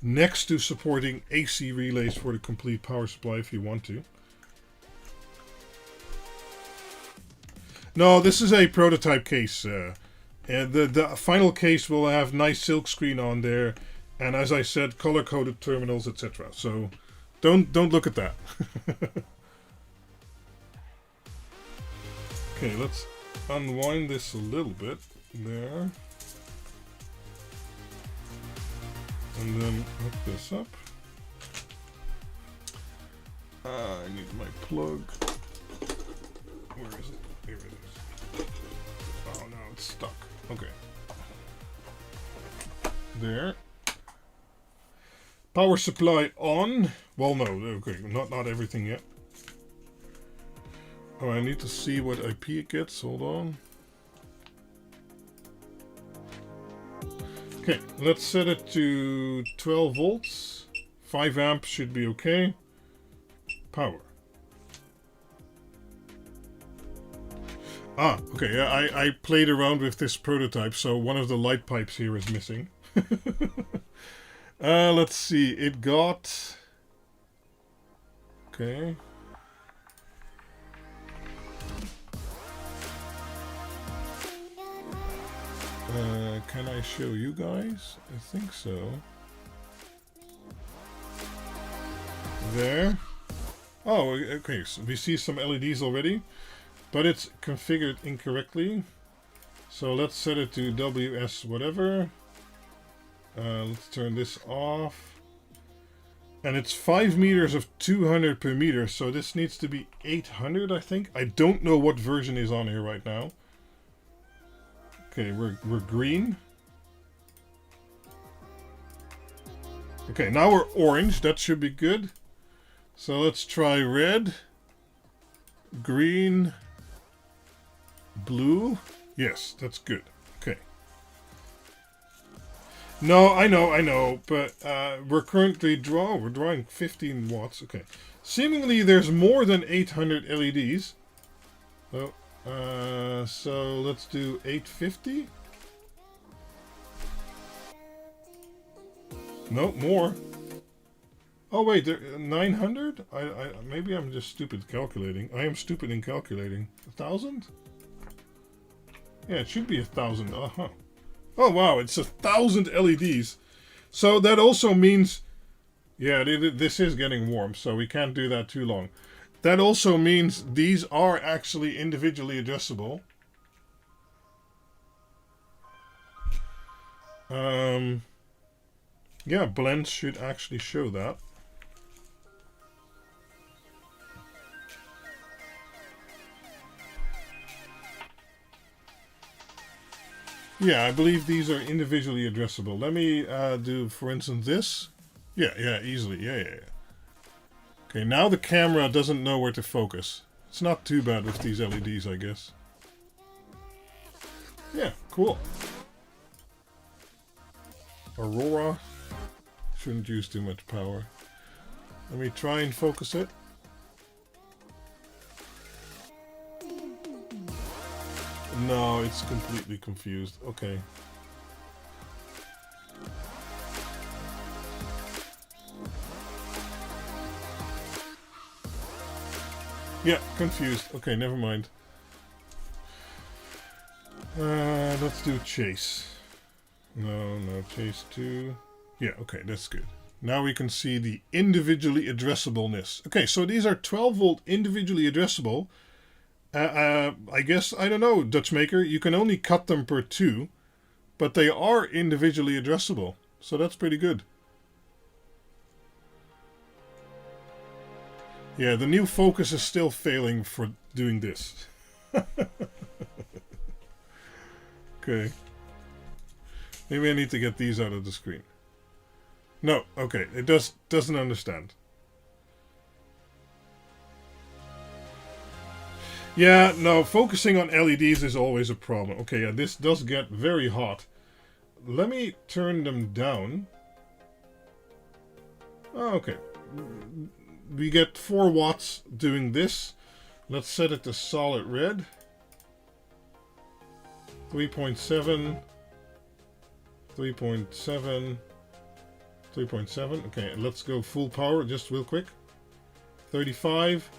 next to supporting AC relays for the complete power supply if you want to. No, this is a prototype case. And the final case will have nice silkscreen on there, and as I said, color-coded terminals, etc. So don't look at that. Okay, let's unwind this a little bit there, and then hook this up. I need my plug. Where is it? Here it is. Oh no, it's stuck. Okay. There. Power supply on. Well, no. Okay, not everything yet. Oh, I need to see what IP it gets. Hold on. Okay, let's set it to 12 volts. 5 amps should be okay. Power. Ah, okay, yeah, I played around with this prototype, so one of the light pipes here is missing. Let's see, it got... Okay. Can I show you guys? I think so. There. Oh, okay, so we see some LEDs already, but it's configured incorrectly. So let's set it to WS whatever. Let's turn this off. And it's 5 meters of 200 per meter, so this needs to be 800, I think. I don't know what version is on here right now. Okay, we're green. Okay, now we're orange. That should be good. So let's try red, green, blue. Yes, that's good. Okay. No, I know, but we're currently drawing 15 watts. Okay. Seemingly there's more than 800 LEDs. So let's do 850. No, more. Oh wait, 900? Maybe I'm just stupid calculating. I am stupid in calculating. 1,000? Yeah, it should be 1,000. Uh-huh. Oh wow, it's 1,000 LEDs. So that also means, yeah, this is getting warm, so we can't do that too long. That also means these are actually individually adjustable. Yeah, blends should actually show that. Yeah, I believe these are individually addressable. Let me do, for instance, this. Yeah, easily. Yeah. Okay, now the camera doesn't know where to focus. It's not too bad with these LEDs, I guess. Yeah, cool. Aurora. Shouldn't use too much power. Let me try and focus it. No, it's completely confused. Okay. Yeah, confused. Okay, never mind. Let's do chase. No, chase 2. Yeah, okay, that's good. Now we can see the individually addressableness. Okay, so these are 12 volt individually addressable. I guess, I don't know, Dutch Maker, you can only cut them per 2, but they are individually addressable. So that's pretty good. Yeah, the new focus is still failing for doing this. Okay. Maybe I need to get these out of the screen. No, okay, it doesn't understand. Yeah, no, focusing on LEDs is always a problem. Okay, yeah, this does get very hot. Let me turn them down. Oh, okay. We get 4 watts doing this. Let's set it to solid red. 3.7. 3.7. 3.7. Okay, let's go full power just real quick. 35.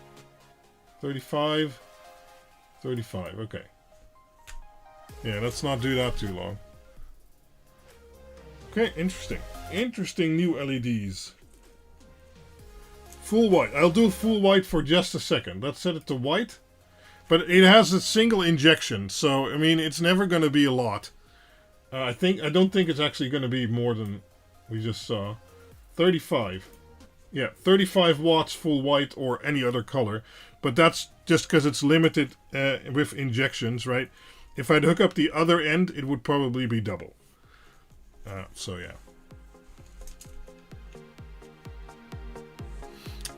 35. 35. Okay. Yeah, let's not do that too long. Okay, interesting. Interesting new LEDs. Full white. I'll do full white for just a second. Let's set it to white. But it has a single injection, so I mean it's never going to be a lot. I don't think it's actually going to be more than we just saw. 35. Yeah, 35 watts full white or any other color. But that's just because it's limited with injections, right? If I'd hook up the other end, it would probably be double. So yeah.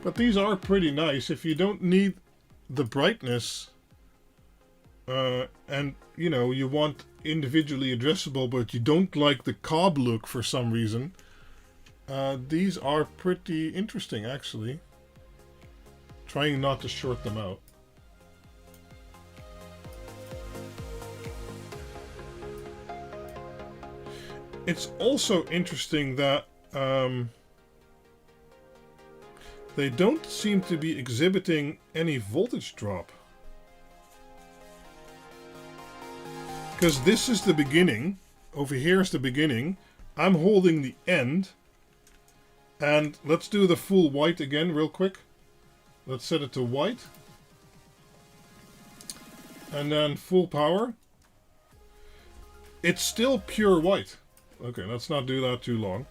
But these are pretty nice. If you don't need the brightness, and you know, you want individually addressable, but you don't like the cob look for some reason, these are pretty interesting actually. Trying not to short them out. It's also interesting that they don't seem to be exhibiting any voltage drop. Because this is the beginning. Over here is the beginning. I'm holding the end. And let's do the full white again real quick. Let's set it to white. And then full power. It's still pure white. Okay, let's not do that too long.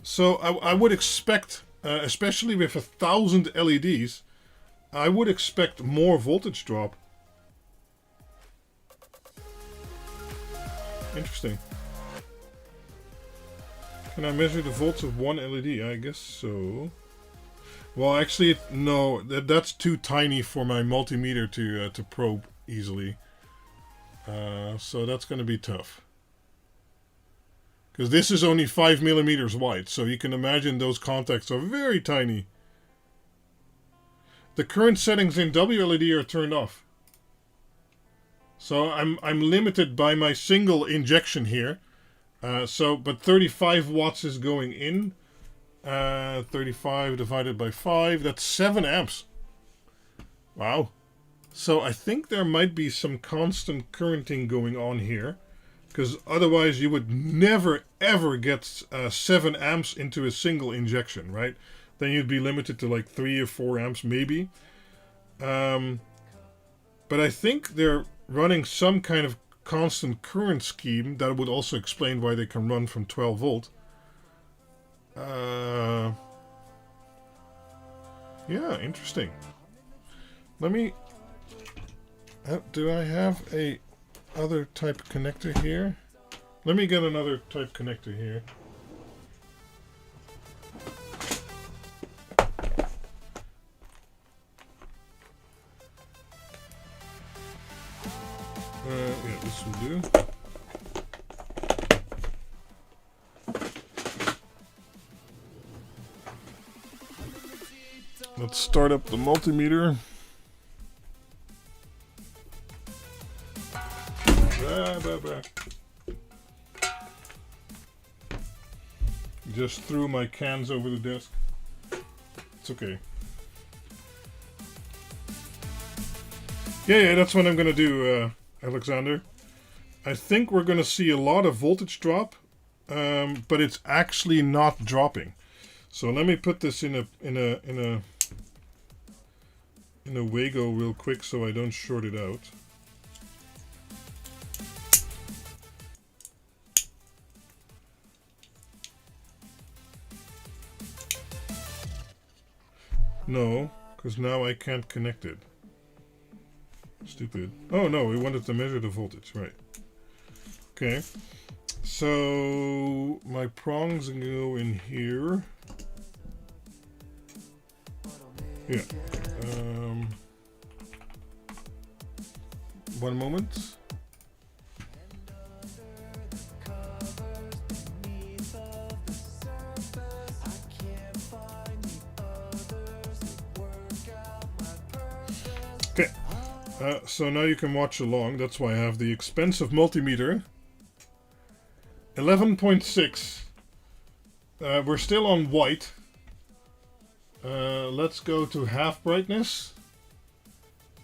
So I would expect, especially with 1,000 LEDs, I would expect more voltage drop. Interesting. Can I measure the volts of one LED? I guess so. Well, actually, no. That's too tiny for my multimeter to probe easily. So that's going to be tough. Because this is only 5 millimeters wide, so you can imagine those contacts are very tiny. The current settings in WLED are turned off. So I'm limited by my single injection here. But 35 watts is going in. 35 divided by 5, that's 7 amps. Wow. So I think there might be some constant currenting going on here. Because otherwise you would never ever get 7 amps into a single injection, right? Then you'd be limited to like 3 or 4 amps maybe. But I think they're running some kind of constant current scheme that would also explain why they can run from 12 volt. Yeah, interesting. Let me... do I have a other type connector here? Let me get another type connector here. Yeah, this will do. Let's start up the multimeter. Just threw my cans over the desk. It's okay. Yeah, that's what I'm gonna do, Alexander. I think we're gonna see a lot of voltage drop, but it's actually not dropping. So let me put this in a Wago real quick so I don't short it out. No, because now I can't connect it. Stupid. Oh no, we wanted to measure the voltage, right. Okay. So my prongs go in here. Yeah. One moment. Okay. So now you can watch along. That's why I have the expensive multimeter. 11.6. We're still on white. Let's go to half brightness.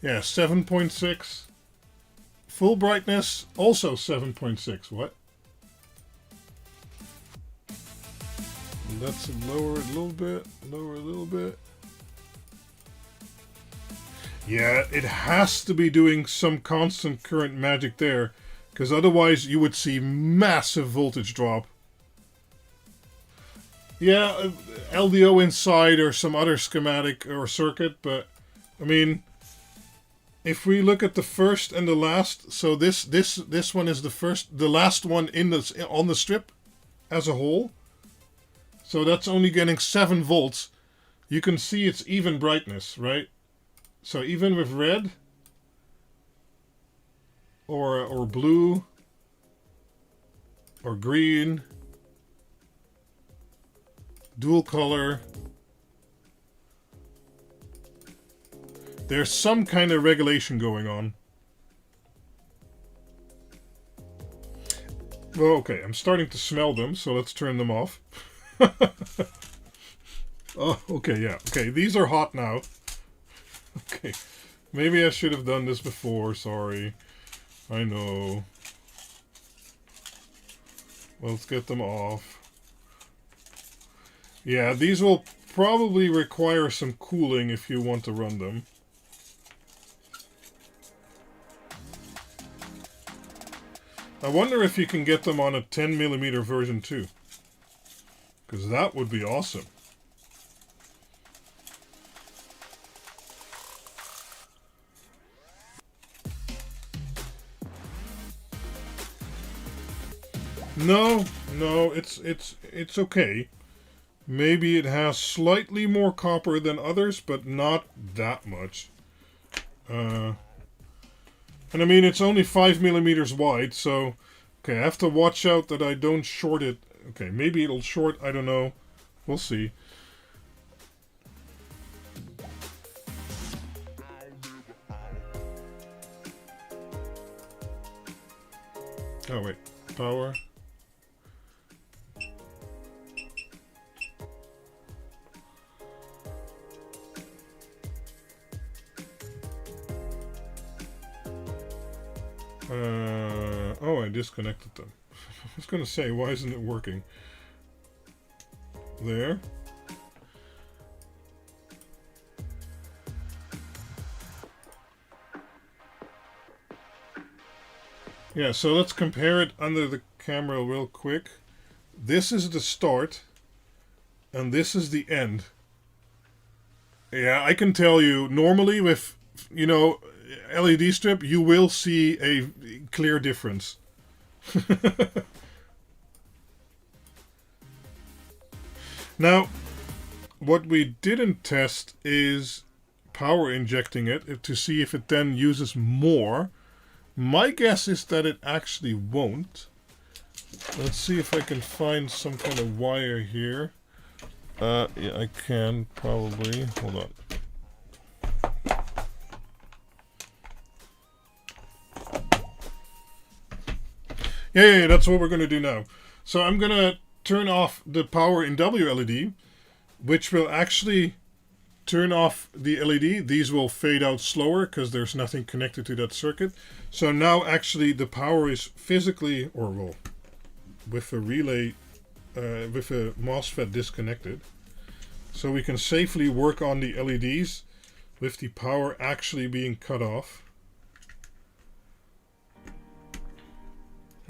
Yeah, 7.6. Full brightness, also 7.6. What? Let's lower it a little bit. Lower a little bit. Yeah, it has to be doing some constant current magic there, because otherwise you would see massive voltage drop. Yeah, LDO inside or some other schematic or circuit, but I mean, if we look at the first and the last, so this one is the last one on the strip as a whole. So that's only getting 7 volts. You can see it's even brightness, right? So even with red or blue or green, dual color, there's some kind of regulation going on. Well, okay, I'm starting to smell them, so let's turn them off. Oh, okay, yeah. Okay, these are hot now. Okay, maybe I should have done this before, sorry. I know. Well, let's get them off. Yeah, these will probably require some cooling if you want to run them. I wonder if you can get them on a 10mm version too. Because that would be awesome. No, it's okay. Maybe it has slightly more copper than others, but not that much. And I mean, it's only 5mm wide, so okay, I have to watch out that I don't short it. Okay, maybe it'll short, I don't know. We'll see. Oh wait, power. Oh, I disconnected them. I was gonna say, why isn't it working? There. Yeah, so let's compare it under the camera real quick. This is the start, and this is the end. Yeah, I can tell you, normally with, you know, LED strip, you will see a clear difference. Now, what we didn't test is power injecting it to see if it then uses more. My guess is that it actually won't. Let's see if I can find some kind of wire here. Yeah, I can probably. Hold on. Yeah, that's what we're going to do now. So I'm going to turn off the power in WLED, which will actually turn off the LED. These will fade out slower because there's nothing connected to that circuit. So now actually the power is physically, or well, with a relay, with a MOSFET disconnected. So we can safely work on the LEDs with the power actually being cut off.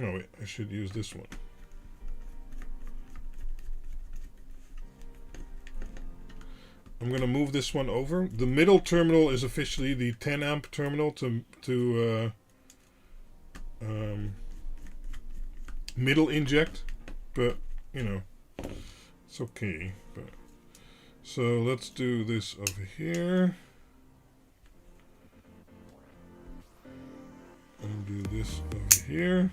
Oh wait, I should use this one. I'm going to move this one over. The middle terminal is officially the 10 amp terminal to middle inject, but you know, it's okay. But so let's do this over here. And do this over here.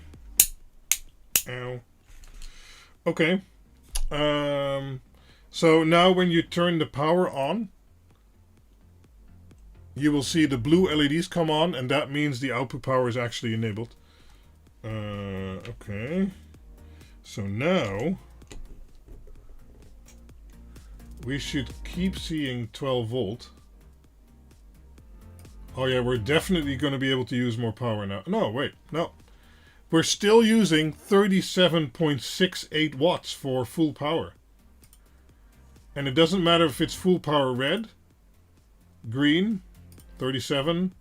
Ow. Okay. So now when you turn the power on, you will see the blue LEDs come on, and that means the output power is actually enabled. Okay. So now we should keep seeing 12 volt. Oh yeah, we're definitely going to be able to use more power now. No, wait, no. We're still using 37.68 watts for full power. And it doesn't matter if it's full power red, green, 37,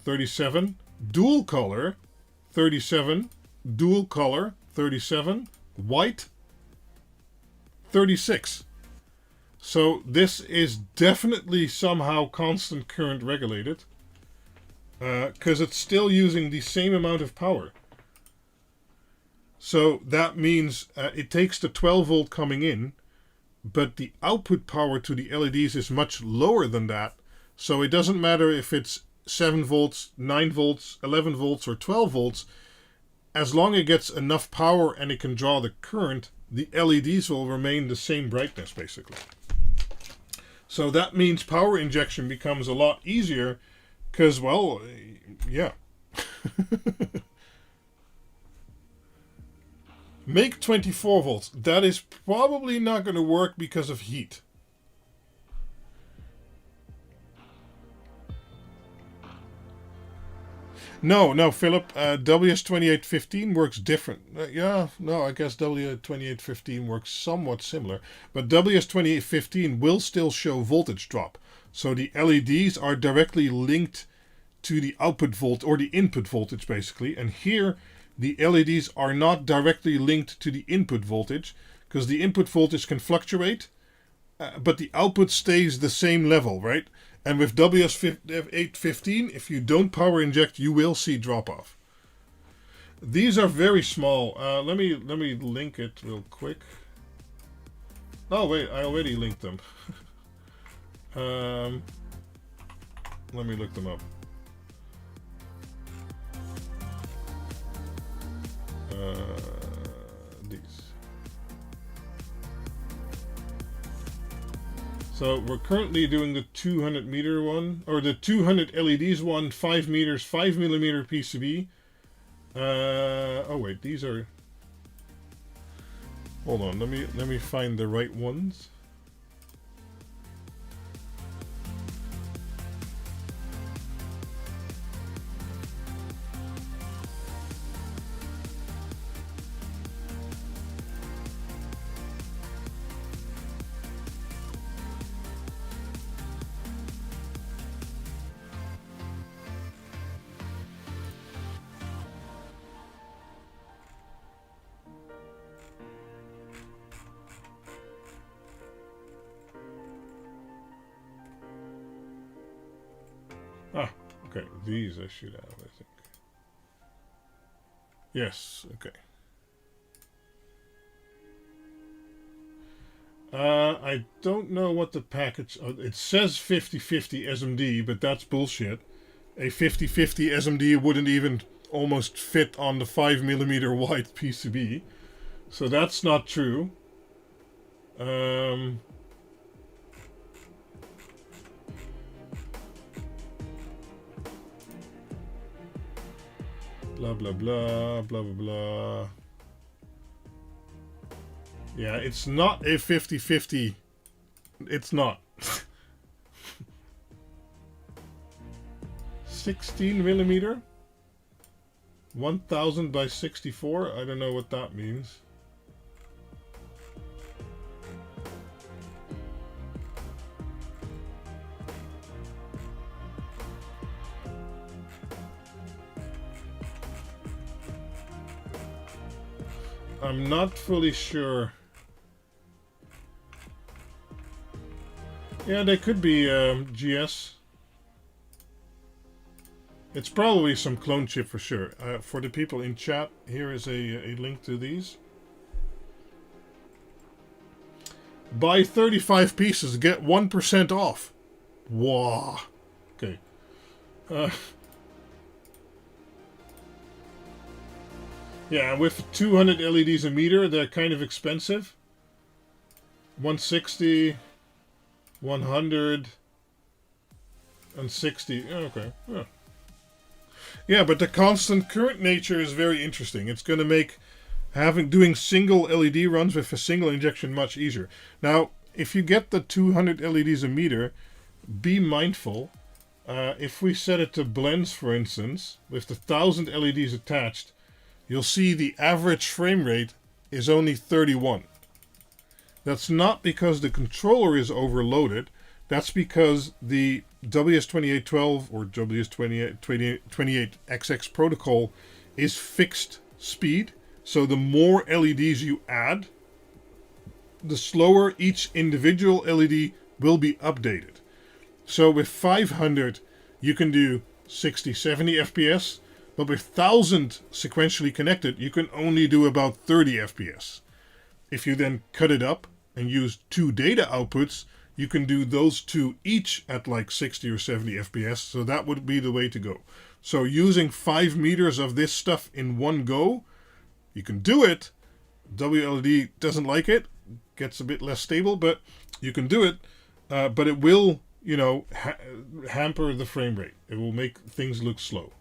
37, dual color, 37, dual color, 37, white, 36. So this is definitely somehow constant current regulated, because it's still using the same amount of power. So that means it takes the 12 volt coming in, but the output power to the LEDs is much lower than that. So it doesn't matter if it's 7 volts, 9 volts, 11 volts, or 12 volts. As long as it gets enough power and it can draw the current, the LEDs will remain the same brightness, basically. So that means power injection becomes a lot easier because, well, yeah. Make 24 volts. That is probably not going to work because of heat. No, Philip. WS2815 works different. Yeah, no, I guess W2815 works somewhat similar. But WS2815 will still show voltage drop. So the LEDs are directly linked to the output volt or the input voltage, basically. And here, the LEDs are not directly linked to the input voltage because the input voltage can fluctuate, but the output stays the same level, right? And with WS815, if you don't power inject, you will see drop off. These are very small. Let me link it real quick. Oh wait, I already linked them. Let me look them up. These. So we're currently doing the 200 meter one, or the 200 LEDs one, 5 meters, 5 millimeter PCB. Oh wait, these are. Hold on, let me find the right ones. Okay, these I should have, I think. Yes, okay. I don't know what the package... it says 50/50 SMD, but that's bullshit. A 50/50 SMD wouldn't even almost fit on the 5 millimeter wide PCB. So that's not true. Blah, blah, blah, blah, blah, blah. Yeah, it's not a 50/50. It's not. 16 millimeter? 1000 by 64? I don't know what that means. I'm not fully sure. Yeah, they could be GS. It's probably some clone chip for sure. For the people in chat, here is a link to these. Buy 35 pieces, get 1% off. Wow. Okay. Yeah, with 200 LEDs a meter, they're kind of expensive. 160, 100, and 60. Okay. Yeah. Yeah, but the constant current nature is very interesting. It's going to make doing single LED runs with a single injection much easier. Now, if you get the 200 LEDs a meter, be mindful. If we set it to blends, for instance, with the 1000 LEDs attached, you'll see the average frame rate is only 31. That's not because the controller is overloaded. That's because the WS2812 or WS28XX protocol is fixed speed. So the more LEDs you add, the slower each individual LED will be updated. So with 500, you can do 60, 70 FPS. But with 1000 sequentially connected, you can only do about 30 FPS. If you then cut it up and use 2 data outputs, you can do those 2 each at like 60 or 70 FPS. So that would be the way to go. So using 5 meters of this stuff in one go, you can do it. WLED doesn't like it, gets a bit less stable, but you can do it. But it will, you know, hamper the frame rate. It will make things look slow.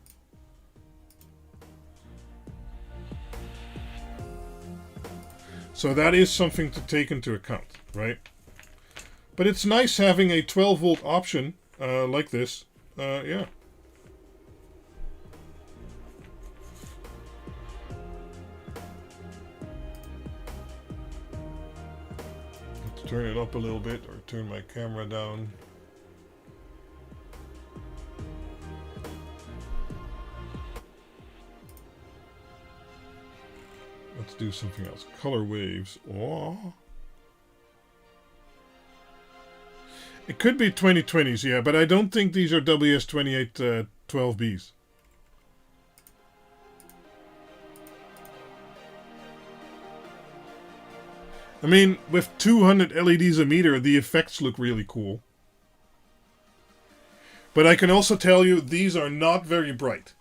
So that is something to take into account, right? But it's nice having a 12 volt option like this. Yeah. Let's turn it up a little bit or turn my camera down. Let's do something else. Color waves. Oh. It could be 2020s, yeah, but I don't think these are WS28 12Bs. I mean, with 200 LEDs a meter, the effects look really cool. But I can also tell you, these are not very bright.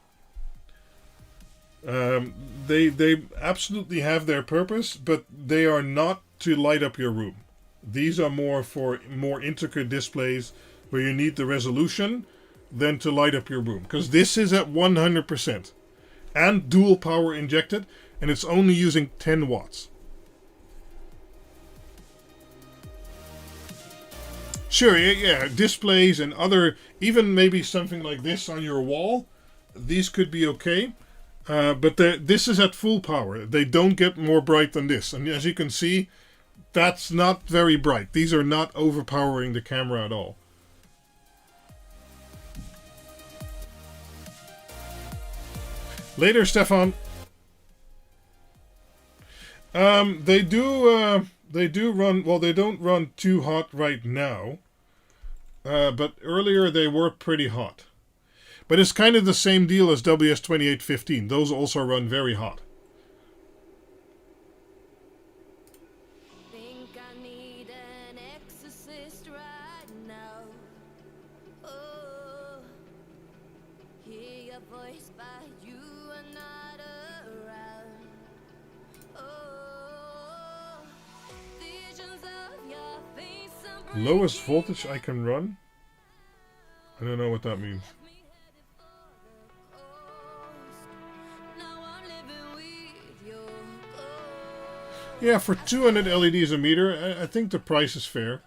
They absolutely have their purpose, but they are not to light up your room. These are more for more intricate displays where you need the resolution than to light up your room. Because this is at 100% and dual power injected, and it's only using 10 watts. Sure, yeah, displays and other, even maybe something like this on your wall, these could be okay. But this is at full power. They don't get more bright than this. And as you can see, that's not very bright. These are not overpowering the camera at all. Later, Stefan. They do run, well, they don't run too hot right now. But earlier they were pretty hot. But it's kind of the same deal as WS2815. Those also run very hot. Think I need an exorcist right now. Oh, hear your voice, but you are not around. Oh, visions of your face. Lowest voltage I can run? I don't know what that means. Yeah, for 200 LEDs a meter, I think the price is fair.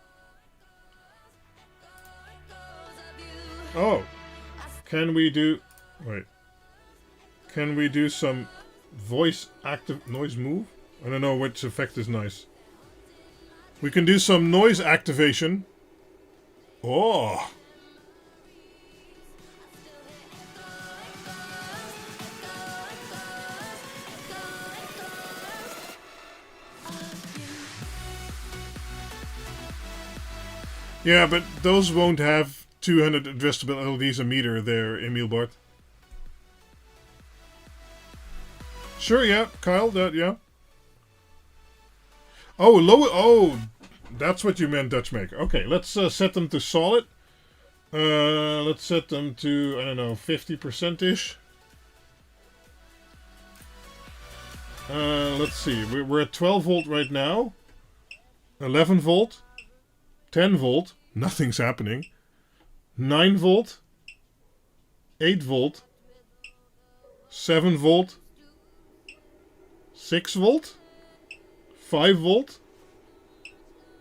Oh, can we do... Wait. Can we do some voice active noise move? I don't know which effect is nice. We can do some noise activation. Oh! Yeah, but those won't have 200 addressable LEDs a meter there, Emil Bart. Sure, yeah, Kyle, that, yeah. Oh, low. Oh, that's what you meant, Dutchmaker. Okay, let's set them to solid. Let's set them to, I don't know, 50%-ish. Let's see. We're at 12 volt right now. 11 volt. 10 volt. Nothing's happening. 9 volt. 8 volt. 7 volt. 6 volt. 5 volt.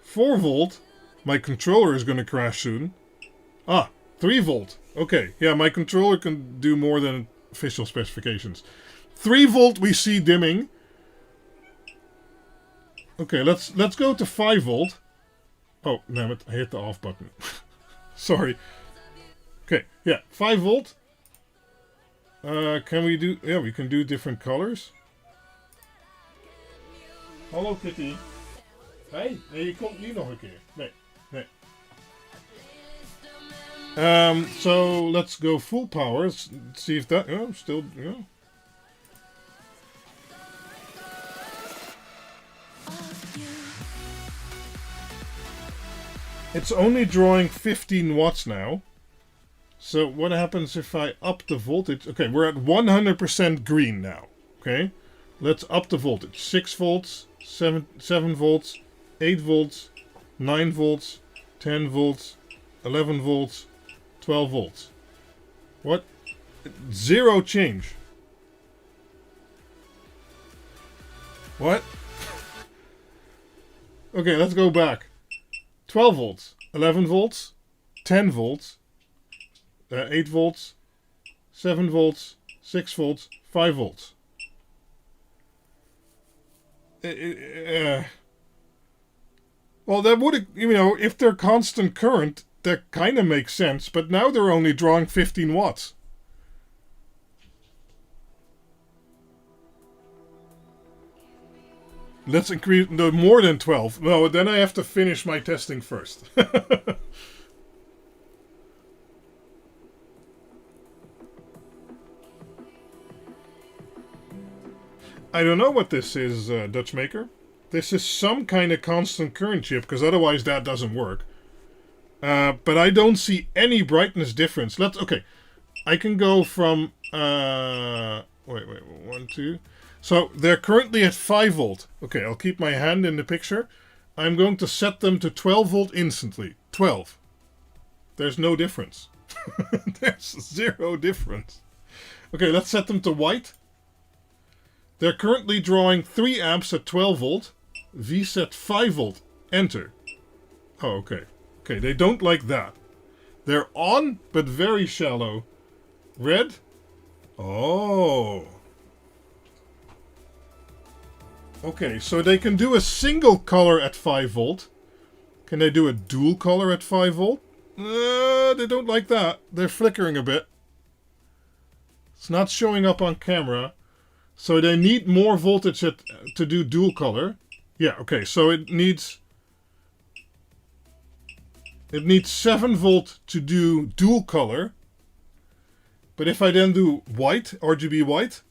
4 volt. My controller is going to crash soon. Ah, 3 volt. Okay, yeah, my controller can do more than official specifications. 3 volt we see dimming. Okay, let's go to 5 volt. Oh, damn it, I hit the off button. Sorry. Okay, yeah, 5 volt. Can we do... Yeah, we can do different colors. Hallo Kitty. Hey, nee, je komt niet nog een keer. Nee, nee. So let's go full power. Let's see if that... Oh, still... Yeah. It's only drawing 15 watts now. So what happens if I up the voltage? Okay, we're at 100% green now. Okay, let's up the voltage. 6 volts, 7 volts, 8 volts, 9 volts, 10 volts, 11 volts, 12 volts. What? Zero change. What? Okay, let's go back. 12 volts, 11 volts, 10 volts, 8 volts, 7 volts, 6 volts, 5 volts. Well, that would, you know, if they're constant current, that kind of makes sense, but now they're only drawing 15 watts. Let's increase, no, more than 12. No, then I have to finish my testing first. I don't know what this is, Dutchmaker. This is some kind of constant current chip, because otherwise that doesn't work. But I don't see any brightness difference. Okay. I can go from, wait, 1, 2... So, they're currently at 5 volt. Okay, I'll keep my hand in the picture. I'm going to set them to 12 volt instantly. 12. There's no difference. There's zero difference. Okay, let's set them to white. They're currently drawing 3 amps at 12 volt. V set 5 volt. Enter. Oh, okay. Okay, they don't like that. They're on, but very shallow. Red. Oh. Okay, so they can do a single color at 5 volt. Can they do a dual color at 5 volt? They don't like that. They're flickering a bit. It's not showing up on camera. So they need more voltage to do dual color. Yeah, okay, so it needs 7 volt to do dual color. But if I then do white, RGB white...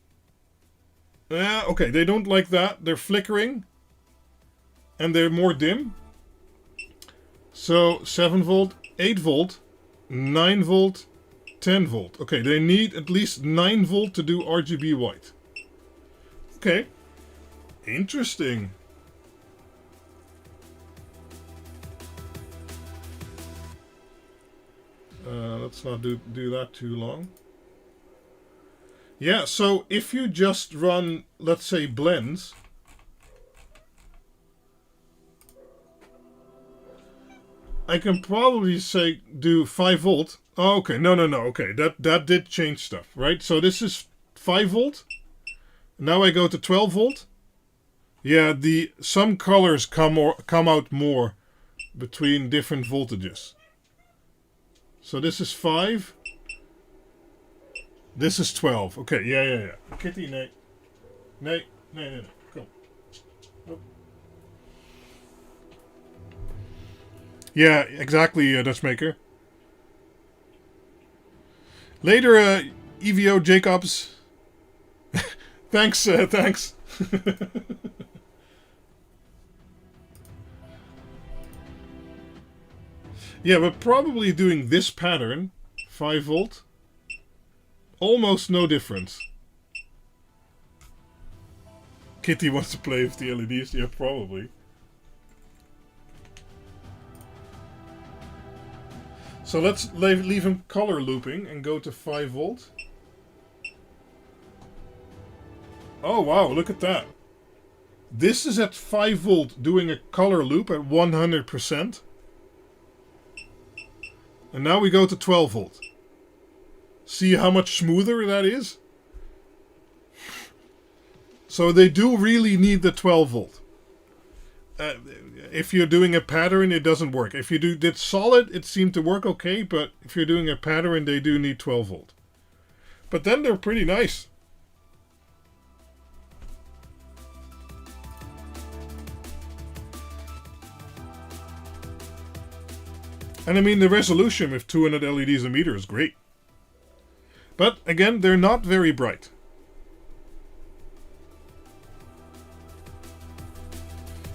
okay, they don't like that. They're flickering. And they're more dim. So, 7 volt, 8 volt, 9 volt, 10 volt. Okay, they need at least 9 volt to do RGB white. Okay. Interesting. Let's not do that too long. Yeah, so if you just run, let's say, blends, I can probably say do 5 volt. Oh, okay, no. Okay, that did change stuff, right? So this is 5 volt. Now I go to 12 volt. Yeah, some colors come out more between different voltages. So this is 5. This is 12. Okay, yeah. Kitty, nee. Nee. Kom. Oh. Yeah, exactly, Dutchmaker. Later, EVO Jacobs. Thanks, thanks. Yeah, but probably doing this pattern, 5 volt, almost no difference. Kitty wants to play with the LEDs, yeah, probably. So let's leave him color looping and go to 5 volt. Oh wow, look at that. This is at 5 volt doing a color loop at 100%. And now we go to 12 volt. See how much smoother that is? So they do really need the 12 volt. If you're doing a pattern, it doesn't work. If you did solid, it seemed to work okay, but if you're doing a pattern, they do need 12 volt. But then they're pretty nice. And I mean, the resolution with 200 LEDs a meter is great. But again, they're not very bright.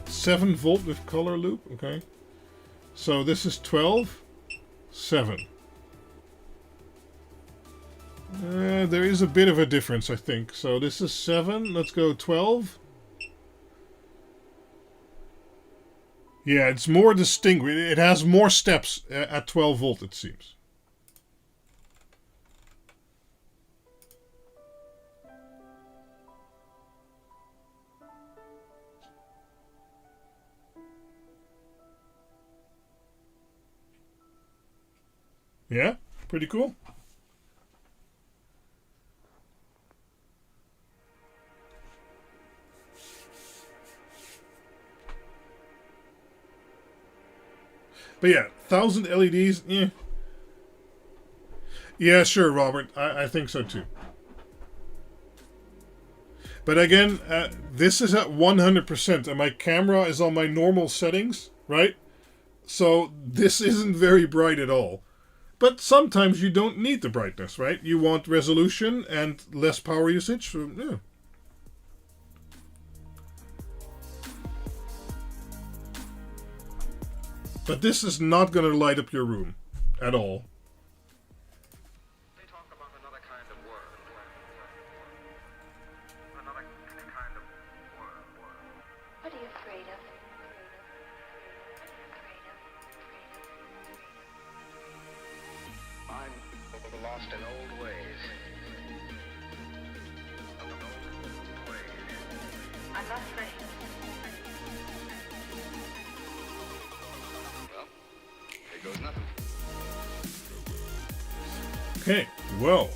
Seven volt with color loop, okay. So this is 12, 7. There is a bit of a difference, I think. So this is 7, let's go 12. Yeah, it's more distinct. It has more steps at 12 volt, it seems. Yeah, pretty cool. But yeah, 1,000 LEDs, yeah. Yeah, sure, Robert. I think so too. But again, this is at 100%, and my camera is on my normal settings, right? So this isn't very bright at all. But sometimes you don't need the brightness, right? You want resolution and less power usage, so yeah. But this is not going to light up your room at all. They talk about another kind of world. Another kind of world. What are you afraid of? I'm lost in old ways. I'm not afraid. Well, there goes nothing. Okay, well,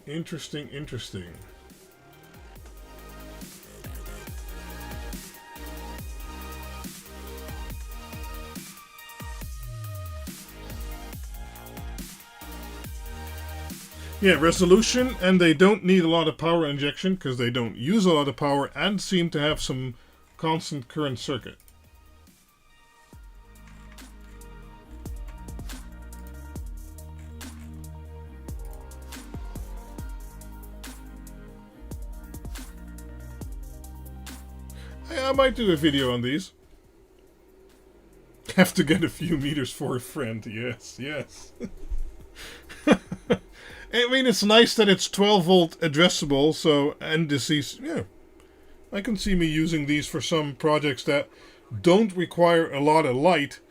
interesting. Yeah, resolution, and they don't need a lot of power injection because they don't use a lot of power and seem to have some constant current circuit. I might do a video on these. Have to get a few meters for a friend. Yes. I mean, it's nice that it's 12 volt addressable, so, and disease, yeah. I can see me using these for some projects that don't require a lot of light,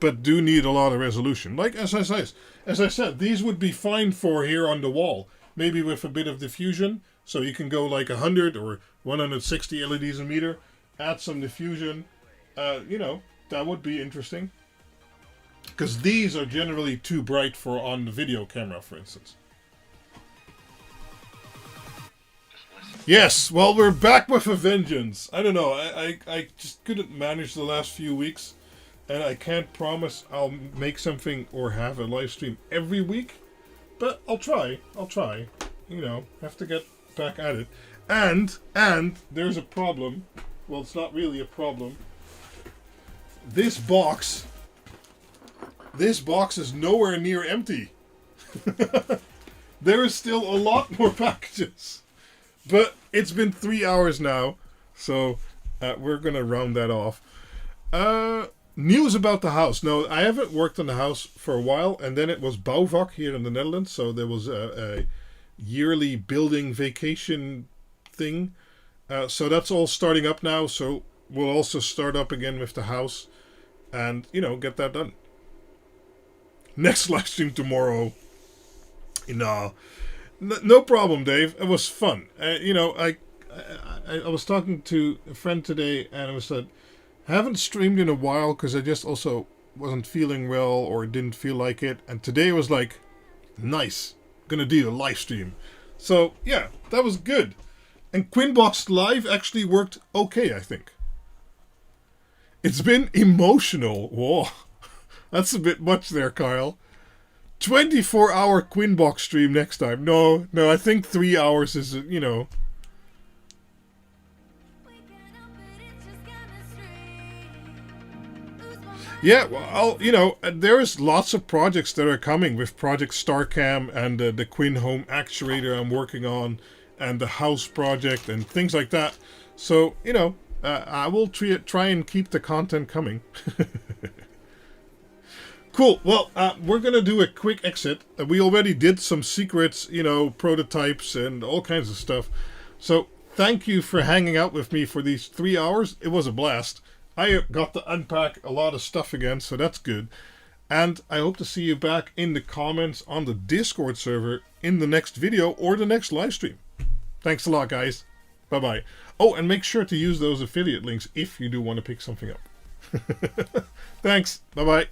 but do need a lot of resolution. Like, as I said, these would be fine for here on the wall. Maybe with a bit of diffusion, so you can go like 100 or 160 LEDs a meter, add some diffusion, you know, that would be interesting. Because these are generally too bright for on the video camera, for instance. Yes, well, we're back with a vengeance. I don't know, I just couldn't manage the last few weeks, and I can't promise I'll make something or have a live stream every week, but I'll try, you know, have to get back at it. And there's a problem. Well, it's not really a problem. This box this box is nowhere near empty. There is still a lot more packages. But it's been 3 hours now, so we're going to round that off. News about the house. No, I haven't worked on the house for a while, and then it was Bouwvak here in the Netherlands, so there was a yearly building vacation thing. So that's all starting up now, so we'll also start up again with the house and, you know, get that done. Next live stream tomorrow. No problem, Dave. It was fun. You know, I was talking to a friend today, and I said, I haven't streamed in a while because I just also wasn't feeling well or didn't feel like it. And today was like, nice, gonna do a live stream. So yeah, that was good. And QuinBoxed Live actually worked okay, I think. It's been emotional. Whoa, that's a bit much there, Kyle. 24-hour QuinBoxed stream next time. No, I think 3 hours is, you know. Yeah, well, you know, there's lots of projects that are coming with Project StarCam and the Quin Home actuator I'm working on, and the house project and things like that. So, you know, I will try and keep the content coming. Cool. Well, we're going to do a quick exit. We already did some secrets, you know, prototypes and all kinds of stuff. So thank you for hanging out with me for these 3 hours. It was a blast. I got to unpack a lot of stuff again, so that's good. And I hope to see you back in the comments on the Discord server in the next video or the next live stream. Thanks a lot, guys. Bye-bye. Oh, and make sure to use those affiliate links if you do want to pick something up. Thanks. Bye-bye.